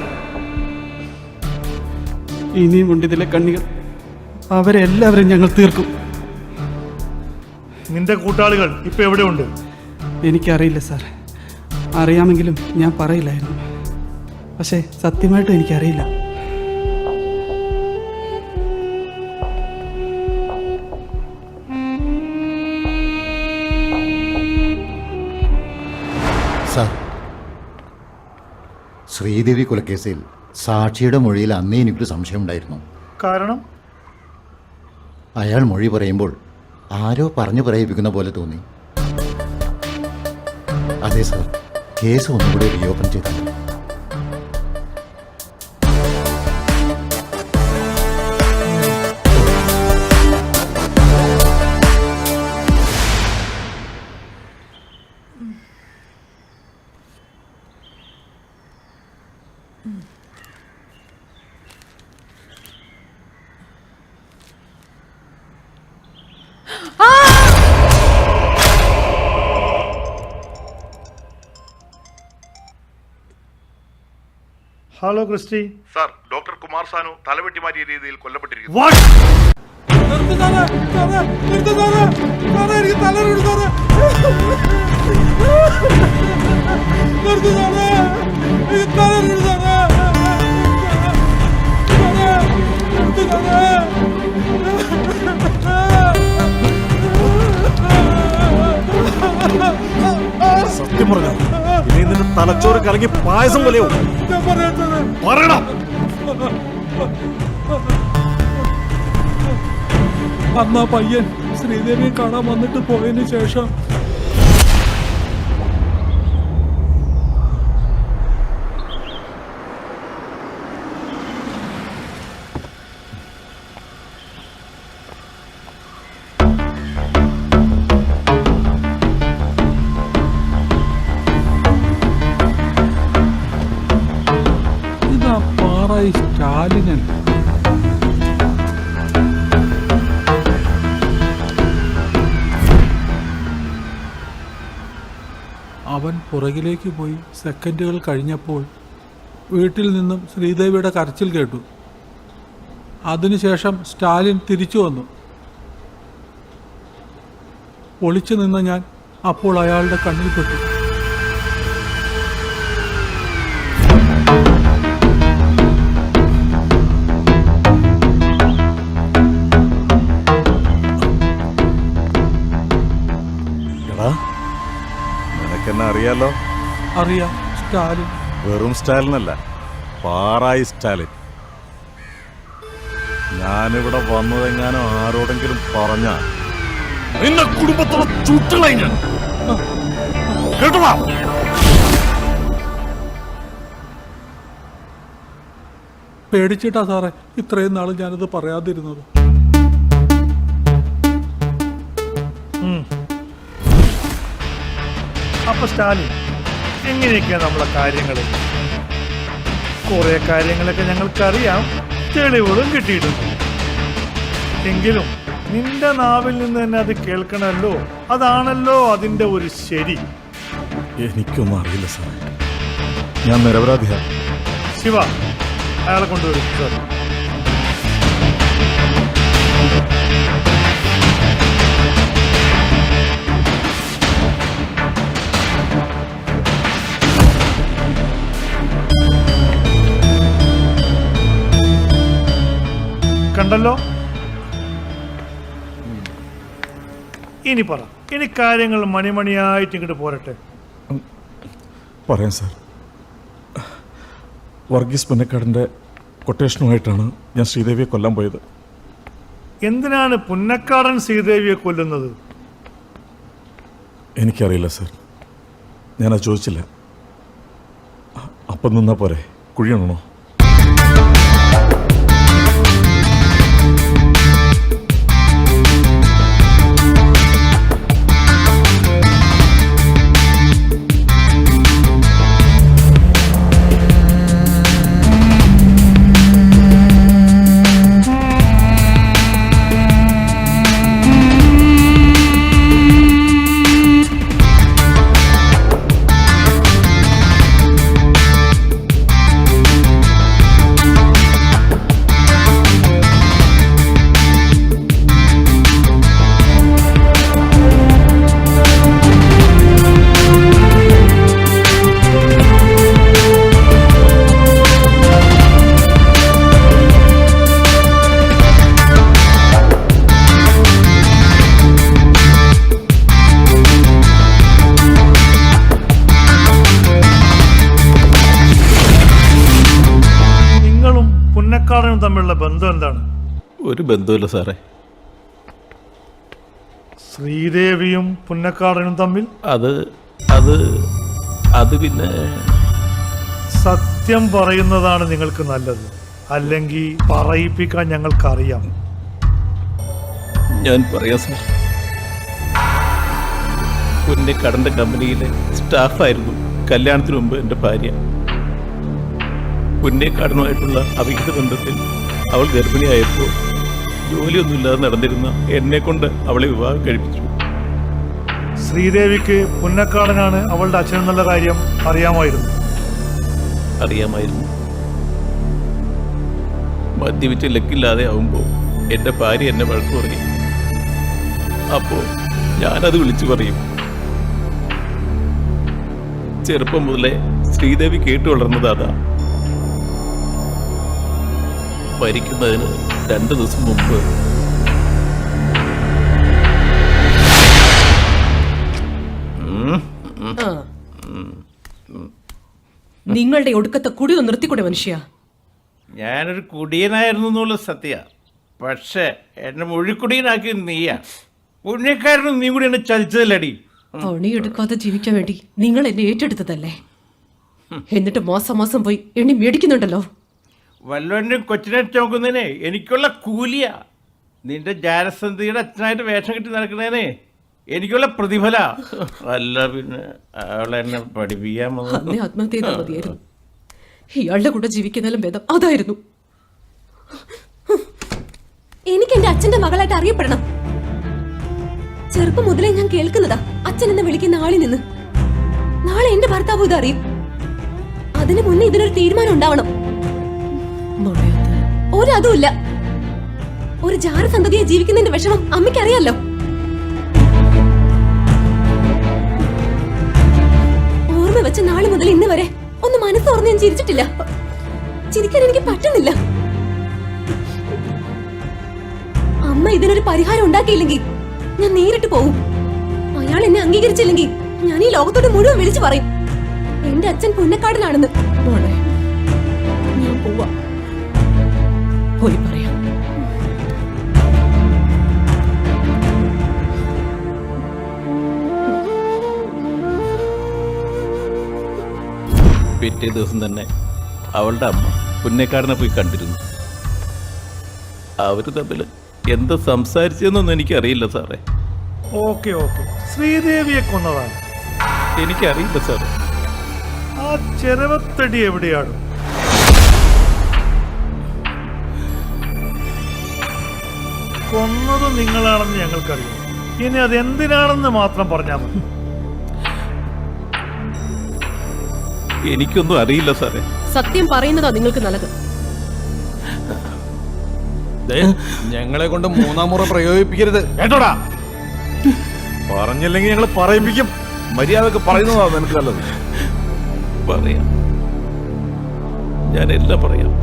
ഇനിയും ഉണ്ട് ഇതിലെ കണ്ണികൾ. അവരെ എല്ലാവരും ഞങ്ങൾ തീർക്കും.
നിന്റെ കൂട്ടാളികൾ ഇപ്പൊ എവിടെയുണ്ട്?
എനിക്കറിയില്ല സാർ. അറിയാമെങ്കിലും ഞാൻ പറയില്ലായിരുന്നു. പക്ഷേ സത്യമായിട്ടും എനിക്കറിയില്ല.
സാർ, ശ്രീദേവി കൊലക്കേസിൽ സാക്ഷിയുടെ മൊഴിയിൽ അന്നേ എനിക്കൊരു സംശയമുണ്ടായിരുന്നു.
കാരണം
അയാൾ മൊഴി പറയുമ്പോൾ ആരോ പറഞ്ഞു പറയിപ്പിക്കുന്ന പോലെ തോന്നി. അതെ സാർ, കേസ് ഒന്നുകൂടി റീഓപ്പൺ ചെയ്തു.
Hello Christy.
Sir, doctor Kumar Sanu തലവെട്ടി മാറ്റിയ രീതിയിൽ കൊല്ലപ്പെട്ടിരിക്കുന്നു.
സത്യം പറഞ്ഞ ഇനി നിന്റെ തലച്ചോറ് കലങ്ങി പായസം പോലെയോ? പറയണം.
അന്നാ പയ്യൻ ശ്രീദേവിയെ കാണാൻ വന്നിട്ട് പോയതിനു ശേഷം ഇതാ പാറായി സ്റ്റാലിനൻ. അവൻ പുറകിലേക്ക് പോയി സെക്കൻഡുകൾ കഴിഞ്ഞപ്പോൾ വീട്ടിൽ നിന്നും ശ്രീദേവിയുടെ കരച്ചിൽ കേട്ടു. അതിനുശേഷം സ്റ്റാലിൻ തിരിച്ചു വന്നു. ഒളിച്ചു നിന്ന ഞാൻ അപ്പോൾ അയാളുടെ കണ്ണിൽപ്പെട്ടു.
നിനക്കെന്നെ അറിയാലോ?
അറിയാം, സ്റ്റാലിൻ.
വെറും സ്റ്റാലിനല്ല, പാറായി സ്റ്റാലിൻ. ഞാനിവിടെ വന്നതെങ്ങാനും ആരോടെങ്കിലും പറഞ്ഞ നിന്റെ കുടുംബത്തോടെ ചുട്ടുകളായി ഞാൻ. കേട്ടോളാ.
പേടിച്ചിട്ടാ സാറേ ഇത്രയും നാൾ ഞാനത് പറയാതിരുന്നത്.
അപ്പൊ സ്റ്റാലിൻ, എങ്ങനെയൊക്കെയാണ് നമ്മളെ കാര്യങ്ങൾ? കുറെ കാര്യങ്ങളൊക്കെ ഞങ്ങൾക്കറിയാം, തെളിവുകളും കിട്ടിയിട്ടുണ്ട്. എങ്കിലും നിന്റെ നാവിൽ നിന്ന് തന്നെ അത് കേൾക്കണമല്ലോ. അതാണല്ലോ അതിന്റെ ഒരു ശരി.
എനിക്കൊന്നും അറിയില്ല സാറേ, ഞാൻ നിരപരാധിയാണ്.
ശിവ, അയാളെ കൊണ്ടുവരും. സാർ, കണ്ടല്ലോ. ഇനി പറ, ഇനി കാര്യങ്ങൾ മണിമണിയായിട്ട് ഇങ്ങോട്ട് പോരട്ടെ.
പറയാം സാർ. വർഗീസ് പുന്നക്കാടിൻ്റെ കൊട്ടേഷനുമായിട്ടാണ് ഞാൻ ശ്രീദേവിയെ കൊല്ലാൻ പോയത്.
എന്തിനാണ് പുന്നക്കാടൻ ശ്രീദേവിയെ കൊല്ലുന്നത്?
എനിക്കറിയില്ല സാർ, ഞാനത് ചോദിച്ചില്ല. അപ്പം നിന്നാ പോരെ, കുഴിയണോ?
പുന്നക്കാടനും തമ്മിലുള്ള ബന്ധം എന്താണ്?
ഒരു ബന്ധമില്ല സാറേ.
ശ്രീദേവിയും പുന്നക്കാടനും തമ്മിൽ
അത് അത് അത് പിന്നെ
സത്യം പറയുന്നതാണ് നിങ്ങൾക്ക് നല്ലത്, അല്ലെങ്കിൽ പറയിപ്പിക്കാൻ ഞങ്ങൾക്കറിയാം.
ഞാൻ പറയാം സാർ. പുന്നക്കാടൻ്റെ കമ്പനിയിലെ സ്റ്റാഫായിരുന്നു കല്യാണത്തിന് മുമ്പ് എൻ്റെ ഭാര്യ. പുന്നക്കാടനുമായിട്ടുള്ള അവിഹിത ബന്ധത്തിൽ അവൾ ഗർഭിണിയായപ്പോൾ ജോലിയൊന്നുമില്ലാതെ നടന്നിരുന്ന എന്നെ കൊണ്ട് അവളെ വിവാഹം കഴിപ്പിച്ചു.
ശ്രീദേവിക്ക് പുന്നക്കാടനാണ് അവളുടെ അച്ഛനെന്നുള്ള കാര്യം അറിയാമായിരുന്നു.
മദ്യപിച്ച് ലക്കില്ലാതെ ആവുമ്പോൾ എൻ്റെ ഭാര്യ എന്നെ വഴക്ക് പറയും. അപ്പോൾ ഞാനത് വിളിച്ചു പറയും. ചെറുപ്പം മുതലേ ശ്രീദേവി കേട്ടു വളർന്നത് അതാ. മരിക്കുന്നതിന് 2 ദിവസം മുമ്പ്
നിങ്ങളുടെ ഒടുക്കത്തെ കുടി ഒന്ന് നിർത്തിക്കൂടെ മനുഷ്യ?
ഞാനൊരു കുടിയനായിരുന്നു എന്നുള്ള സത്യ, പക്ഷേ എന്നെ മൊഴിക്കുടിയനാക്കി നീയാ. പുണ്യക്കാരനും നീ കൂടി എന്നെ ചതിച്ചതല്ലടി.
പണിയെടുക്കാതെ ജീവിക്കാൻ വേണ്ടി നിങ്ങൾ എന്നെ ഏറ്റെടുത്തതല്ലേ? എന്നിട്ട് മാസം മാസം പോയി എണ്ണി മേടിക്കുന്നുണ്ടല്ലോ.
വല്ലവൻ്റെ കൊച്ചിനെ ചോക്കുന്നതിനെ എനിക്കുള്ള കൂലിയാ. നിന്റെ ജാരസന്ധിയുടെ അച്ഛനായിട്ട് വേഷം കെട്ടി നടക്കുന്നതിനെ എനിക്കുള്ള പ്രതിഫല. അല്ല പിന്നെ അവളെന്നെ പഠിപ്പിക്കാൻ
അന്നേ ആത്മഹത്യ ചെയ്താൽ മതിയായിരുന്നു. ഇയാളുടെ കൂടെ ജീവിക്കുന്നതിലും ഭേദം അതായിരുന്നു.
എനിക്ക് എന്റെ അച്ഛന്റെ മകളായിട്ട് അറിയപ്പെടണം. ചെറുപ്പം മുതലേ ഞാൻ കേൾക്കുന്നതാ അച്ഛൻ എന്ന് വിളിക്കുന്ന ആളിൽ നിന്ന്. നാളെ എന്റെ ഭർത്താവ് ഇത് അറിയും. അതിനു മുന്നേ ഇതിനൊരു തീരുമാനം ഉണ്ടാവണം. ഒരതുമില്ല. ഒരു ജാരസന്തതിയെ ജീവിക്കുന്നതിന്റെ വിഷമം അമ്മയ്ക്കറിയാലോ. ഓർമ്മ വെച്ച നാളെ മുതൽ ഇന്ന് വരെ ഒന്ന് മനസ്സോർന്ന് ഞാൻ ചിരിച്ചിട്ടില്ല. ചിരിക്കാൻ എനിക്ക് പറ്റുന്നില്ല. അമ്മ ഇതിനൊരു പരിഹാരം ഉണ്ടാക്കിയില്ലെങ്കിൽ ഞാൻ നേരിട്ട് പോവും. അയാൾ എന്നെ അംഗീകരിച്ചില്ലെങ്കിൽ ഞാൻ ഈ ലോകത്തോട് മുഴുവൻ വിളിച്ചു പറയും എന്റെ അച്ഛൻ പുന്നക്കാടിലാണെന്ന്.
ഞാൻ പോവാ, പോയി പറയാം.
പിറ്റേ ദിവസം തന്നെ അവളുടെ അമ്മ പുന്നക്കാടനെ പോയി കണ്ടിരുന്നു. അവർ തമ്മിൽ എന്ത് സംസാരിച്ചെന്നൊന്നും എനിക്കറിയില്ല സാറേ.
ഓക്കെ ശ്രീദേവിയെ കൊന്നതാണ്.
എനിക്കറിയില്ല സാറേ.
ആ ചെരവത്തടി എവിടെയാണ്? കൊന്നത് നിങ്ങളാണെന്ന് ഞങ്ങൾക്കറിയാം. ഇനി അതെന്തിനാണെന്ന് മാത്രം പറഞ്ഞാൽ മതി.
എനിക്കൊന്നും അറിയില്ല സാറേ.
സത്യം പറയുന്നതാ നിങ്ങൾക്ക് നല്ലത്.
ഞങ്ങളെ കൊണ്ട് 3-ാം മുറ പ്രയോഗിപ്പിക്കരുത് കേട്ടോടാ.
പറഞ്ഞില്ലെങ്കിൽ ഞങ്ങൾ പറയിപ്പിക്കും.
മര്യാദക്ക് പറയുന്നതാണ് നിനക്ക് നല്ലത്.
പറയാം, ഞാനെല്ലാം പറയാം.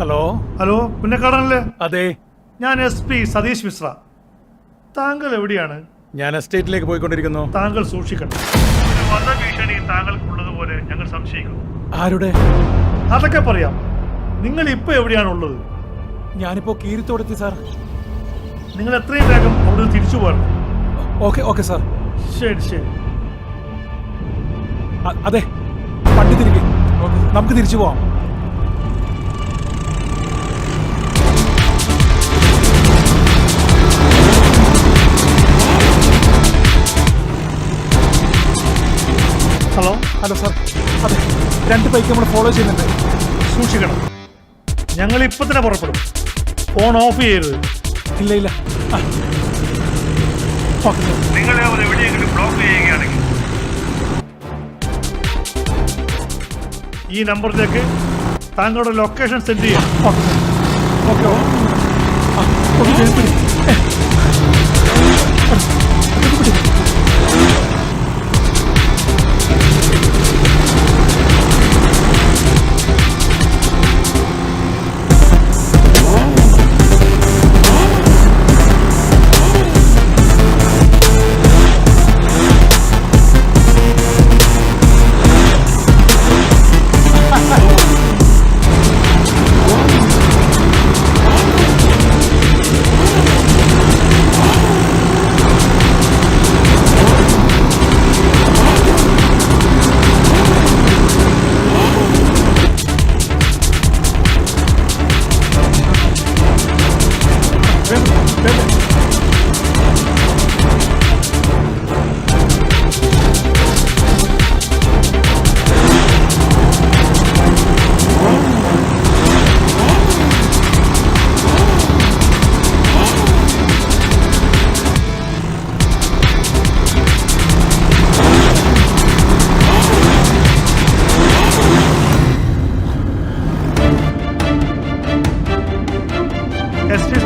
ഹലോ ഹലോ പുന്നക്കാടനല്ലേ? അതെ, ഞാൻ SP സതീഷ് മിശ്ര. താങ്കൾ എവിടെയാണ്?
ഞാൻ എസ്റ്റേറ്റിലേക്ക് പോയിക്കൊണ്ടിരിക്കുന്നു.
താങ്കൾ സൂക്ഷിക്കണം. ഒരു വധഭീഷണി താങ്കൾക്കുള്ളതുപോലെ ഞങ്ങൾ സംശയിക്കുന്നു.
ആരുടെ?
അതൊക്കെ പറയാം. നിങ്ങൾ ഇപ്പൊ എവിടെയാണുള്ളത്?
ഞാനിപ്പോ കീരിത്തോടെത്തി സാർ.
നിങ്ങൾ എത്രയും വേഗം അവിടെ തിരിച്ചു പോകണം.
Okay sir.
ശരി ശരി.
അതെ, വണ്ടി തിരികെ, നമുക്ക് തിരിച്ചു പോവാം.
Hello
sir. അതെ, 2 ബൈക്ക് നമ്മൾ ഫോളോ ചെയ്യുന്നുണ്ട്.
സൂക്ഷിക്കണം. ഞങ്ങൾ ഇപ്പൊ തന്നെ പുറപ്പെടും. ഫോൺ ഓഫ് ചെയ്യരുത്.
ഇല്ല.
നിങ്ങളെ അവർ എവിടെയെങ്കിലും ബ്ലോക്ക് ചെയ്യുകയാണെങ്കിൽ ഈ നമ്പറിലേക്ക് താങ്കളുടെ ലൊക്കേഷൻ സെൻഡ് ചെയ്യാം.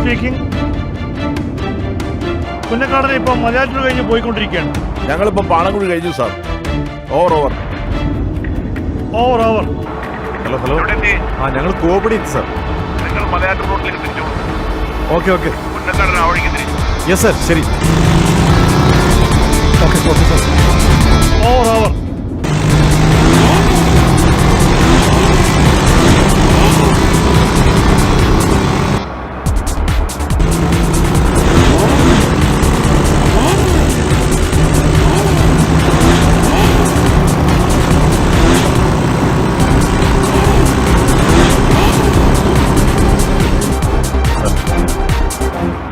സ്പീക്കിംഗ്. പുന്നക്കാടനെ ഇപ്പം മലയാറ്റൂർ കഴിഞ്ഞ് പോയിക്കൊണ്ടിരിക്കുകയാണ്.
ഞങ്ങളിപ്പം പാണക്കുഴി കഴിഞ്ഞു സാർ. ഓവർ.
ഹലോ ഞങ്ങൾ കോപടി സാർ.
നിങ്ങൾ മലയാറ്റൂർ റോഡിലേക്ക് തിരിച്ചു.
ഓക്കെ
പുന്നക്കാടൻ ആ വഴിക്ക് തിരിച്ചു.
യെസ് സാർ, ശരി. Okay sir.
ഓവർ.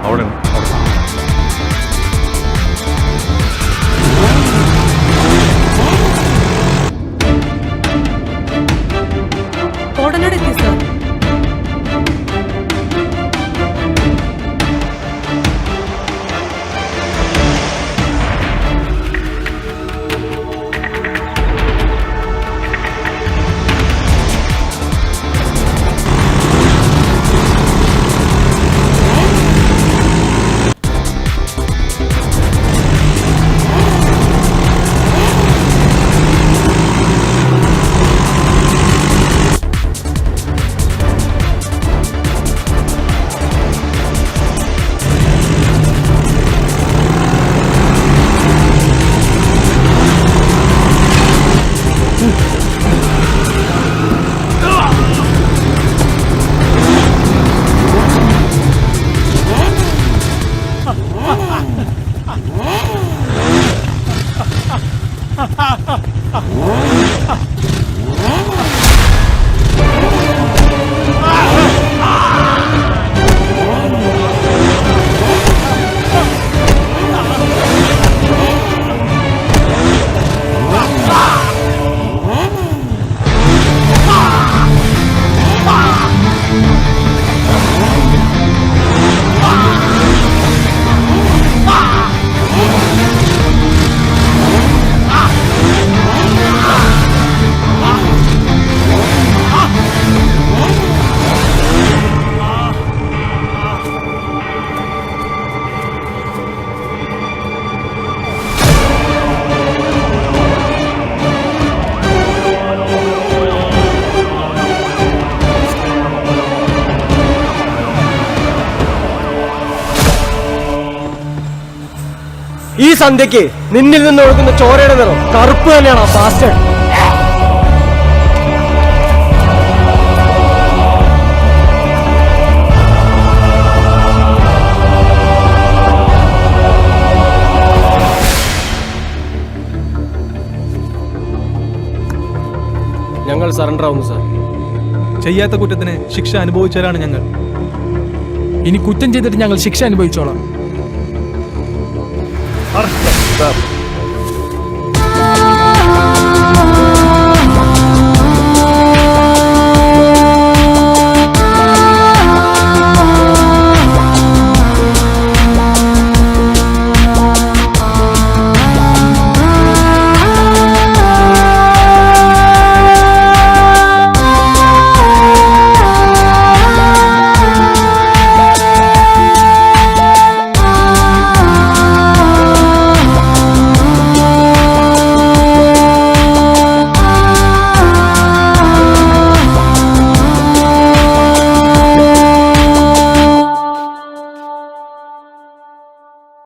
അവിടെ
കോടനാട് എത്തി സാർ.
ഈ സന്ധ്യക്ക് നിന്നിൽ നിന്ന് ഒഴുകുന്ന ചോരയുടെ നിറം കറുപ്പ് തന്നെയാണോ ബാസ്റ്റേഡ്? ഞങ്ങൾ സറണ്ടർ ആവുന്നു സാർ.
ചെയ്യാത്ത കുറ്റത്തിന് ശിക്ഷ അനുഭവിച്ചവരാണ് ഞങ്ങൾ. ഇനി കുറ്റം ചെയ്തിട്ട് ഞങ്ങൾ ശിക്ഷ അനുഭവിച്ചോളാം.
സാർ